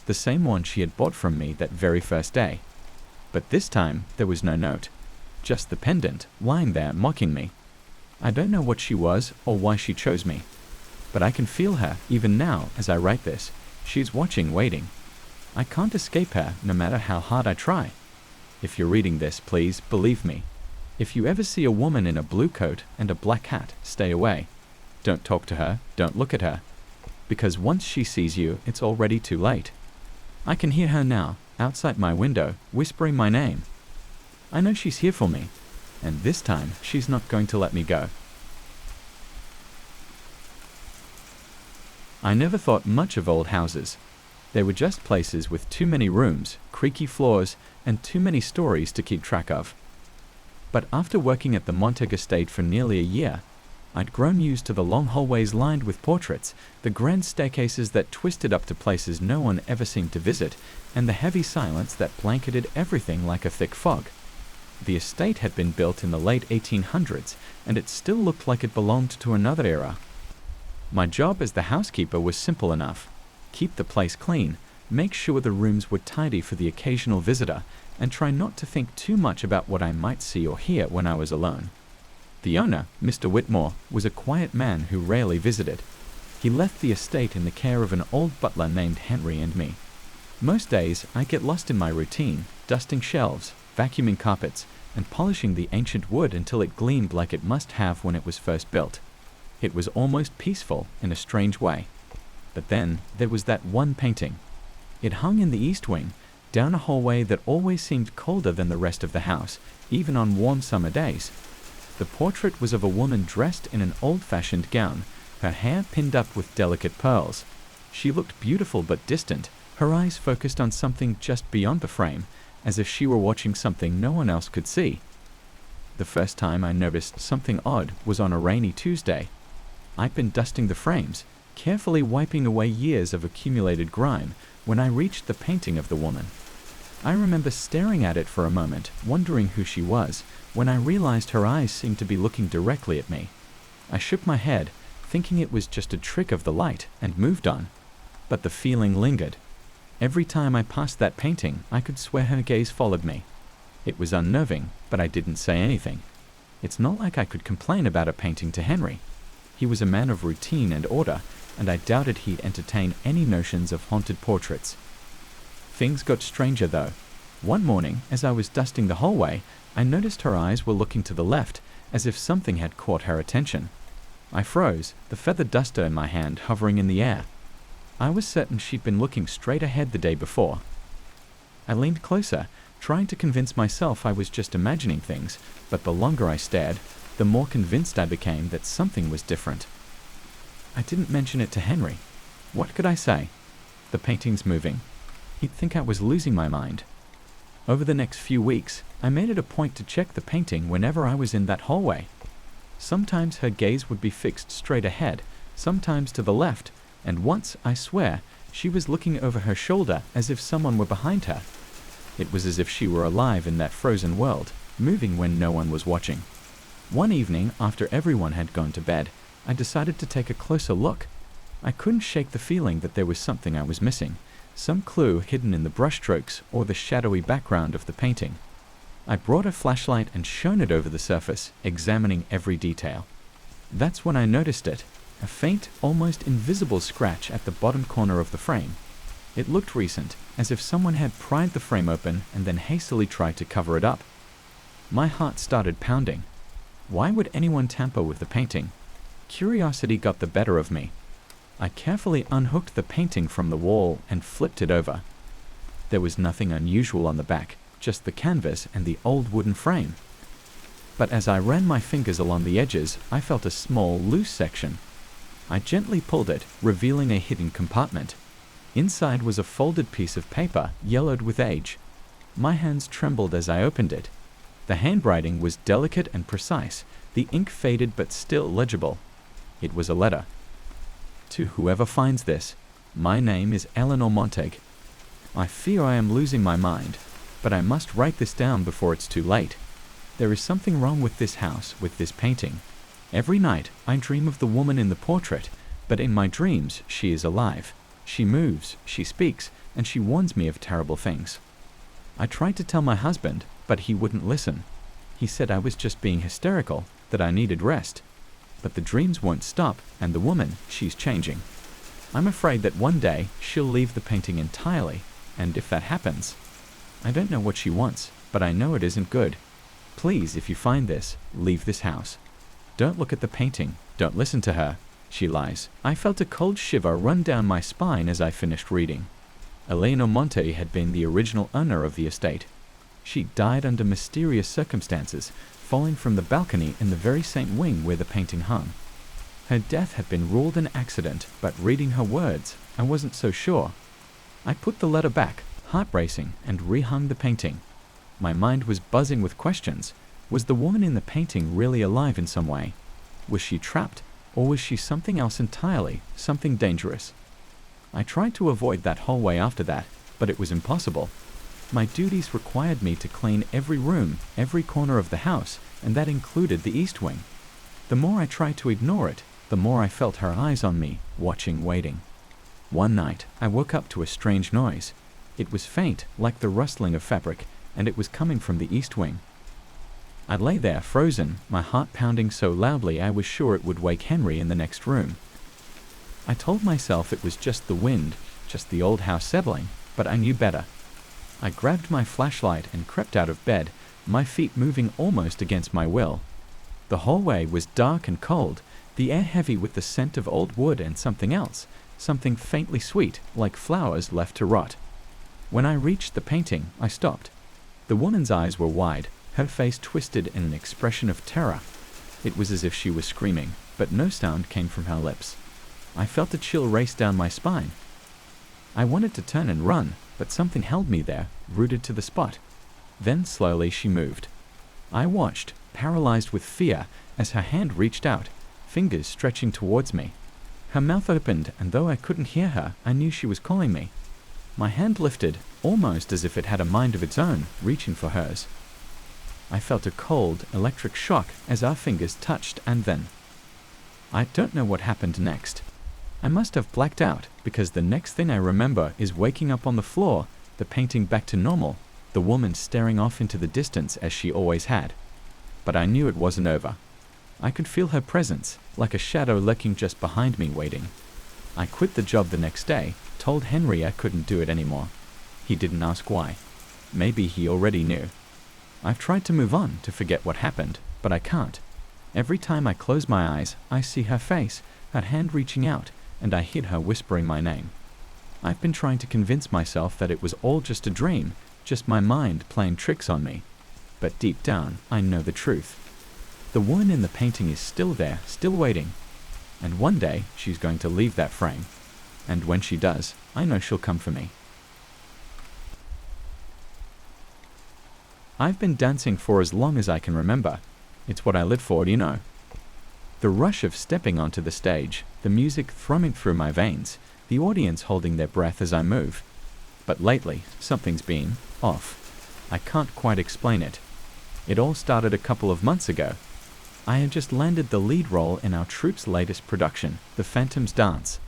the same one she had bought from me that very first day. But this time, there was no note. Just the pendant, lying there, mocking me. I don't know what she was or why she chose me. But I can feel her, even now, as I write this. She's watching, waiting. I can't escape her, no matter how hard I try. If you're reading this, please, believe me. If you ever see a woman in a blue coat and a black hat, stay away. Don't talk to her, don't look at her. Because once she sees you, it's already too late. I can hear her now, outside my window, whispering my name. I know she's here for me, and this time she's not going to let me go. I never thought much of old houses. They were just places with too many rooms, creaky floors, and too many stories to keep track of. But after working at the Montag estate for nearly a year, I'd grown used to the long hallways lined with portraits, the grand staircases that twisted up to places no one ever seemed to visit, and the heavy silence that blanketed everything like a thick fog. The estate had been built in the late 1800s, and it still looked like it belonged to another era. My job as the housekeeper was simple enough. Keep the place clean, make sure the rooms were tidy for the occasional visitor, and try not to think too much about what I might see or hear when I was alone. The owner, Mr. Whitmore, was a quiet man who rarely visited. He left the estate in the care of an old butler named Henry and me. Most days, I get lost in my routine, dusting shelves, vacuuming carpets, and polishing the ancient wood until it gleamed like it must have when it was first built. It was almost peaceful in a strange way. But then there was that one painting. It hung in the east wing, down a hallway that always seemed colder than the rest of the house, even on warm summer days. The portrait was of a woman dressed in an old-fashioned gown, her hair pinned up with delicate pearls. She looked beautiful but distant, her eyes focused on something just beyond the frame, as if she were watching something no one else could see. The first time I noticed something odd was on a rainy Tuesday. I'd been dusting the frames, carefully wiping away years of accumulated grime, when I reached the painting of the woman. I remember staring at it for a moment, wondering who she was, when I realized her eyes seemed to be looking directly at me. I shook my head, thinking it was just a trick of the light, and moved on. But the feeling lingered. Every time I passed that painting, I could swear her gaze followed me. It was unnerving, but I didn't say anything. It's not like I could complain about a painting to Henry. He was a man of routine and order, and I doubted he'd entertain any notions of haunted portraits. Things got stranger, though. One morning, as I was dusting the hallway, I noticed her eyes were looking to the left, as if something had caught her attention. I froze, the feather duster in my hand hovering in the air. I was certain she'd been looking straight ahead the day before. I leaned closer, trying to convince myself I was just imagining things, but the longer I stared, the more convinced I became that something was different. I didn't mention it to Henry. What could I say? The painting's moving. He'd think I was losing my mind. Over the next few weeks, I made it a point to check the painting whenever I was in that hallway. Sometimes her gaze would be fixed straight ahead, sometimes to the left, and once, I swear, she was looking over her shoulder as if someone were behind her. It was as if she were alive in that frozen world, moving when no one was watching. One evening, after everyone had gone to bed, I decided to take a closer look. I couldn't shake the feeling that there was something I was missing, some clue hidden in the brushstrokes or the shadowy background of the painting. I brought a flashlight and shone it over the surface, examining every detail. That's when I noticed it, a faint, almost invisible scratch at the bottom corner of the frame. It looked recent, as if someone had pried the frame open and then hastily tried to cover it up. My heart started pounding. Why would anyone tamper with the painting? Curiosity got the better of me. I carefully unhooked the painting from the wall and flipped it over. There was nothing unusual on the back, just the canvas and the old wooden frame. But as I ran my fingers along the edges, I felt a small, loose section. I gently pulled it, revealing a hidden compartment. Inside was a folded piece of paper, yellowed with age. My hands trembled as I opened it. The handwriting was delicate and precise, the ink faded but still legible. It was a letter. To whoever finds this, my name is Eleanor Montague. I fear I am losing my mind, but I must write this down before it's too late. There is something wrong with this house, with this painting. Every night I dream of the woman in the portrait, but in my dreams she is alive. She moves, she speaks, and she warns me of terrible things. I tried to tell my husband, but he wouldn't listen. He said I was just being hysterical, that I needed rest. But the dreams won't stop, and the woman, she's changing. I'm afraid that one day she'll leave the painting entirely, and if that happens, I don't know what she wants, but I know it isn't good. Please, if you find this, leave this house. Don't look at the painting, don't listen to her. She lies. I felt a cold shiver run down my spine as I finished reading. Eleanor Montague had been the original owner of the estate. She died under mysterious circumstances, falling from the balcony in the very same wing where the painting hung. Her death had been ruled an accident, but reading her words, I wasn't so sure. I put the letter back, heart racing, and rehung the painting. My mind was buzzing with questions. Was the woman in the painting really alive in some way? Was she trapped, or was she something else entirely, something dangerous? I tried to avoid that hallway after that, but it was impossible. My duties required me to clean every room, every corner of the house, and that included the east wing. The more I tried to ignore it, the more I felt her eyes on me, watching, waiting. One night, I woke up to a strange noise. It was faint, like the rustling of fabric, and it was coming from the east wing. I lay there, frozen, my heart pounding so loudly I was sure it would wake Henry in the next room. I told myself it was just the wind, just the old house settling, but I knew better. I grabbed my flashlight and crept out of bed, my feet moving almost against my will. The hallway was dark and cold, the air heavy with the scent of old wood and something else, something faintly sweet, like flowers left to rot. When I reached the painting, I stopped. The woman's eyes were wide, her face twisted in an expression of terror. It was as if she was screaming, but no sound came from her lips. I felt a chill race down my spine. I wanted to turn and run, but something held me there, rooted to the spot. Then slowly she moved. I watched, paralyzed with fear, as her hand reached out, fingers stretching towards me. Her mouth opened, and though I couldn't hear her, I knew she was calling me. My hand lifted, almost as if it had a mind of its own, reaching for hers. I felt a cold, electric shock as our fingers touched, and then I don't know what happened next. I must have blacked out, because the next thing I remember is waking up on the floor, the painting back to normal, the woman staring off into the distance as she always had. But I knew it wasn't over. I could feel her presence, like a shadow lurking just behind me waiting. I quit the job the next day, told Henry I couldn't do it anymore. He didn't ask why. Maybe he already knew. I've tried to move on, to forget what happened, but I can't. Every time I close my eyes, I see her face, her hand reaching out, and I hear her whispering my name. I've been trying to convince myself that it was all just a dream, just my mind playing tricks on me. But deep down, I know the truth. The woman in the painting is still there, still waiting. And one day, she's going to leave that frame. And when she does, I know she'll come for me. I've been dancing for as long as I can remember. It's what I live for, you know. The rush of stepping onto the stage, the music thrumming through my veins, the audience holding their breath as I move. But lately, something's been off. I can't quite explain it. It all started a couple of months ago. I had just landed the lead role in our troupe's latest production, The Phantom's Dance.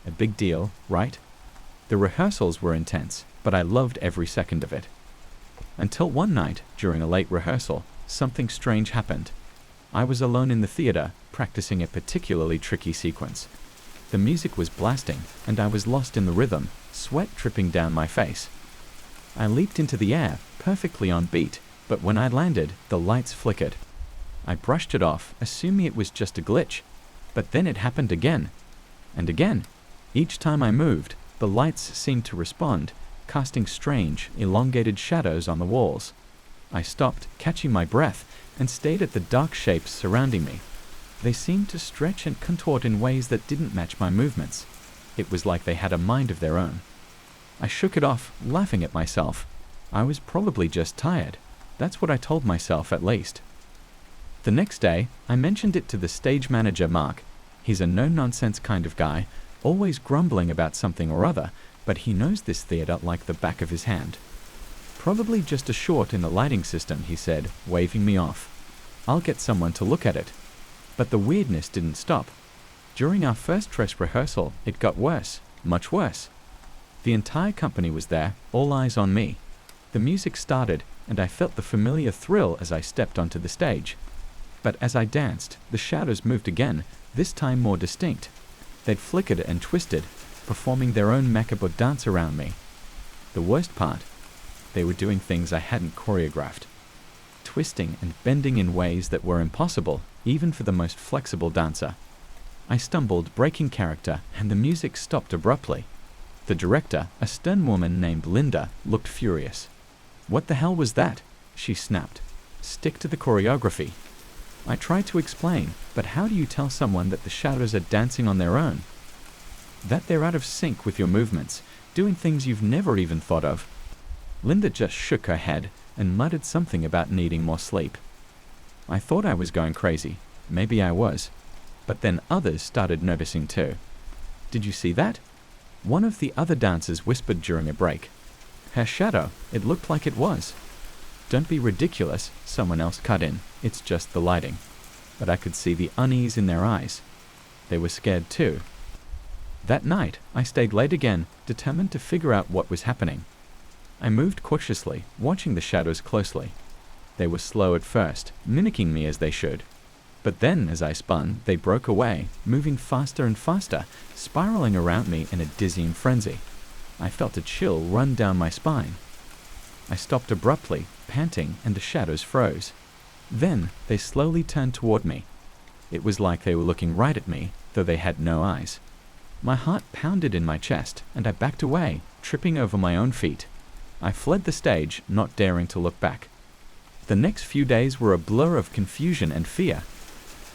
A big deal, right? The rehearsals were intense, but I loved every second of it. Until one night, during a late rehearsal, something strange happened. I was alone in the theater, practicing a particularly tricky sequence. The music was blasting, and I was lost in the rhythm, sweat dripping down my face. I leaped into the air, perfectly on beat, but when I landed, the lights flickered. I brushed it off, assuming it was just a glitch, but then it happened again, and again. Each time I moved, the lights seemed to respond, casting strange, elongated shadows on the walls. I stopped, catching my breath, and stared at the dark shapes surrounding me. They seemed to stretch and contort in ways that didn't match my movements. It was like they had a mind of their own. I shook it off, laughing at myself. I was probably just tired. That's what I told myself, at least. The next day, I mentioned it to the stage manager, Mark. He's a no-nonsense kind of guy, always grumbling about something or other, but he knows this theater like the back of his hand. Probably just a short in the lighting system, he said, waving me off. I'll get someone to look at it. But the weirdness didn't stop. During our first dress rehearsal, it got worse, much worse. The entire company was there, all eyes on me. The music started, and I felt the familiar thrill as I stepped onto the stage. But as I danced, the shadows moved again, this time more distinct. They'd flickered and twisted, performing their own macabre dance around me. The worst part, they were doing things I hadn't choreographed. Twisting and bending in ways that were impossible, even for the most flexible dancer. I stumbled, breaking character, and the music stopped abruptly. The director, a stern woman named Linda, looked furious. "What the hell was that?" she snapped. "Stick to the choreography." I tried to explain, but how do you tell someone that the shadows are dancing on their own? That they're out of sync with your movements, doing things you've never even thought of? Linda just shook her head and muttered something about needing more sleep. I thought I was going crazy. Maybe I was. But then others started noticing too. "Did you see that?" One of the other dancers whispered during a break. "Her shadow, it looked like it was." "Don't be ridiculous," someone else cut in. "It's just the lighting." But I could see the unease in their eyes. They were scared too. That night, I stayed late again, determined to figure out what was happening. I moved cautiously, watching the shadows closely. They were slow at first, mimicking me as they should. But then, as I spun, they broke away, moving faster and faster, spiraling around me in a dizzying frenzy. I felt a chill run down my spine. I stopped abruptly, panting, and the shadows froze. Then, they slowly turned toward me. It was like they were looking right at me, though they had no eyes. My heart pounded in my chest, and I backed away, tripping over my own feet. I fled the stage, not daring to look back. The next few days were a blur of confusion and fear.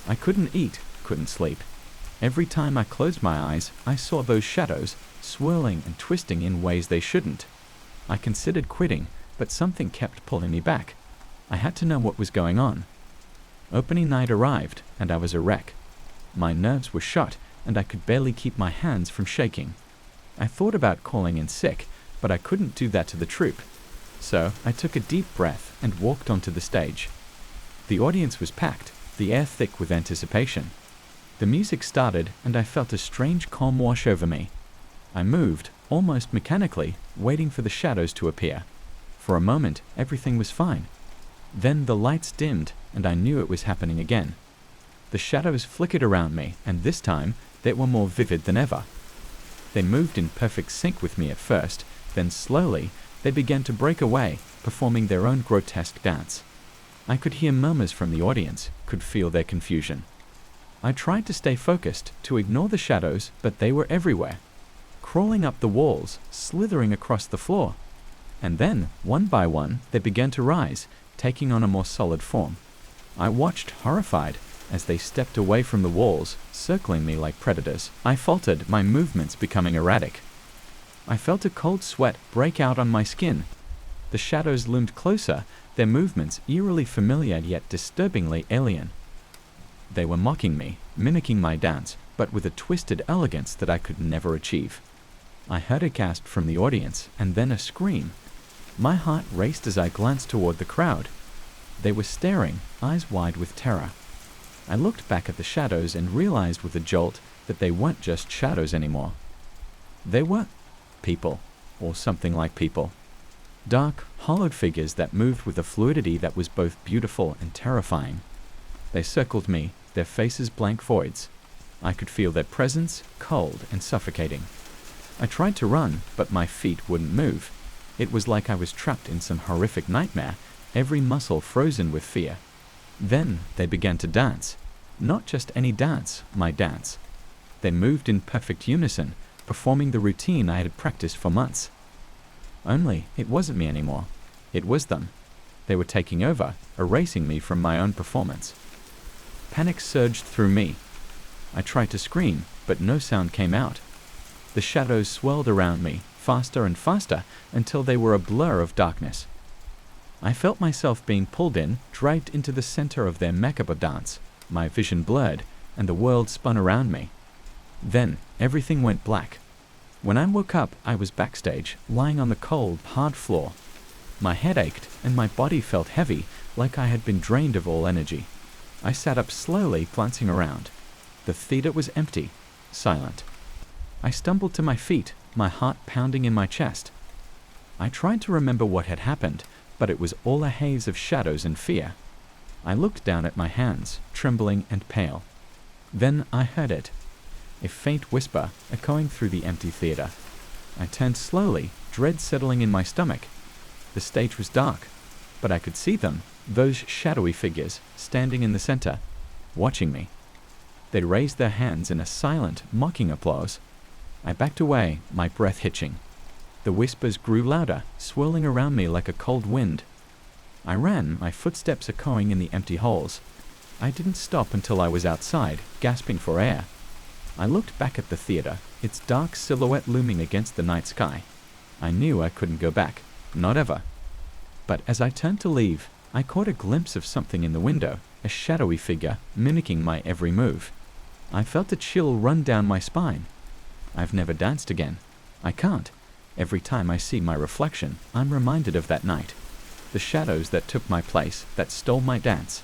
I couldn't eat, couldn't sleep. Every time I closed my eyes, I saw those shadows, swirling and twisting in ways they shouldn't. I considered quitting, but something kept pulling me back. I had to know what was going on. Opening night arrived, and I was a wreck. My nerves were shot, and I could barely keep my hands from shaking. I thought about calling in sick, but I couldn't do that to the troupe. So I took a deep breath and walked onto the stage. The audience was packed, the air thick with anticipation. The music started, and I felt a strange calm wash over me. I moved, almost mechanically, waiting for the shadows to appear. For a moment, everything was fine. Then the lights dimmed, and I knew it was happening again. The shadows flickered around me, and this time, they were more vivid than ever. They moved in perfect sync with me at first, then slowly, they began to break away, performing their own grotesque dance. I could hear murmurs from the audience, could feel their confusion. I tried to stay focused, to ignore the shadows, but they were everywhere. Crawling up the walls, slithering across the floor. And then, one by one, they began to rise, taking on a more solid form. I watched, horrified, as they stepped away from the walls, circling me like predators. I faltered, my movements becoming erratic. I felt a cold sweat break out on my skin. The shadows loomed closer, their movements eerily familiar yet disturbingly alien. They were mocking me, mimicking my dance, but with a twisted elegance that I could never achieve. I heard a gasp from the audience, and then a scream. My heart raced as I glanced toward the crowd. They were staring, eyes wide with terror. I looked back at the shadows and realized with a jolt that they weren't just shadows anymore. They were people, or something like people. Dark, hollowed figures that moved with a fluidity that was both beautiful and terrifying. They circled me, their faces blank voids. I could feel their presence, cold and suffocating. I tried to run, but my feet wouldn't move. It was like I was trapped in some horrific nightmare, every muscle frozen with fear. Then they began to dance. Not just any dance, my dance. They moved in perfect unison, performing the routine I had practiced for months. Only it wasn't me anymore. It was them. They were taking over, erasing me from my own performance. Panic surged through me. I tried to scream, but no sound came out. The shadows swirled around me, faster and faster, until they were a blur of darkness. I felt myself being pulled in, dragged into the center of their macabre dance. My vision blurred, and the world spun around me. Then, everything went black. When I woke up, I was backstage, lying on the cold, hard floor. My head ached, and my body felt heavy, like I had been drained of all energy. I sat up slowly, glancing around. The theater was empty, silent. I stumbled to my feet, my heart pounding in my chest. I tried to remember what had happened, but it was all a haze of shadows and fear. I looked down at my hands, trembling and pale. Then I heard it, a faint whisper echoing through the empty theater. I turned slowly, dread settling in my stomach. The stage was dark, but I could see them, those shadowy figures, standing in the center, watching me. They raised their hands in a silent, mocking applause. I backed away, my breath hitching. The whispers grew louder, swirling around me like a cold wind. I ran, my footsteps echoing in the empty halls. I didn't stop until I was outside, gasping for air. I looked back at the theater, its dark silhouette looming against the night sky. I knew I couldn't go back, not ever. But as I turned to leave, I caught a glimpse of something in the window, a shadowy figure mimicking my every move. I felt a chill run down my spine. I've never danced again. I can't. Every time I see my reflection, I'm reminded of that night. The shadows that took my place, that stole my dance.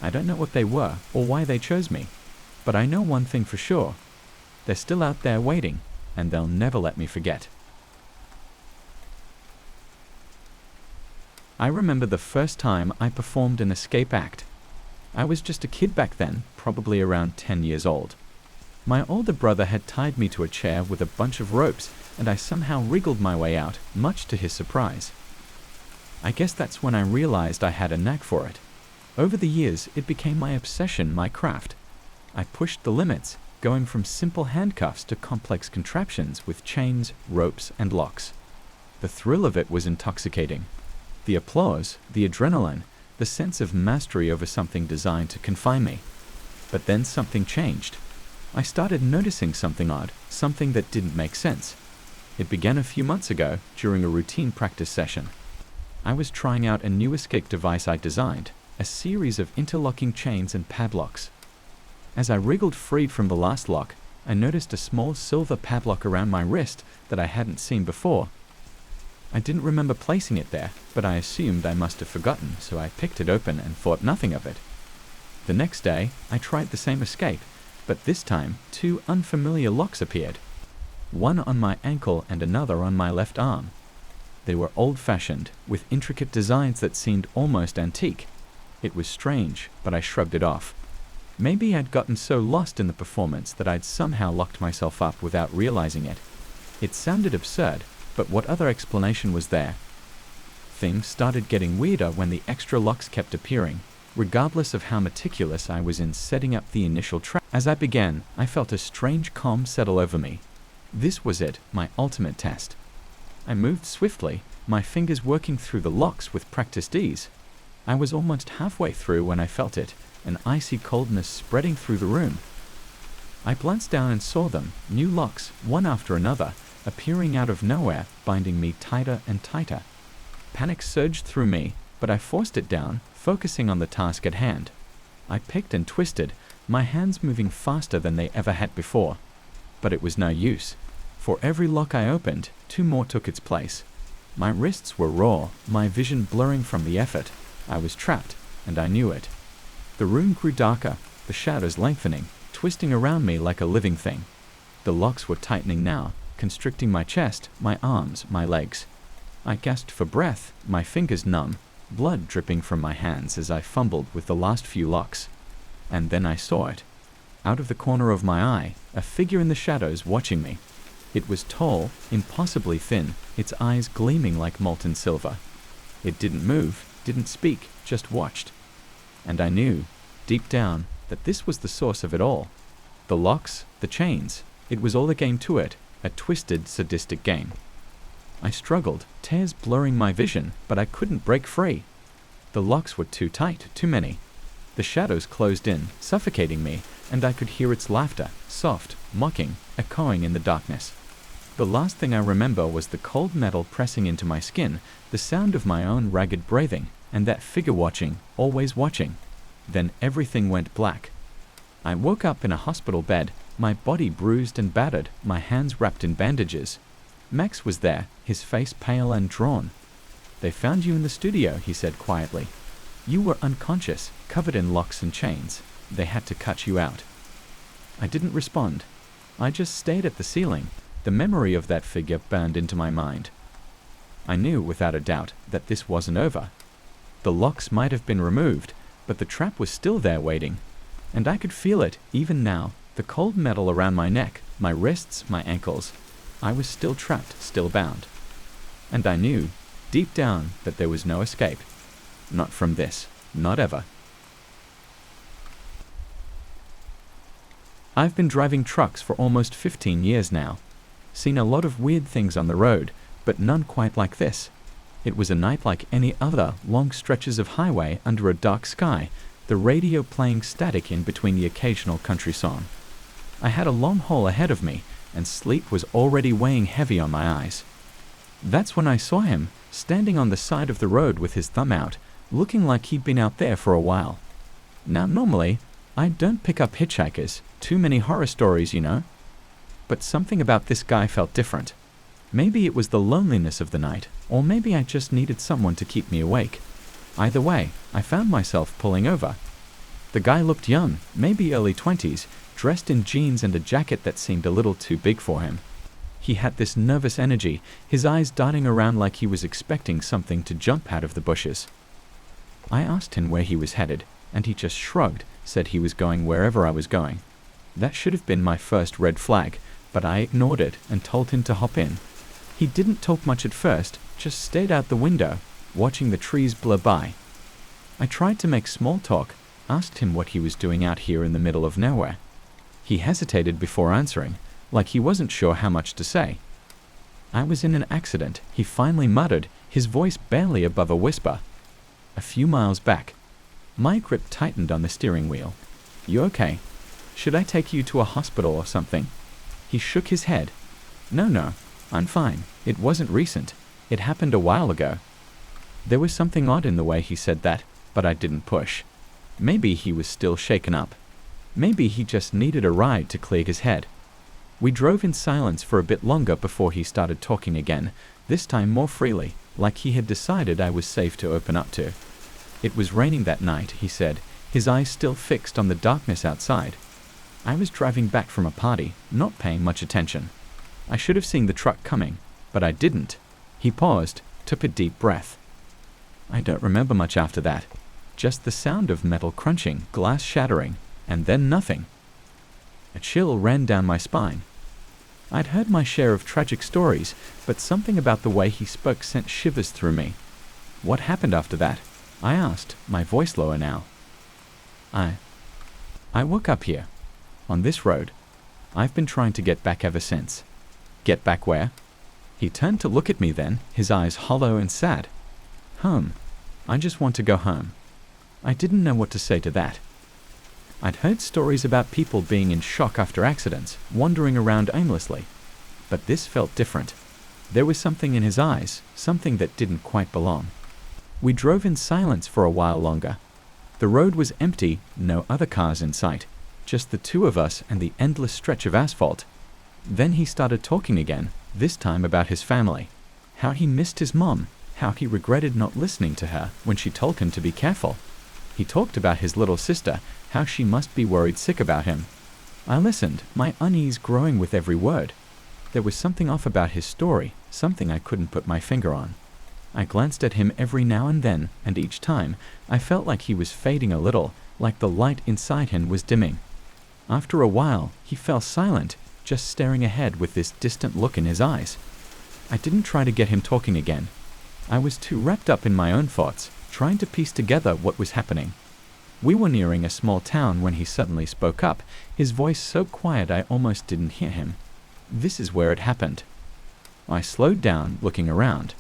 I don't know what they were or why they chose me, but I know one thing for sure. They're still out there waiting, and they'll never let me forget. I remember the first time I performed an escape act. I was just a kid back then, probably around 10 years old. My older brother had tied me to a chair with a bunch of ropes, and I somehow wriggled my way out, much to his surprise. I guess that's when I realized I had a knack for it. Over the years, it became my obsession, my craft. I pushed the limits, going from simple handcuffs to complex contraptions with chains, ropes, and locks. The thrill of it was intoxicating. The applause, the adrenaline, the sense of mastery over something designed to confine me. But then something changed. I started noticing something odd, something that didn't make sense. It began a few months ago during a routine practice session. I was trying out a new escape device I designed, a series of interlocking chains and padlocks. As I wriggled free from the last lock, I noticed a small silver padlock around my wrist that I hadn't seen before. I didn't remember placing it there, but I assumed I must have forgotten, so I picked it open and thought nothing of it. The next day, I tried the same escape, but this time 2 unfamiliar locks appeared. One on my ankle and another on my left arm. They were old-fashioned, with intricate designs that seemed almost antique. It was strange, but I shrugged it off. Maybe I'd gotten so lost in the performance that I'd somehow locked myself up without realizing it. It sounded absurd, but what other explanation was there? Things started getting weirder when the extra locks kept appearing, regardless of how meticulous I was in setting up the initial trap. As I began, I felt a strange calm settle over me. This was it, my ultimate test. I moved swiftly, my fingers working through the locks with practiced ease. I was almost halfway through when I felt it, an icy coldness spreading through the room. I glanced down and saw them, new locks, one after another, appearing out of nowhere, binding me tighter and tighter. Panic surged through me, but I forced it down, focusing on the task at hand. I picked and twisted, my hands moving faster than they ever had before. But it was no use. For every lock I opened, 2 more took its place. My wrists were raw, my vision blurring from the effort. I was trapped, and I knew it. The room grew darker, the shadows lengthening, twisting around me like a living thing. The locks were tightening now, constricting my chest, my arms, my legs. I gasped for breath, my fingers numb, blood dripping from my hands as I fumbled with the last few locks. and then I saw it. Out of the corner of my eye, a figure in the shadows watching me. It was tall, impossibly thin, its eyes gleaming like molten silver. It didn't move, didn't speak, just watched. And I knew, deep down, that this was the source of it all. The locks, the chains, it was all a game to it, a twisted, sadistic game. I struggled, tears blurring my vision, but I couldn't break free. The locks were too tight, too many. The shadows closed in, suffocating me, and I could hear its laughter, soft, mocking, echoing in the darkness. The last thing I remember was the cold metal pressing into my skin, the sound of my own ragged breathing, and that figure watching, always watching. Then everything went black. I woke up in a hospital bed, my body bruised and battered, my hands wrapped in bandages. Max was there, his face pale and drawn. "They found you in the studio," he said quietly. "You were unconscious, covered in locks and chains. They had to cut you out." I didn't respond. I just stayed at the ceiling. The memory of that figure burned into my mind. I knew, without a doubt, that this wasn't over. The locks might have been removed, but the trap was still there waiting. And I could feel it, even now, the cold metal around my neck, my wrists, my ankles. I was still trapped, still bound. And I knew, deep down, that there was no escape. Not from this, not ever. I've been driving trucks for almost 15 years now. Seen a lot of weird things on the road, but none quite like this. It was a night like any other, long stretches of highway under a dark sky, the radio playing static in between the occasional country song. I had a long haul ahead of me, and sleep was already weighing heavy on my eyes. That's when I saw him, standing on the side of the road with his thumb out, looking like he'd been out there for a while. Now normally, I don't pick up hitchhikers, too many horror stories, you know. But something about this guy felt different. Maybe it was the loneliness of the night, or maybe I just needed someone to keep me awake. Either way, I found myself pulling over. The guy looked young, maybe early 20s, dressed in jeans and a jacket that seemed a little too big for him. He had this nervous energy, his eyes darting around like he was expecting something to jump out of the bushes. I asked him where he was headed, and he just shrugged, said he was going wherever I was going. That should have been my first red flag, but I ignored it and told him to hop in. He didn't talk much at first, just stared out the window, watching the trees blur by. I tried to make small talk, asked him what he was doing out here in the middle of nowhere. He hesitated before answering, like he wasn't sure how much to say. "I was in an accident," he finally muttered, his voice barely above a whisper. "A few miles back." My grip tightened on the steering wheel. "You okay? Should I take you to a hospital or something?" He shook his head. No, I'm fine. It wasn't recent. It happened a while ago." There was something odd in the way he said that, but I didn't push. Maybe he was still shaken up. Maybe he just needed a ride to clear his head. We drove in silence for a bit longer before he started talking again, this time more freely, like he had decided I was safe to open up to. "It was raining that night," he said, his eyes still fixed on the darkness outside. "I was driving back from a party, not paying much attention. I should have seen the truck coming, but I didn't." He paused, took a deep breath. I don't remember much after that. Just the sound of metal crunching, glass shattering, and then nothing. A chill ran down my spine. I'd heard my share of tragic stories, but something about the way he spoke sent shivers through me. "What happened after that?" I asked, my voice lower now. I woke up here, on this road. I've been trying to get back ever since." "Get back where?" He turned to look at me then, his eyes hollow and sad. "Home. I just want to go home." I didn't know what to say to that. I'd heard stories about people being in shock after accidents, wandering around aimlessly. But this felt different. There was something in his eyes, something that didn't quite belong. We drove in silence for a while longer. The road was empty, no other cars in sight, just the two of us and the endless stretch of asphalt. Then he started talking again, this time about his family. How he missed his mom, how he regretted not listening to her when she told him to be careful. He talked about his little sister, how she must be worried sick about him. I listened, my unease growing with every word. There was something off about his story, something I couldn't put my finger on. I glanced at him every now and then, and each time, I felt like he was fading a little, like the light inside him was dimming. After a while, he fell silent, just staring ahead with this distant look in his eyes. I didn't try to get him talking again. I was too wrapped up in my own thoughts, trying to piece together what was happening. We were nearing a small town when he suddenly spoke up, his voice so quiet I almost didn't hear him. This is where it happened. I slowed down, looking around.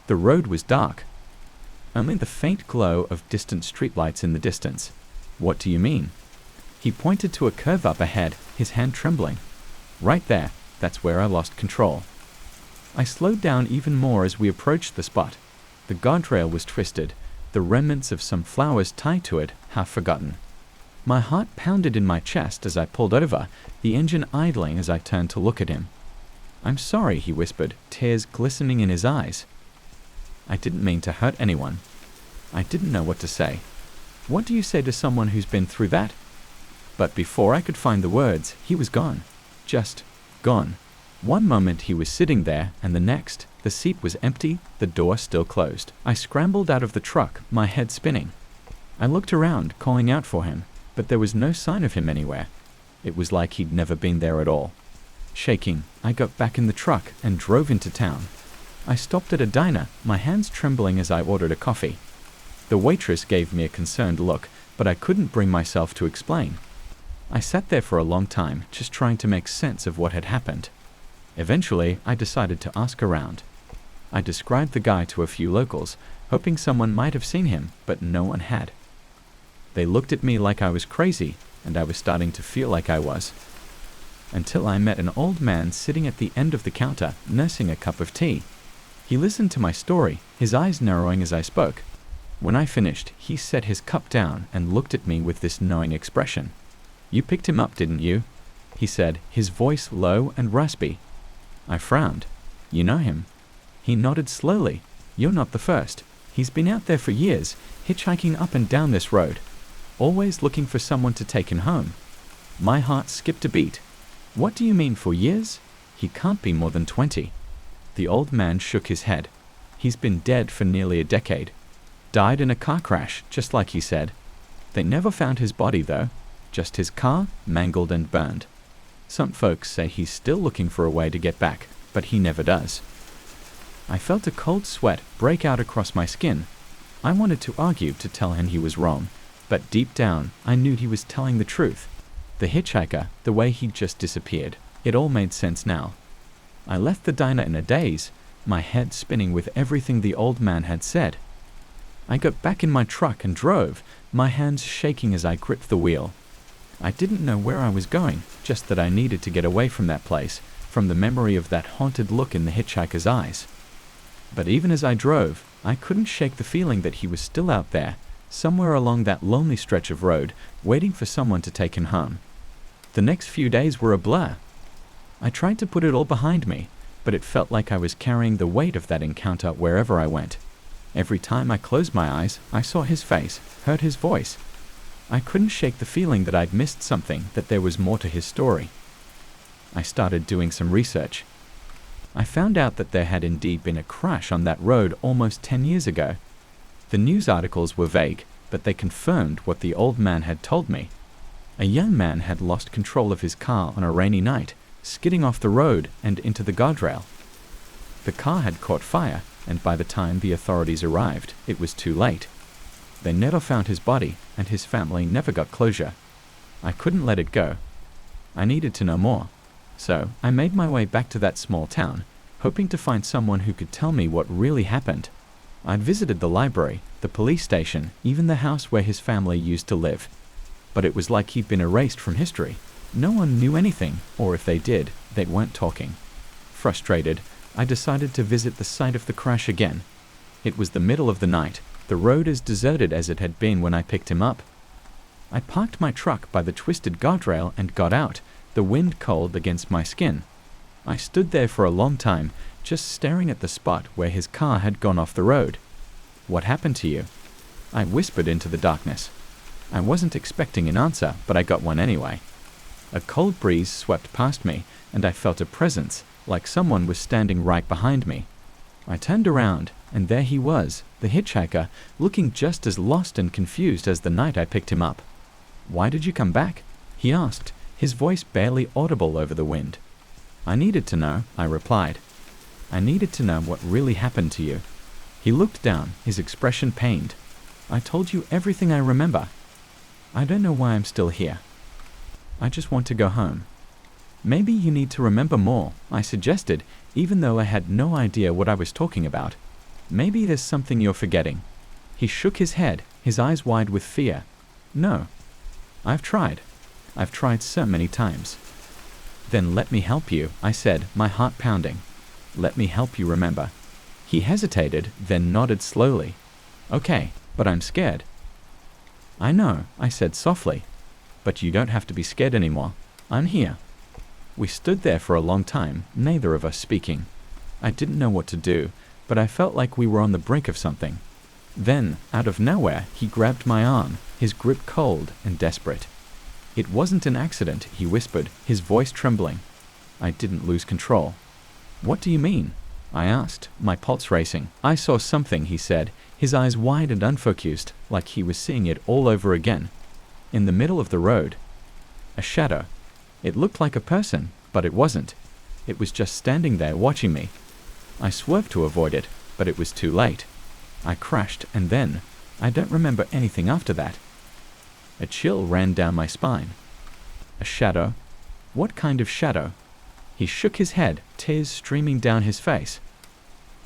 The road was dark. Only the faint glow of distant streetlights in the distance. What do you mean? He pointed to a curve up ahead, his hand trembling. Right there, that's where I lost control. I slowed down even more as we approached the spot. The guardrail was twisted, the remnants of some flowers tied to it half forgotten. My heart pounded in my chest as I pulled over, the engine idling as I turned to look at him. "I'm sorry," he whispered, tears glistening in his eyes. I didn't mean to hurt anyone. I didn't know what to say. What do you say to someone who's been through that? But before I could find the words, he was gone. Just gone. One moment he was sitting there, and the next, the seat was empty, the door still closed. I scrambled out of the truck, my head spinning. I looked around, calling out for him, but there was no sign of him anywhere. It was like he'd never been there at all. Shaking, I got back in the truck and drove into town. I stopped at a diner, my hands trembling as I ordered a coffee. The waitress gave me a concerned look, but I couldn't bring myself to explain. I sat there for a long time, just trying to make sense of what had happened. Eventually, I decided to ask around. I described the guy to a few locals, hoping someone might have seen him, but no one had. They looked at me like I was crazy, and I was starting to feel like I was. Until I met an old man sitting at the end of the counter, nursing a cup of tea. He listened to my story, his eyes narrowing as I spoke. When I finished, he set his cup down and looked at me with this knowing expression. "You picked him up, didn't you?" he said, his voice low and raspy. I frowned. "You know him?" He nodded slowly. "You're not the first. He's been out there for years, hitchhiking up and down this road, always looking for someone to take him home." My heart skipped a beat. "What do you mean for years? He can't be more than 20. The old man shook his head. "He's been dead for nearly a decade. Died in a car crash, just like he said. They never found his body, though. Just his car, mangled and burned. Some folks say he's still looking for a way to get back, but he never does." I felt a cold sweat break out across my skin. I wanted to argue to tell him he was wrong, but deep down, I knew he was telling the truth. The hitchhiker, the way he'd just disappeared, it all made sense now. I left the diner in a daze, my head spinning with everything the old man had said. I got back in my truck and drove, my hands shaking as I gripped the wheel. I didn't know where I was going, just that I needed to get away from that place, from the memory of that haunted look in the hitchhiker's eyes. But even as I drove, I couldn't shake the feeling that he was still out there, somewhere along that lonely stretch of road, waiting for someone to take him home. The next few days were a blur. I tried to put it all behind me, but it felt like I was carrying the weight of that encounter wherever I went. Every time I closed my eyes, I saw his face, heard his voice. I couldn't shake the feeling that I'd missed something, that there was more to his story. I started doing some research. I found out that there had indeed been a crash on that road almost 10 years ago. The news articles were vague, but they confirmed what the old man had told me. A young man had lost control of his car on a rainy night, skidding off the road and into the guardrail. The car had caught fire, and by the time the authorities arrived, it was too late. They never found his body, and his family never got closure. I couldn't let it go. I needed to know more. So I made my way back to that small town, hoping to find someone who could tell me what really happened. I'd visited the library, the police station, even the house where his family used to live. But it was like he'd been erased from history. No one knew anything, or if they did, they weren't talking. Frustrated, I decided to visit the site of the crash again. It was the middle of the night, the road as deserted as it had been when I picked him up. I parked my truck by the twisted guardrail and got out, the wind cold against my skin. I stood there for a long time, just staring at the spot where his car had gone off the road. "What happened to you?" I whispered into the darkness. I wasn't expecting an answer, but I got one anyway. A cold breeze swept past me, and I felt a presence, like someone was standing right behind me. I turned around, and there he was, the hitchhiker, looking just as lost and confused as the night I picked him up. Why did you come back? He asked, his voice barely audible over the wind. I needed to know, I replied. I needed to know what really happened to you. He looked down, his expression pained. I told you everything I remember. I don't know why I'm still here. I just want to go home. Maybe you need to remember more, I suggested, even though I had no idea what I was talking about. Maybe there's something you're forgetting. He shook his head, his eyes wide with fear. No. I've tried. I've tried so many times. Then let me help you, I said, my heart pounding. Let me help you remember. He hesitated, then nodded slowly. Okay, but I'm scared. I know, I said softly. But you don't have to be scared anymore. I'm here. We stood there for a long time, neither of us speaking. I didn't know what to do, but I felt like we were on the brink of something. Then, out of nowhere, he grabbed my arm, his grip cold and desperate. It wasn't an accident, he whispered, his voice trembling. I didn't lose control. What do you mean? I asked, my pulse racing. I saw something, he said, his eyes wide and unfocused, like he was seeing it all over again. In the middle of the road. A shadow. It looked like a person, but it wasn't. It was just standing there watching me. I swerved to avoid it, but it was too late. I crashed, and then, I don't remember anything after that. A chill ran down my spine. A shadow? What kind of shadow? He shook his head, tears streaming down his face.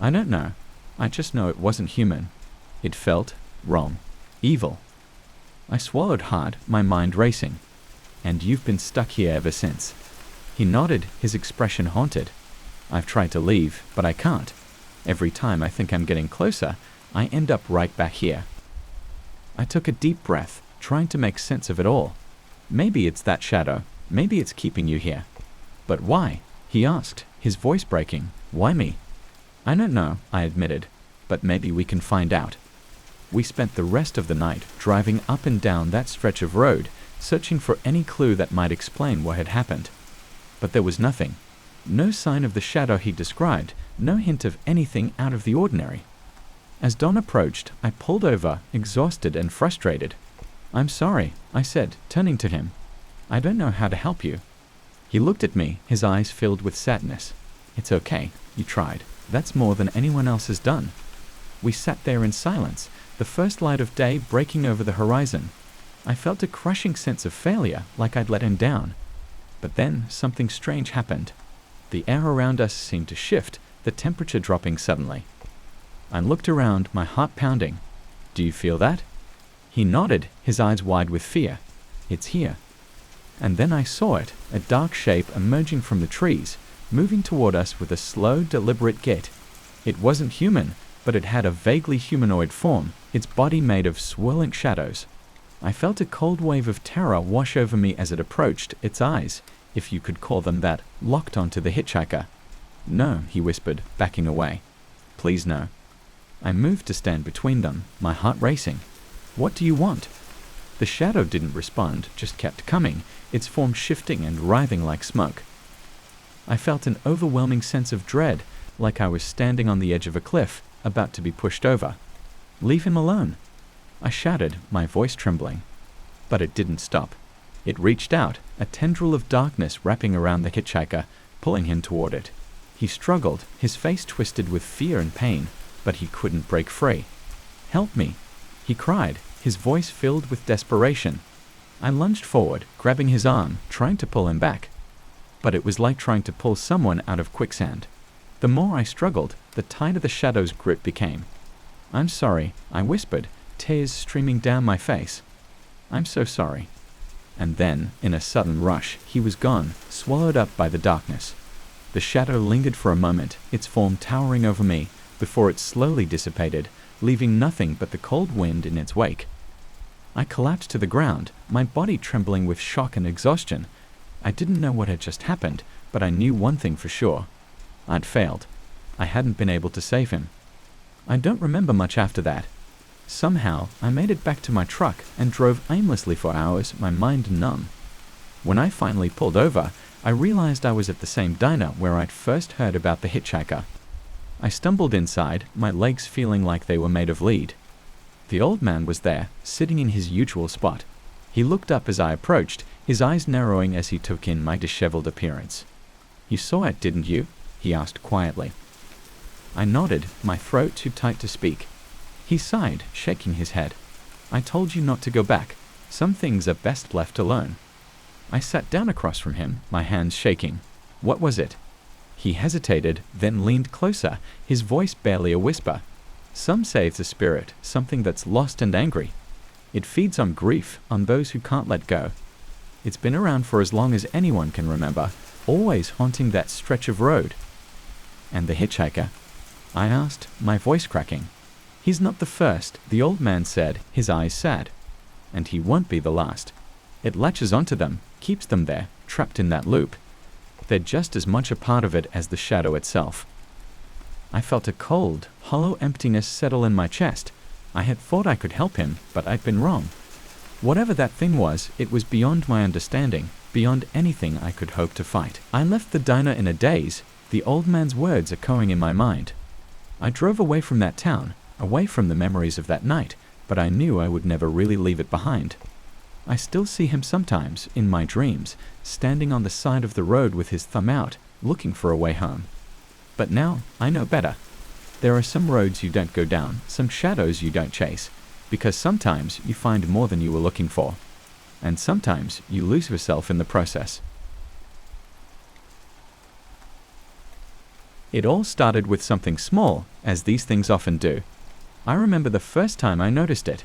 I don't know. I just know it wasn't human. It felt wrong. Evil. I swallowed hard, my mind racing. And you've been stuck here ever since. He nodded, his expression haunted. I've tried to leave, but I can't. Every time I think I'm getting closer, I end up right back here. I took a deep breath, trying to make sense of it all. Maybe it's that shadow. Maybe it's keeping you here. But why? He asked, his voice breaking. Why me? I don't know, I admitted, but maybe we can find out. We spent the rest of the night driving up and down that stretch of road, searching for any clue that might explain what had happened. But there was nothing. No sign of the shadow he described, no hint of anything out of the ordinary. As dawn approached, I pulled over, exhausted and frustrated. I'm sorry, I said, turning to him. I don't know how to help you. He looked at me, his eyes filled with sadness. It's okay, you tried. That's more than anyone else has done. We sat there in silence, the first light of day breaking over the horizon. I felt a crushing sense of failure, like I'd let him down. But then something strange happened. The air around us seemed to shift, the temperature dropping suddenly. I looked around, my heart pounding. Do you feel that? He nodded, his eyes wide with fear. It's here. And then I saw it, a dark shape emerging from the trees, moving toward us with a slow, deliberate gait. It wasn't human, but it had a vaguely humanoid form, its body made of swirling shadows. I felt a cold wave of terror wash over me as it approached, its eyes, if you could call them that, locked onto the hitchhiker. No, he whispered, backing away. Please no. I moved to stand between them, my heart racing. What do you want? The shadow didn't respond, just kept coming, its form shifting and writhing like smoke. I felt an overwhelming sense of dread, like I was standing on the edge of a cliff, about to be pushed over. Leave him alone. I shouted, my voice trembling. But it didn't stop. It reached out, a tendril of darkness wrapping around the hitchhiker, pulling him toward it. He struggled, his face twisted with fear and pain, but he couldn't break free. Help me, he cried, his voice filled with desperation. I lunged forward, grabbing his arm, trying to pull him back. But it was like trying to pull someone out of quicksand. The more I struggled, the tighter the shadow's grip became. I'm sorry, I whispered, tears streaming down my face. I'm so sorry. And then, in a sudden rush, he was gone, swallowed up by the darkness. The shadow lingered for a moment, its form towering over me, before it slowly dissipated, leaving nothing but the cold wind in its wake. I collapsed to the ground, my body trembling with shock and exhaustion. I didn't know what had just happened, but I knew one thing for sure. I'd failed. I hadn't been able to save him. I don't remember much after that. Somehow, I made it back to my truck and drove aimlessly for hours, my mind numb. When I finally pulled over, I realized I was at the same diner where I'd first heard about the hitchhiker. I stumbled inside, my legs feeling like they were made of lead. The old man was there, sitting in his usual spot. He looked up as I approached, his eyes narrowing as he took in my disheveled appearance. "You saw it, didn't you?" he asked quietly. I nodded, my throat too tight to speak. He sighed, shaking his head. "I told you not to go back. Some things are best left alone." I sat down across from him, my hands shaking. "What was it?" He hesitated, then leaned closer, his voice barely a whisper. "Some say it's a spirit, something that's lost and angry. It feeds on grief, on those who can't let go. It's been around for as long as anyone can remember, always haunting that stretch of road." "And the hitchhiker?" I asked, my voice cracking. "He's not the first," the old man said, his eyes sad. "And he won't be the last. It latches onto them, keeps them there, trapped in that loop. They're just as much a part of it as the shadow itself." I felt a cold, hollow emptiness settle in my chest. I had thought I could help him, but I'd been wrong. Whatever that thing was, it was beyond my understanding, beyond anything I could hope to fight. I left the diner in a daze, the old man's words echoing in my mind. I drove away from that town, away from the memories of that night, but I knew I would never really leave it behind. I still see him sometimes, in my dreams, standing on the side of the road with his thumb out, looking for a way home. But now, I know better. There are some roads you don't go down, some shadows you don't chase, because sometimes you find more than you were looking for. And sometimes you lose yourself in the process. It all started with something small, as these things often do. I remember the first time I noticed it.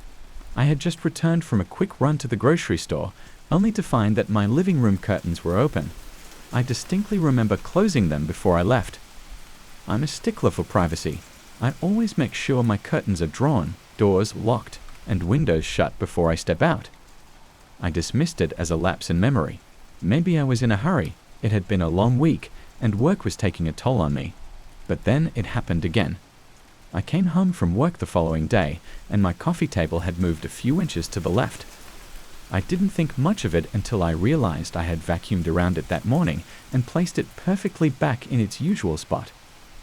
I had just returned from a quick run to the grocery store, only to find that my living room curtains were open. I distinctly remember closing them before I left. I'm a stickler for privacy. I always make sure my curtains are drawn, doors locked, and windows shut before I step out. I dismissed it as a lapse in memory. Maybe I was in a hurry. It had been a long week, and work was taking a toll on me. But then it happened again. I came home from work the following day, and my coffee table had moved a few inches to the left. I didn't think much of it until I realized I had vacuumed around it that morning and placed it perfectly back in its usual spot.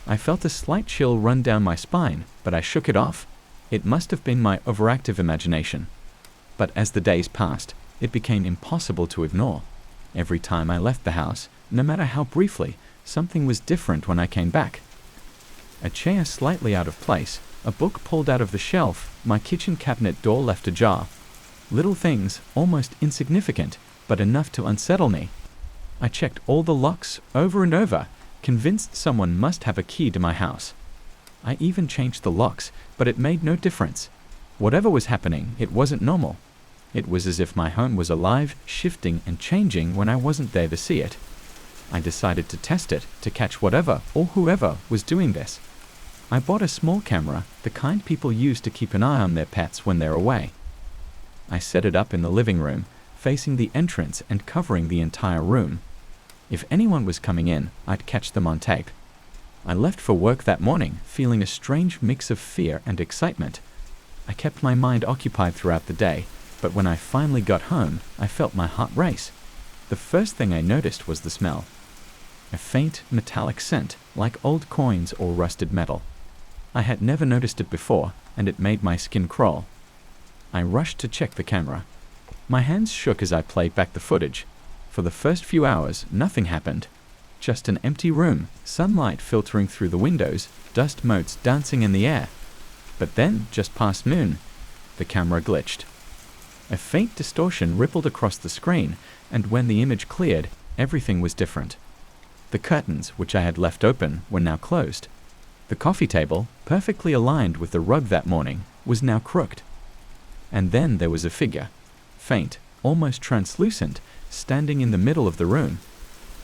I felt a slight chill run down my spine, but I shook it off. It must have been my overactive imagination. But as the days passed, it became impossible to ignore. Every time I left the house, no matter how briefly, something was different when I came back. A chair slightly out of place, a book pulled out of the shelf, my kitchen cabinet door left ajar. Little things, almost insignificant, but enough to unsettle me. I checked all the locks over and over, convinced someone must have a key to my house. I even changed the locks, but it made no difference. Whatever was happening, it wasn't normal. It was as if my home was alive, shifting and changing when I wasn't there to see it. I decided to test it, to catch whatever or whoever was doing this. I bought a small camera, the kind people use to keep an eye on their pets when they're away. I set it up in the living room, facing the entrance and covering the entire room. If anyone was coming in, I'd catch them on tape. I left for work that morning, feeling a strange mix of fear and excitement. I kept my mind occupied throughout the day, but when I finally got home, I felt my heart race. The first thing I noticed was the smell. A faint, metallic scent, like old coins or rusted metal. I had never noticed it before, and it made my skin crawl. I rushed to check the camera. My hands shook as I played back the footage. For the first few hours, nothing happened. Just an empty room, sunlight filtering through the windows, dust motes dancing in the air. But then, just past noon, the camera glitched. A faint distortion rippled across the screen, and when the image cleared, everything was different. The curtains, which I had left open, were now closed. The coffee table, perfectly aligned with the rug that morning, was now crooked. And then there was a figure, faint, almost translucent, standing in the middle of the room.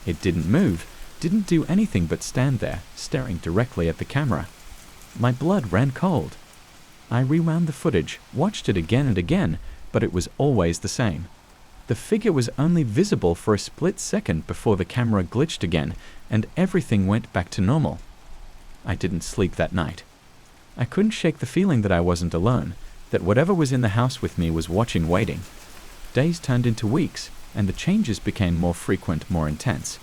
It didn't move, didn't do anything but stand there, staring directly at the camera. My blood ran cold. I rewound the footage, watched it again and again, but it was always the same. The figure was only visible for a split second before the camera glitched again, and everything went back to normal. I didn't sleep that night. I couldn't shake the feeling that I wasn't alone, that whatever was in the house with me was watching, waiting. Days turned into weeks, and the changes became more frequent, more intense.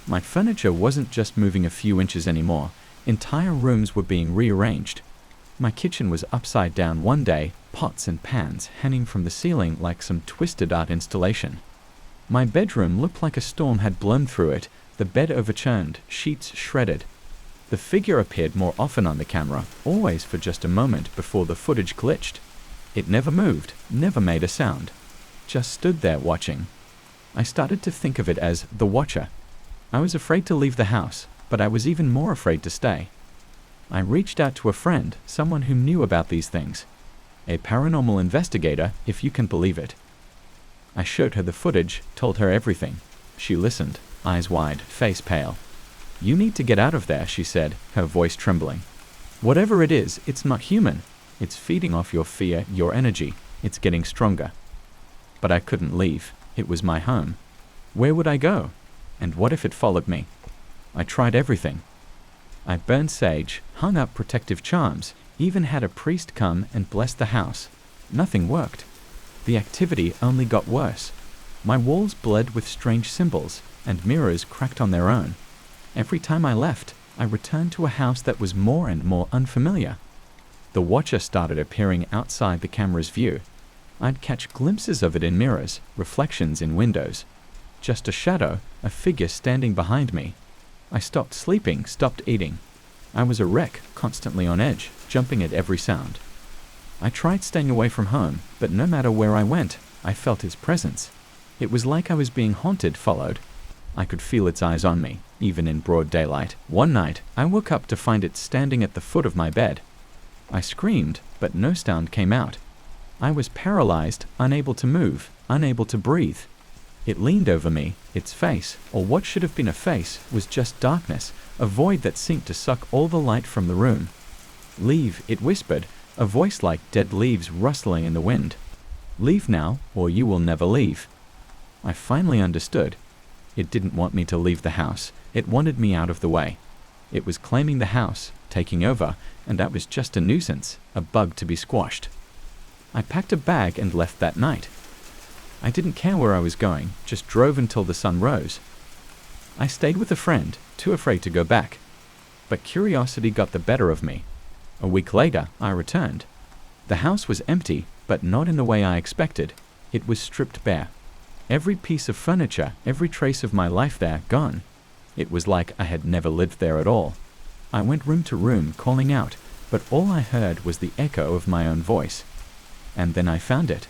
My furniture wasn't just moving a few inches anymore. Entire rooms were being rearranged. My kitchen was upside down one day, pots and pans hanging from the ceiling like some twisted art installation. My bedroom looked like a storm had blown through it, the bed overturned, sheets shredded. The figure appeared more often on the camera, always for just a moment before the footage glitched. It never moved, never made a sound. Just stood there watching. I started to think of it as the Watcher. I was afraid to leave the house, but I was even more afraid to stay. I reached out to a friend, someone who knew about these things. A paranormal investigator, if you can believe it. I showed her the footage, told her everything. She listened, eyes wide, face pale. "You need to get out of there," she said, her voice trembling. "Whatever it is, it's not human. It's feeding off your fear, your energy. It's getting stronger." But I couldn't leave. It was my home. Where would I go? And what if it followed me? I tried everything. I burned sage, hung up protective charms, even had a priest come and bless the house. Nothing worked. The activity only got worse. My walls bled with strange symbols, and mirrors cracked on their own. Every time I left, I returned to a house that was more and more unfamiliar. The Watcher started appearing outside the camera's view. I'd catch glimpses of it in mirrors, reflections in windows. Just a shadow, a figure standing behind me. I stopped sleeping, stopped eating. I was a wreck, constantly on edge, jumping at every sound. I tried staying away from home, but no matter where I went, I felt its presence. It was like I was being haunted, followed. I could feel its eyes on me, even in broad daylight. One night, I woke up to find it standing at the foot of my bed. I screamed, but no sound came out. I was paralyzed, unable to move, unable to breathe. It leaned over me, its face, or what should have been a face, was just darkness, a void that seemed to suck all the light from the room. "Leave," it whispered, a voice like dead leaves rustling in the wind. "Leave now, or you will never leave." I finally understood. It didn't want me to leave the house. It wanted me out of the way. It was claiming the house, taking over, and I was just a nuisance, a bug to be squashed. I packed a bag and left that night. I didn't care where I was going, just drove until the sun rose. I stayed with a friend, too afraid to go back. But curiosity got the better of me. A week later, I returned. The house was empty, but not in the way I expected. It was stripped bare. Every piece of furniture, every trace of my life there, gone. It was like I had never lived there at all. I went room to room, calling out, but all I heard was the echo of my own voice. And then I found it.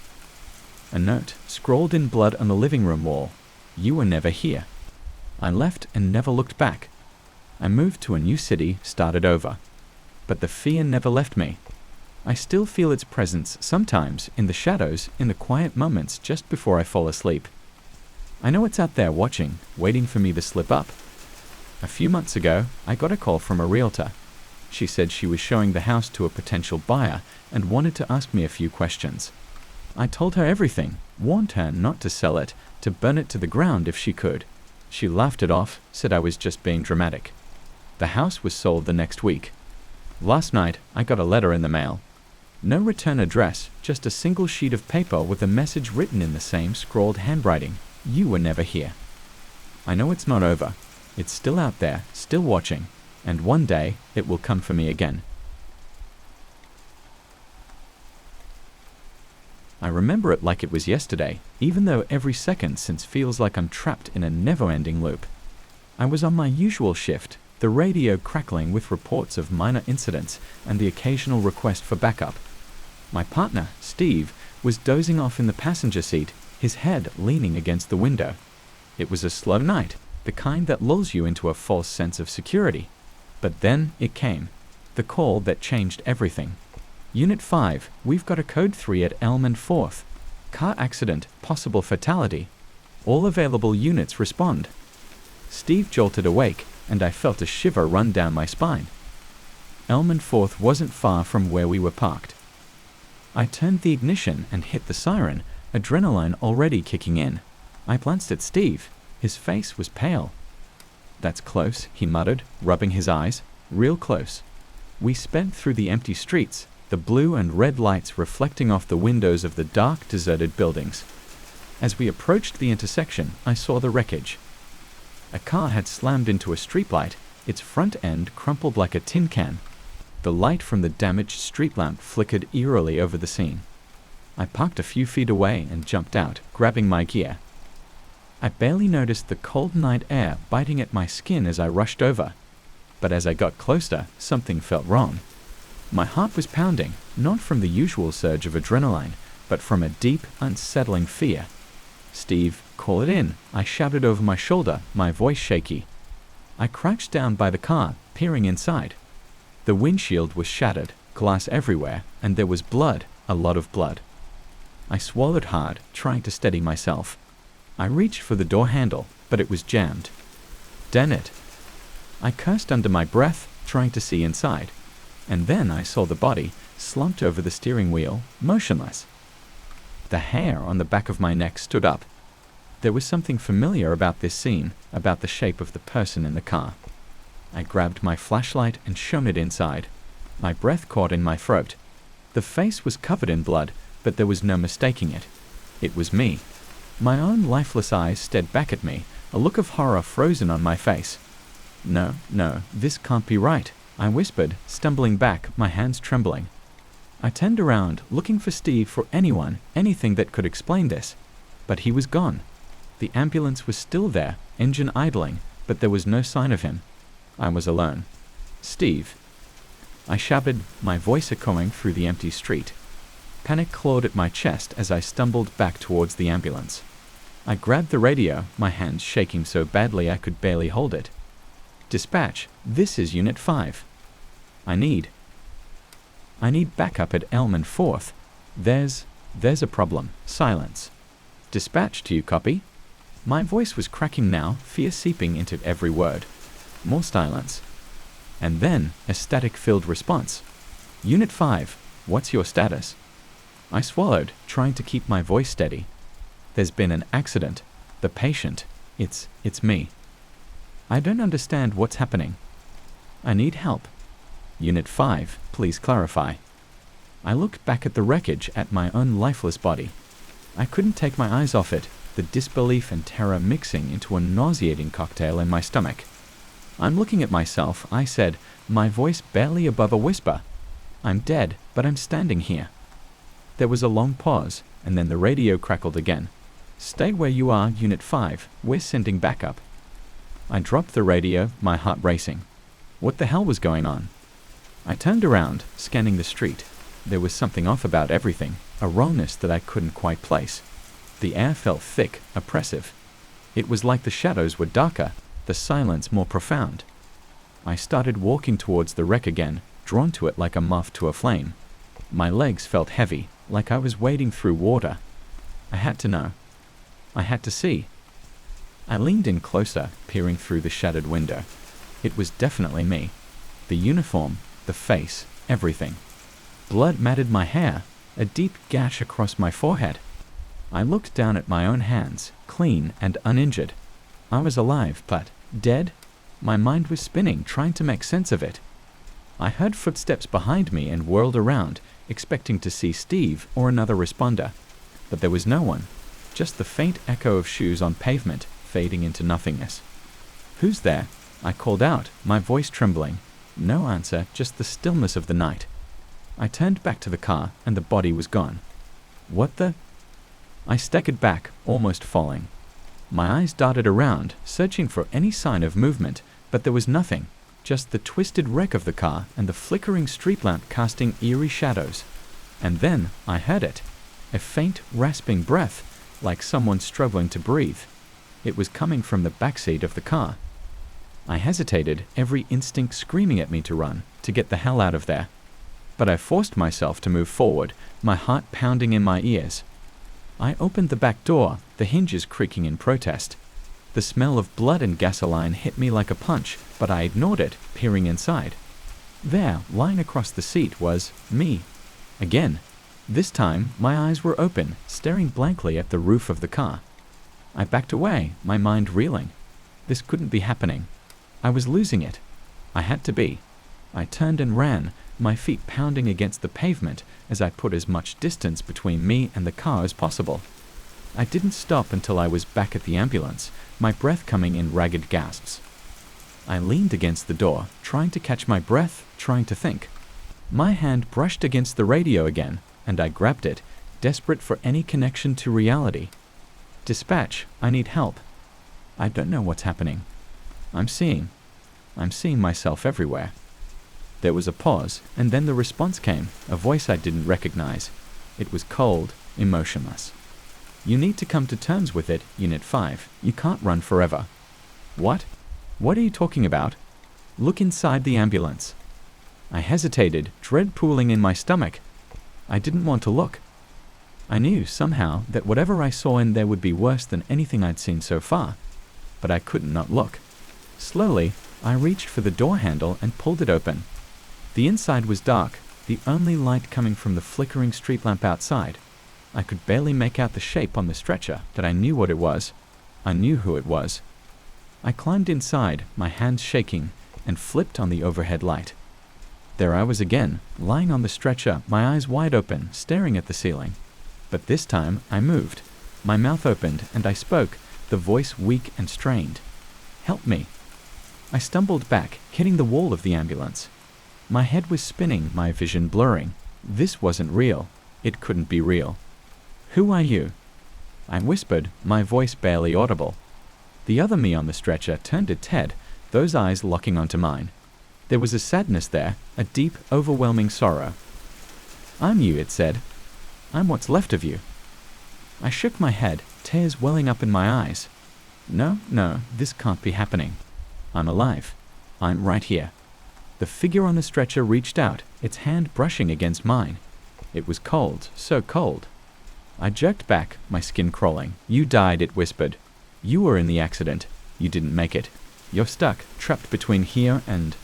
A note, scrawled in blood on the living room wall. "You were never here." I left and never looked back. I moved to a new city, started over. But the fear never left me. I still feel its presence sometimes, in the shadows, in the quiet moments just before I fall asleep. I know it's out there watching, waiting for me to slip up. A few months ago, I got a call from a realtor. She said she was showing the house to a potential buyer and wanted to ask me a few questions. I told her everything, warned her not to sell it, to burn it to the ground if she could. She laughed it off, said I was just being dramatic. The house was sold the next week. Last night, I got a letter in the mail. No return address, just a single sheet of paper with a message written in the same scrawled handwriting. "You were never here." I know it's not over. It's still out there, still watching, and one day it will come for me again. I remember it like it was yesterday, even though every second since feels like I'm trapped in a never-ending loop. I was on my usual shift, the radio crackling with reports of minor incidents and the occasional request for backup. My partner, Steve, was dozing off in the passenger seat, his head leaning against the window. It was a slow night, the kind that lulls you into a false sense of security. But then it came, the call that changed everything. "Unit 5, we've got a code 3 at Elm and 4th. Car accident, possible fatality. All available units respond." Steve jolted awake, and I felt a shiver run down my spine. Elm and 4th wasn't far from where we were parked. I turned the ignition and hit the siren, adrenaline already kicking in. I glanced at Steve. His face was pale. "That's close," he muttered, rubbing his eyes. "Real close." We sped through the empty streets, the blue and red lights reflecting off the windows of the dark, deserted buildings. As we approached the intersection, I saw the wreckage. A car had slammed into a streetlight, its front end crumpled like a tin can. The light from the damaged street lamp flickered eerily over the scene. I parked a few feet away and jumped out, grabbing my gear. I barely noticed the cold night air biting at my skin as I rushed over. But as I got closer, something felt wrong. My heart was pounding, not from the usual surge of adrenaline, but from a deep, unsettling fear. "Steve, call it in," I shouted over my shoulder, my voice shaky. I crouched down by the car, peering inside. The windshield was shattered, glass everywhere, and there was blood, a lot of blood. I swallowed hard, trying to steady myself. I reached for the door handle, but it was jammed. Damn it! I cursed under my breath, trying to see inside. And then I saw the body, slumped over the steering wheel, motionless. The hair on the back of my neck stood up. There was something familiar about this scene, about the shape of the person in the car. I grabbed my flashlight and shone it inside. My breath caught in my throat. The face was covered in blood, but there was no mistaking it. It was me. My own lifeless eyes stared back at me, a look of horror frozen on my face. No, this can't be right," I whispered, stumbling back, my hands trembling. I turned around, looking for Steve, for anyone, anything that could explain this. But he was gone. The ambulance was still there, engine idling, but there was no sign of him. I was alone. "Steve," I shouted, my voice echoing through the empty street. Panic clawed at my chest as I stumbled back towards the ambulance. I grabbed the radio, my hands shaking so badly I could barely hold it. "Dispatch, this is Unit 5. I need backup at Elm and 4th. There's a problem. Silence. Dispatch, to you copy?" My voice was cracking now, fear seeping into every word. More silence. And then a static-filled response. "Unit 5, what's your status?" I swallowed, trying to keep my voice steady. "There's been an accident. The patient. It's me. I don't understand what's happening. I need help. Unit 5, please clarify." I looked back at the wreckage, at my own lifeless body. I couldn't take my eyes off it, the disbelief and terror mixing into a nauseating cocktail in my stomach. "I'm looking at myself," I said, my voice barely above a whisper. "I'm dead, but I'm standing here." There was a long pause, and then the radio crackled again. "Stay where you are, Unit 5. We're sending backup." I dropped the radio, my heart racing. What the hell was going on? I turned around, scanning the street. There was something off about everything, a wrongness that I couldn't quite place. The air felt thick, oppressive. It was like the shadows were darker, the silence more profound. I started walking towards the wreck again, drawn to it like a moth to a flame. My legs felt heavy, like I was wading through water. I had to know. I had to see. I leaned in closer, peering through the shattered window. It was definitely me. The uniform, the face, everything. Blood matted my hair, a deep gash across my forehead. I looked down at my own hands, clean and uninjured. I was alive, but dead? My mind was spinning, trying to make sense of it. I heard footsteps behind me and whirled around, expecting to see Steve or another responder. But there was no one, just the faint echo of shoes on pavement, fading into nothingness. "Who's there?" I called out, my voice trembling. No answer, just the stillness of the night. I turned back to the car, and the body was gone. "What the—" I staggered back, almost falling. My eyes darted around, searching for any sign of movement, but there was nothing, just the twisted wreck of the car and the flickering street lamp casting eerie shadows. And then I heard it, a faint, rasping breath, like someone struggling to breathe. It was coming from the backseat of the car. I hesitated, every instinct screaming at me to run, to get the hell out of there. But I forced myself to move forward, my heart pounding in my ears. I opened the back door, the hinges creaking in protest. The smell of blood and gasoline hit me like a punch, but I ignored it, peering inside. There, lying across the seat, was me. Again. This time, my eyes were open, staring blankly at the roof of the car. I backed away, my mind reeling. This couldn't be happening. I was losing it. I had to be. I turned and ran, my feet pounding against the pavement as I put as much distance between me and the car as possible. I didn't stop until I was back at the ambulance, my breath coming in ragged gasps. I leaned against the door, trying to catch my breath, trying to think. My hand brushed against the radio again, and I grabbed it, desperate for any connection to reality. Dispatch, I need help. I don't know what's happening. I'm seeing myself everywhere. There was a pause, and then the response came, a voice I didn't recognize. It was cold, emotionless. You need to come to terms with it, Unit 5. You can't run forever. What? What are you talking about? Look inside the ambulance. I hesitated, dread pooling in my stomach. I didn't want to look. I knew, somehow, that whatever I saw in there would be worse than anything I'd seen so far. But I couldn't not look. Slowly, I reached for the door handle and pulled it open. The inside was dark, the only light coming from the flickering street lamp outside. I could barely make out the shape on the stretcher, but I knew what it was. I knew who it was. I climbed inside, my hands shaking, and flipped on the overhead light. There I was again, lying on the stretcher, my eyes wide open, staring at the ceiling. But this time, I moved. My mouth opened, and I spoke, the voice weak and strained. Help me. I stumbled back, hitting the wall of the ambulance. My head was spinning, my vision blurring. This wasn't real. It couldn't be real. Who are you? I whispered, my voice barely audible. The other me on the stretcher turned its head, those eyes locking onto mine. There was a sadness there, a deep, overwhelming sorrow. I'm you, it said. I'm what's left of you. I shook my head, tears welling up in my eyes. No, this can't be happening. I'm alive. I'm right here. The figure on the stretcher reached out, its hand brushing against mine. It was cold, so cold. I jerked back, my skin crawling. You died, it whispered. You were in the accident. You didn't make it. You're stuck, trapped between here and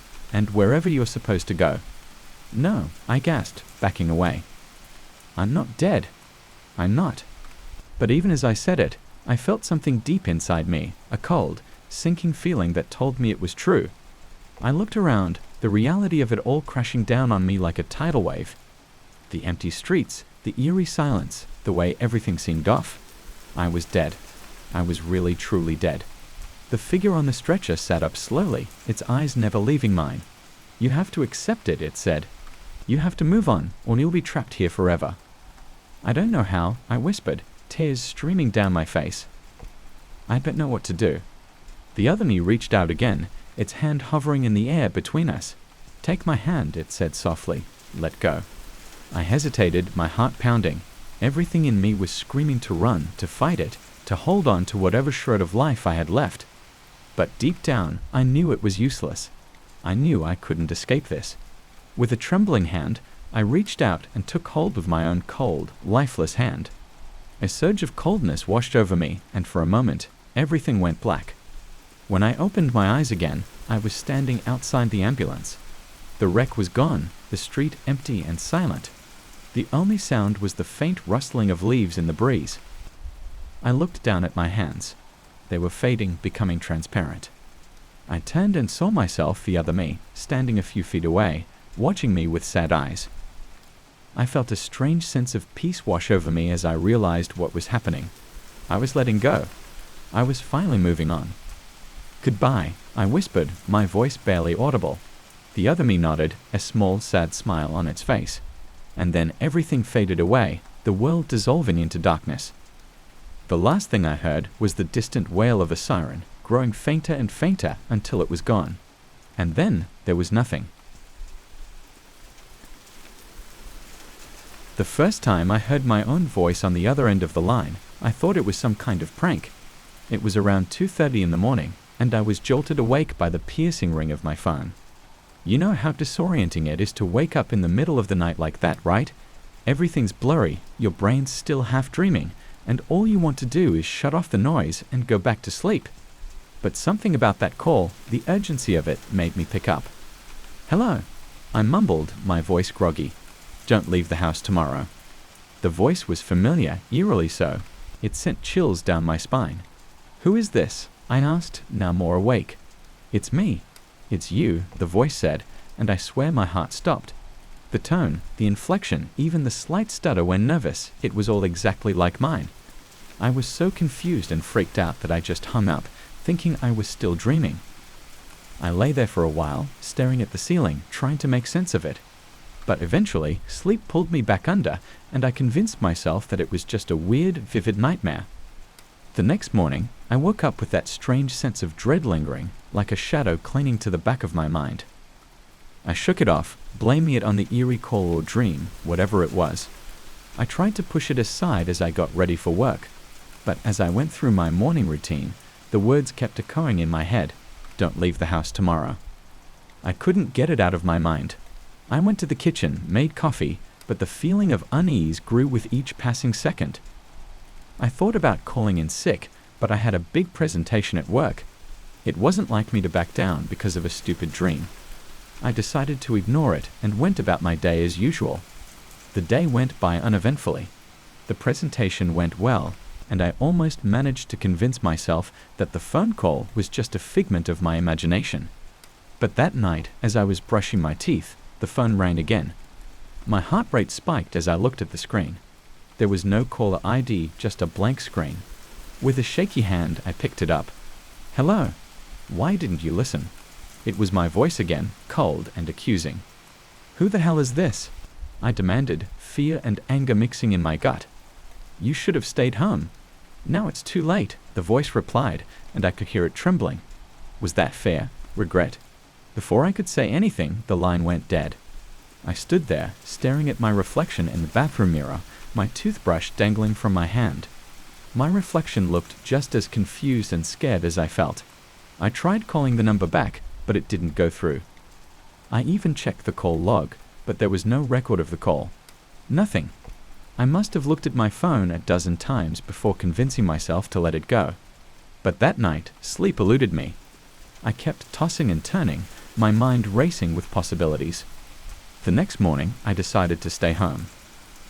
wherever you're supposed to go. No, I gasped, backing away. I'm not dead. I'm not. But even as I said it, I felt something deep inside me, a cold, sinking feeling that told me it was true. I looked around, the reality of it all crashing down on me like a tidal wave. The empty streets, the eerie silence, the way everything seemed off. I was dead. I was really, truly dead. The figure on the stretcher sat up slowly, its eyes never leaving mine. You have to accept it, it said. You have to move on, or you'll be trapped here forever. I don't know how, I whispered, tears streaming down my face. I don't know what to do. The other me reached out again, its hand hovering in the air between us. Take my hand, it said softly. Let go. I hesitated, my heart pounding. Everything in me was screaming to run, to fight it, to hold on to whatever shred of life I had left. But deep down, I knew it was useless. I knew I couldn't escape this. With a trembling hand, I reached out and took hold of my own cold, lifeless hand. A surge of coldness washed over me, and for a moment, everything went black. When I opened my eyes again, I was standing outside the ambulance. The wreck was gone, the street empty and silent. The only sound was the faint rustling of leaves in the breeze. I looked down at my hands. They were fading, becoming transparent. I turned and saw myself, the other me, standing a few feet away, watching me with sad eyes. I felt a strange sense of peace wash over me as I realized what was happening. I was letting go. I was finally moving on. Goodbye, I whispered, my voice barely audible. The other me nodded, a small, sad smile on its face. And then everything faded away, the world dissolving into darkness. The last thing I heard was the distant wail of a siren, growing fainter and fainter until it was gone. And then there was nothing. The first time I heard my own voice on the other end of the line, I thought it was some kind of prank. It was around 2:30 in the morning, and I was jolted awake by the piercing ring of my phone. You know how disorienting it is to wake up in the middle of the night like that, right? Everything's blurry, your brain's still half dreaming, and all you want to do is shut off the noise and go back to sleep. But something about that call, the urgency of it, made me pick up. Hello, I mumbled, my voice groggy. Don't leave the house tomorrow. The voice was familiar, eerily so. It sent chills down my spine. Who is this? I asked, now more awake. It's me. It's you, the voice said, and I swear my heart stopped. The tone, the inflection, even the slight stutter when nervous, it was all exactly like mine. I was so confused and freaked out that I just hung up, thinking I was still dreaming. I lay there for a while, staring at the ceiling, trying to make sense of it. But eventually, sleep pulled me back under, and I convinced myself that it was just a weird, vivid nightmare. The next morning, I woke up with that strange sense of dread lingering, like a shadow clinging to the back of my mind. I shook it off, blaming it on the eerie call or dream, whatever it was. I tried to push it aside as I got ready for work, but as I went through my morning routine, the words kept echoing in my head, "Don't leave the house tomorrow." I couldn't get it out of my mind. I went to the kitchen, made coffee, but the feeling of unease grew with each passing second. I thought about calling in sick, but I had a big presentation at work. It wasn't like me to back down because of a stupid dream. I decided to ignore it and went about my day as usual. The day went by uneventfully. The presentation went well, and I almost managed to convince myself that the phone call was just a figment of my imagination. But that night, as I was brushing my teeth, the phone rang again. My heart rate spiked as I looked at the screen. There was no caller ID, just a blank screen. With a shaky hand, I picked it up. "Hello. Why didn't you listen?" It was my voice again, cold and accusing. "Who the hell is this?" I demanded, fear and anger mixing in my gut. "You should have stayed home." "Now it's too late," the voice replied, and I could hear it trembling. Was that fear? Regret? Before I could say anything, the line went dead. I stood there, staring at my reflection in the bathroom mirror, my toothbrush dangling from my hand. My reflection looked just as confused and scared as I felt. I tried calling the number back, but it didn't go through. I even checked the call log, but there was no record of the call. Nothing. I must have looked at my phone a dozen times before convincing myself to let it go. But that night, sleep eluded me. I kept tossing and turning, my mind racing with possibilities. The next morning, I decided to stay home.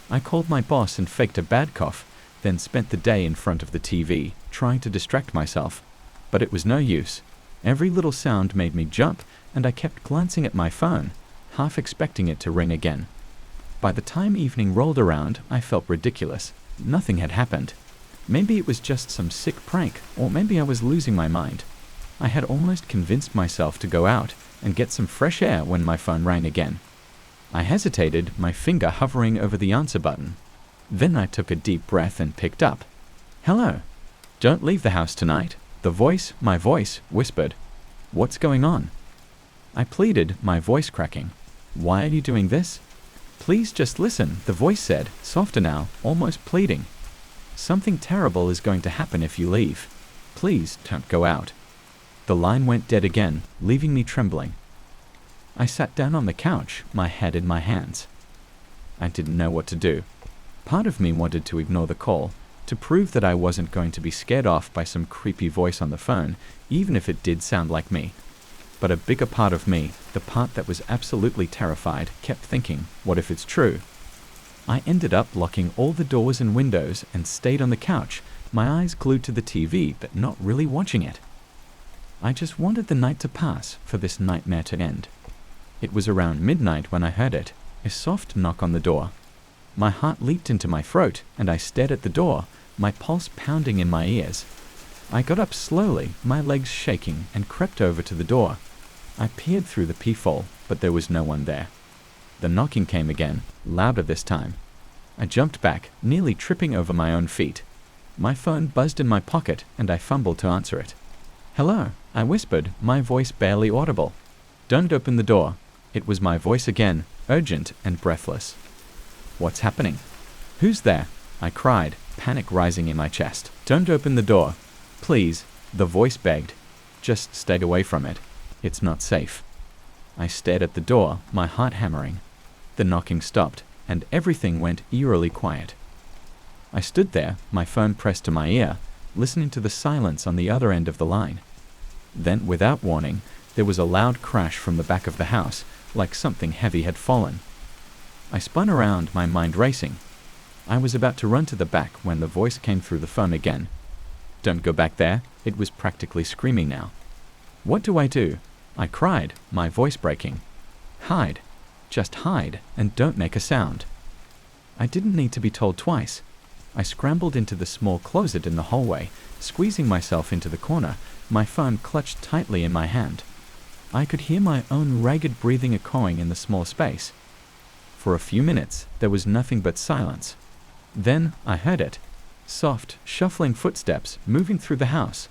I called my boss and faked a bad cough, then spent the day in front of the TV, trying to distract myself. But it was no use. Every little sound made me jump, and I kept glancing at my phone, half expecting it to ring again. By the time evening rolled around, I felt ridiculous. Nothing had happened. Maybe it was just some sick prank, or maybe I was losing my mind. I had almost convinced myself to go out and get some fresh air when my phone rang again. I hesitated, my finger hovering over the answer button. Then I took a deep breath and picked up. "Hello. Don't leave the house tonight," my voice, whispered. "What's going on?" I pleaded, my voice cracking. "Why are you doing this?" "Please just listen," the voice said, softer now, almost pleading. "Something terrible is going to happen if you leave. Please don't go out." The line went dead again, leaving me trembling. I sat down on the couch, my head in my hands. I didn't know what to do. Part of me wanted to ignore the call, to prove that I wasn't going to be scared off by some creepy voice on the phone, even if it did sound like me. But a bigger part of me, the part that was absolutely terrified, kept thinking, what if it's true? I ended up locking all the doors and windows and stayed on the couch, my eyes glued to the TV but not really watching it. I just wanted the night to pass, for this nightmare to end. It was around midnight when I heard it, a soft knock on the door. My heart leaped into my throat, and I stared at the door, my pulse pounding in my ears. I got up slowly, my legs shaking, and crept over to the door. I peered through the peephole, but there was no one there. The knocking came again, louder this time. I jumped back, nearly tripping over my own feet. My phone buzzed in my pocket, and I fumbled to answer it. "Hello," I whispered, my voice barely audible. "Don't open the door." It was my voice again, urgent and breathless. "What's happening?" "Who's there?" I cried, panic rising in my chest. "Don't open the door. Please," the voice begged. "Just stay away from it. It's not safe." I stared at the door, my heart hammering. The knocking stopped, and everything went eerily quiet. I stood there, my phone pressed to my ear, listening to the silence on the other end of the line. Then, without warning, there was a loud crash from the back of the house, like something heavy had fallen. I spun around, my mind racing. I was about to run to the back when the voice came through the phone again. "Don't go back there," it was practically screaming now. "What do I do?" I cried, my voice breaking. "Hide. Just hide, and don't make a sound." I didn't need to be told twice. I scrambled into the small closet in the hallway, squeezing myself into the corner, my phone clutched tightly in my hand. I could hear my own ragged breathing echoing in the small space. For a few minutes, there was nothing but silence. Then I heard it. Soft, shuffling footsteps moving through the house.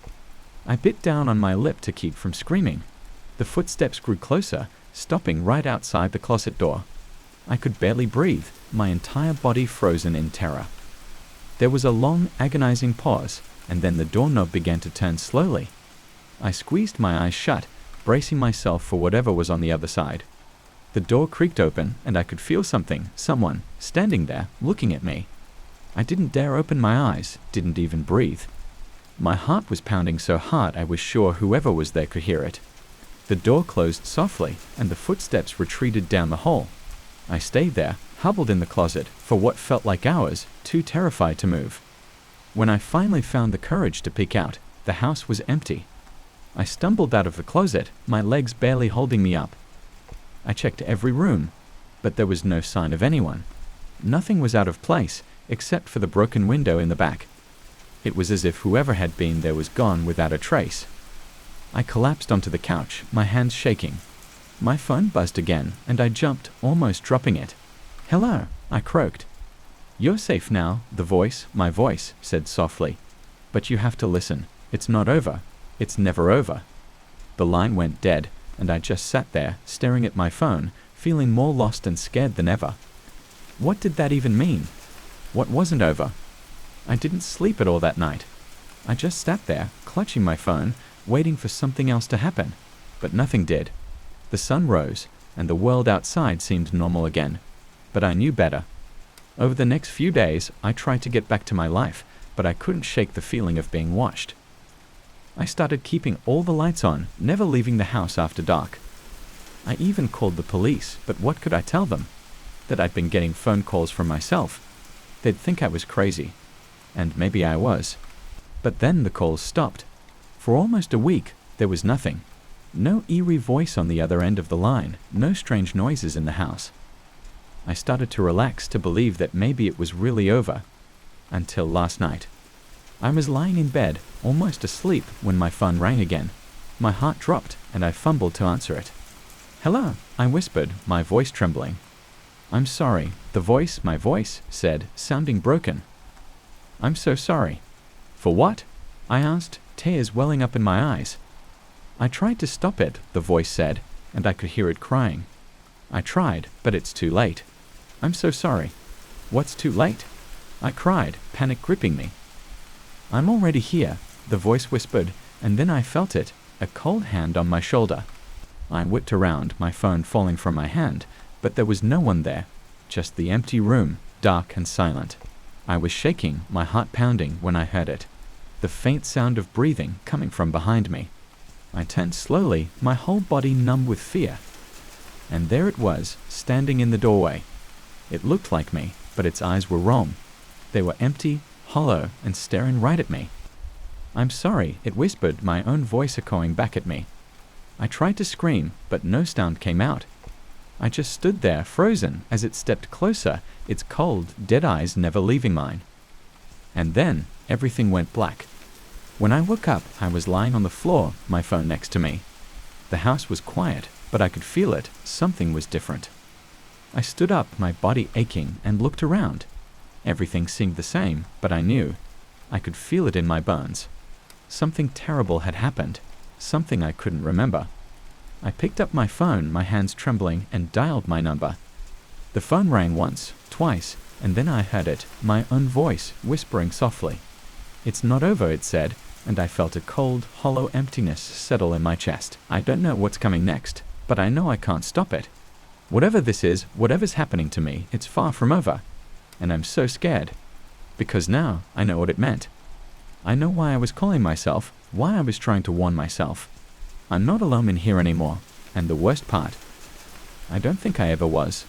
I bit down on my lip to keep from screaming. The footsteps grew closer, stopping right outside the closet door. I could barely breathe, my entire body frozen in terror. There was a long, agonizing pause, and then the doorknob began to turn slowly. I squeezed my eyes shut, bracing myself for whatever was on the other side. The door creaked open, and I could feel someone, standing there, looking at me. I didn't dare open my eyes, didn't even breathe. My heart was pounding so hard I was sure whoever was there could hear it. The door closed softly, and the footsteps retreated down the hall. I stayed there, huddled in the closet, for what felt like hours, too terrified to move. When I finally found the courage to peek out, the house was empty. I stumbled out of the closet, my legs barely holding me up. I checked every room, but there was no sign of anyone. Nothing was out of place, except for the broken window in the back. It was as if whoever had been there was gone without a trace. I collapsed onto the couch, my hands shaking. My phone buzzed again, and I jumped, almost dropping it. "Hello," I croaked. "You're safe now," my voice, said softly. "But you have to listen. It's not over. It's never over." The line went dead, and I just sat there, staring at my phone, feeling more lost and scared than ever. What did that even mean? What wasn't over? I didn't sleep at all that night. I just sat there, clutching my phone, waiting for something else to happen. But nothing did. The sun rose, and the world outside seemed normal again. But I knew better. Over the next few days, I tried to get back to my life, but I couldn't shake the feeling of being watched. I started keeping all the lights on, never leaving the house after dark. I even called the police, but what could I tell them? That I'd been getting phone calls from myself. They'd think I was crazy. And maybe I was. But then the calls stopped. For almost a week, there was nothing. No eerie voice on the other end of the line, no strange noises in the house. I started to relax, to believe that maybe it was really over. Until last night. I was lying in bed, almost asleep, when my phone rang again. My heart dropped, and I fumbled to answer it. "Hello," I whispered, my voice trembling. "I'm sorry," my voice said, sounding broken. "I'm so sorry." "For what?" I asked, tears welling up in my eyes. "I tried to stop it," the voice said, and I could hear it crying. "I tried, but it's too late." "I'm so sorry." "What's too late?" I cried, panic gripping me. "I'm already here," the voice whispered, and then I felt it, a cold hand on my shoulder. I whipped around, my phone falling from my hand, but there was no one there, just the empty room, dark and silent. I was shaking, my heart pounding, when I heard it. The faint sound of breathing coming from behind me. I turned slowly, my whole body numb with fear. And there it was, standing in the doorway. It looked like me, but its eyes were wrong. They were empty, hollow, and staring right at me. "I'm sorry," it whispered, my own voice echoing back at me. I tried to scream, but no sound came out. I just stood there, frozen, as it stepped closer, its cold, dead eyes never leaving mine. And then, everything went black. When I woke up, I was lying on the floor, my phone next to me. The house was quiet, but I could feel it. Something was different. I stood up, my body aching, and looked around. Everything seemed the same, but I knew. I could feel it in my bones. Something terrible had happened. Something I couldn't remember. I picked up my phone, my hands trembling, and dialed my number. The phone rang once, twice, and then I heard it, my own voice, whispering softly. "It's not over," it said, and I felt a cold, hollow emptiness settle in my chest. I don't know what's coming next, but I know I can't stop it. Whatever this is, whatever's happening to me, it's far from over. And I'm so scared. Because now I know what it meant. I know why I was calling myself, why I was trying to warn myself. I'm not alone in here anymore, and the worst part, I don't think I ever was.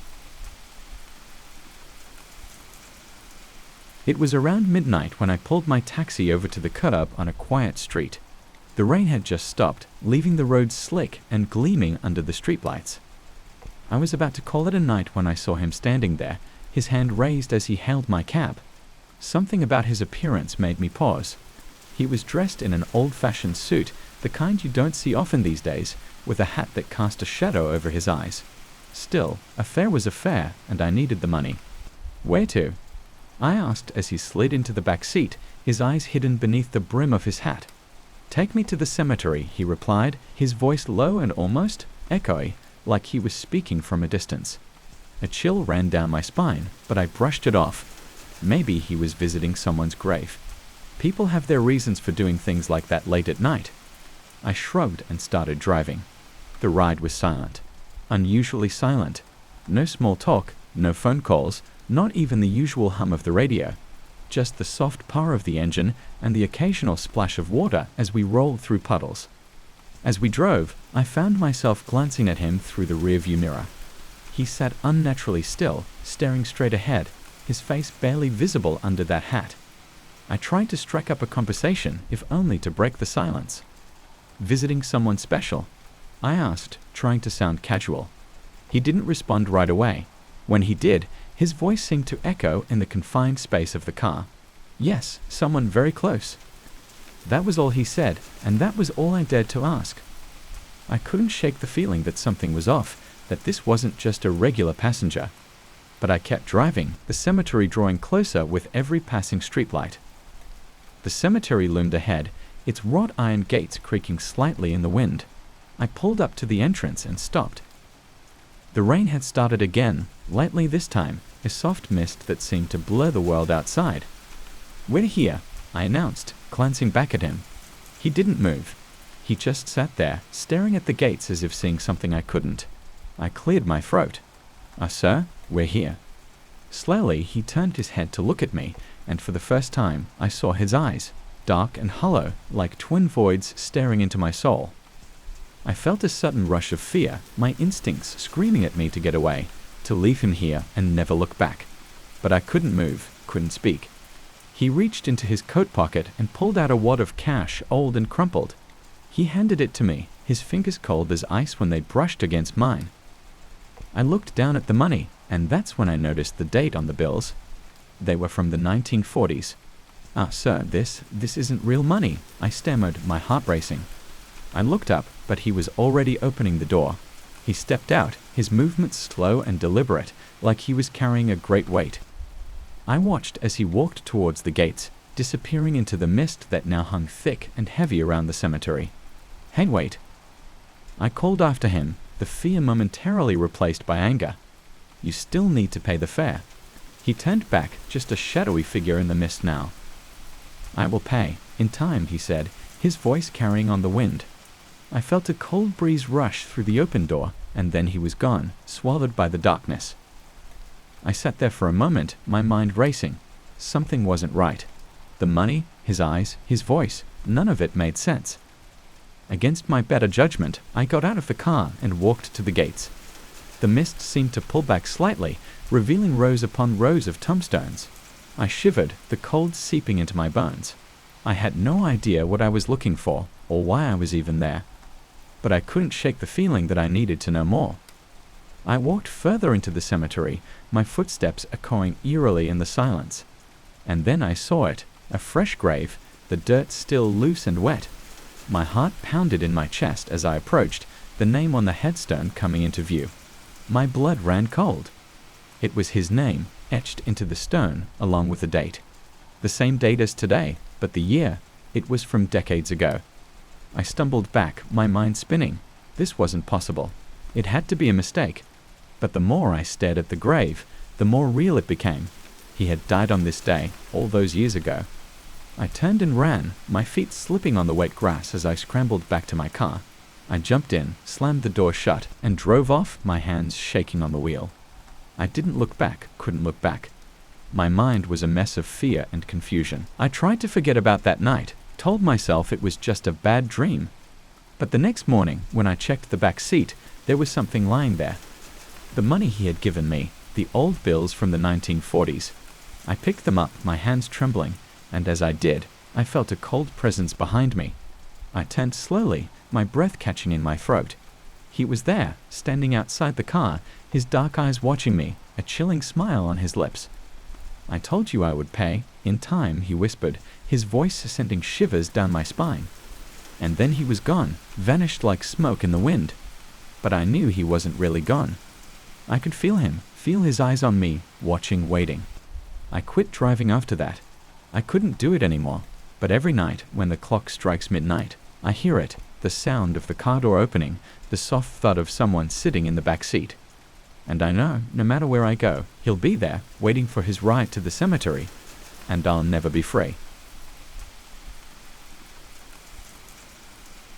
It was around midnight when I pulled my taxi over to the curb on a quiet street. The rain had just stopped, leaving the road slick and gleaming under the streetlights. I was about to call it a night when I saw him standing there, his hand raised as he hailed my cab. Something about his appearance made me pause. He was dressed in an old-fashioned suit, the kind you don't see often these days, with a hat that cast a shadow over his eyes. Still, a fare was a fare, and I needed the money. Where to? I asked as he slid into the back seat, his eyes hidden beneath the brim of his hat. Take me to the cemetery, he replied, his voice low and almost echoey, like he was speaking from a distance. A chill ran down my spine, but I brushed it off. Maybe he was visiting someone's grave. People have their reasons for doing things like that late at night. I shrugged and started driving. The ride was silent. Unusually silent. No small talk, no phone calls, not even the usual hum of the radio. Just the soft purr of the engine and the occasional splash of water as we rolled through puddles. As we drove, I found myself glancing at him through the rearview mirror. He sat unnaturally still, staring straight ahead, his face barely visible under that hat. I tried to strike up a conversation, if only to break the silence. Visiting someone special? I asked, trying to sound casual. He didn't respond right away. When he did, his voice seemed to echo in the confined space of the car. Yes, someone very close. That was all he said, and that was all I dared to ask. I couldn't shake the feeling that something was off, that this wasn't just a regular passenger. But I kept driving, the cemetery drawing closer with every passing streetlight. The cemetery loomed ahead, its wrought iron gates creaking slightly in the wind. I pulled up to the entrance and stopped. The rain had started again, lightly this time, a soft mist that seemed to blur the world outside. We're here, I announced, glancing back at him. He didn't move. He just sat there, staring at the gates as if seeing something I couldn't. I cleared my throat. Sir, we're here. Slowly, he turned his head to look at me, and for the first time, I saw his eyes, dark and hollow, like twin voids staring into my soul. I felt a sudden rush of fear, my instincts screaming at me to get away, to leave him here and never look back. But I couldn't move, couldn't speak. He reached into his coat pocket and pulled out a wad of cash, old and crumpled. He handed it to me, his fingers cold as ice when they brushed against mine. I looked down at the money, and that's when I noticed the date on the bills. They were from the 1940s. Sir, this isn't real money, I stammered, my heart racing. I looked up, but he was already opening the door. He stepped out, his movements slow and deliberate, like he was carrying a great weight. I watched as he walked towards the gates, disappearing into the mist that now hung thick and heavy around the cemetery. Hey, wait. I called after him, the fear momentarily replaced by anger. You still need to pay the fare. He turned back, just a shadowy figure in the mist now. I will pay, in time, he said, his voice carrying on the wind. I felt a cold breeze rush through the open door, and then he was gone, swallowed by the darkness. I sat there for a moment, my mind racing. Something wasn't right. The money, his eyes, his voice, none of it made sense. Against my better judgment, I got out of the car and walked to the gates. The mist seemed to pull back slightly, revealing rows upon rows of tombstones. I shivered, the cold seeping into my bones. I had no idea what I was looking for, or why I was even there. But I couldn't shake the feeling that I needed to know more. I walked further into the cemetery, my footsteps echoing eerily in the silence. And then I saw it, a fresh grave, the dirt still loose and wet. My heart pounded in my chest as I approached, the name on the headstone coming into view. My blood ran cold. It was his name, etched into the stone, along with the date. The same date as today, but the year, it was from decades ago. I stumbled back, my mind spinning. This wasn't possible. It had to be a mistake. But the more I stared at the grave, the more real it became. He had died on this day, all those years ago. I turned and ran, my feet slipping on the wet grass as I scrambled back to my car. I jumped in, slammed the door shut, and drove off, my hands shaking on the wheel. I didn't look back, couldn't look back. My mind was a mess of fear and confusion. I tried to forget about that night, told myself it was just a bad dream. But the next morning, when I checked the back seat, there was something lying there. The money he had given me, the old bills from the 1940s. I picked them up, my hands trembling, and as I did, I felt a cold presence behind me. I turned slowly, my breath catching in my throat. He was there, standing outside the car, his dark eyes watching me, a chilling smile on his lips. I told you I would pay, in time, he whispered, his voice sending shivers down my spine. And then he was gone, vanished like smoke in the wind. But I knew he wasn't really gone. I could feel him, feel his eyes on me, watching, waiting. I quit driving after that. I couldn't do it anymore. But every night, when the clock strikes midnight, I hear it, the sound of the car door opening, the soft thud of someone sitting in the back seat. And I know, no matter where I go, he'll be there, waiting for his ride to the cemetery, and I'll never be free.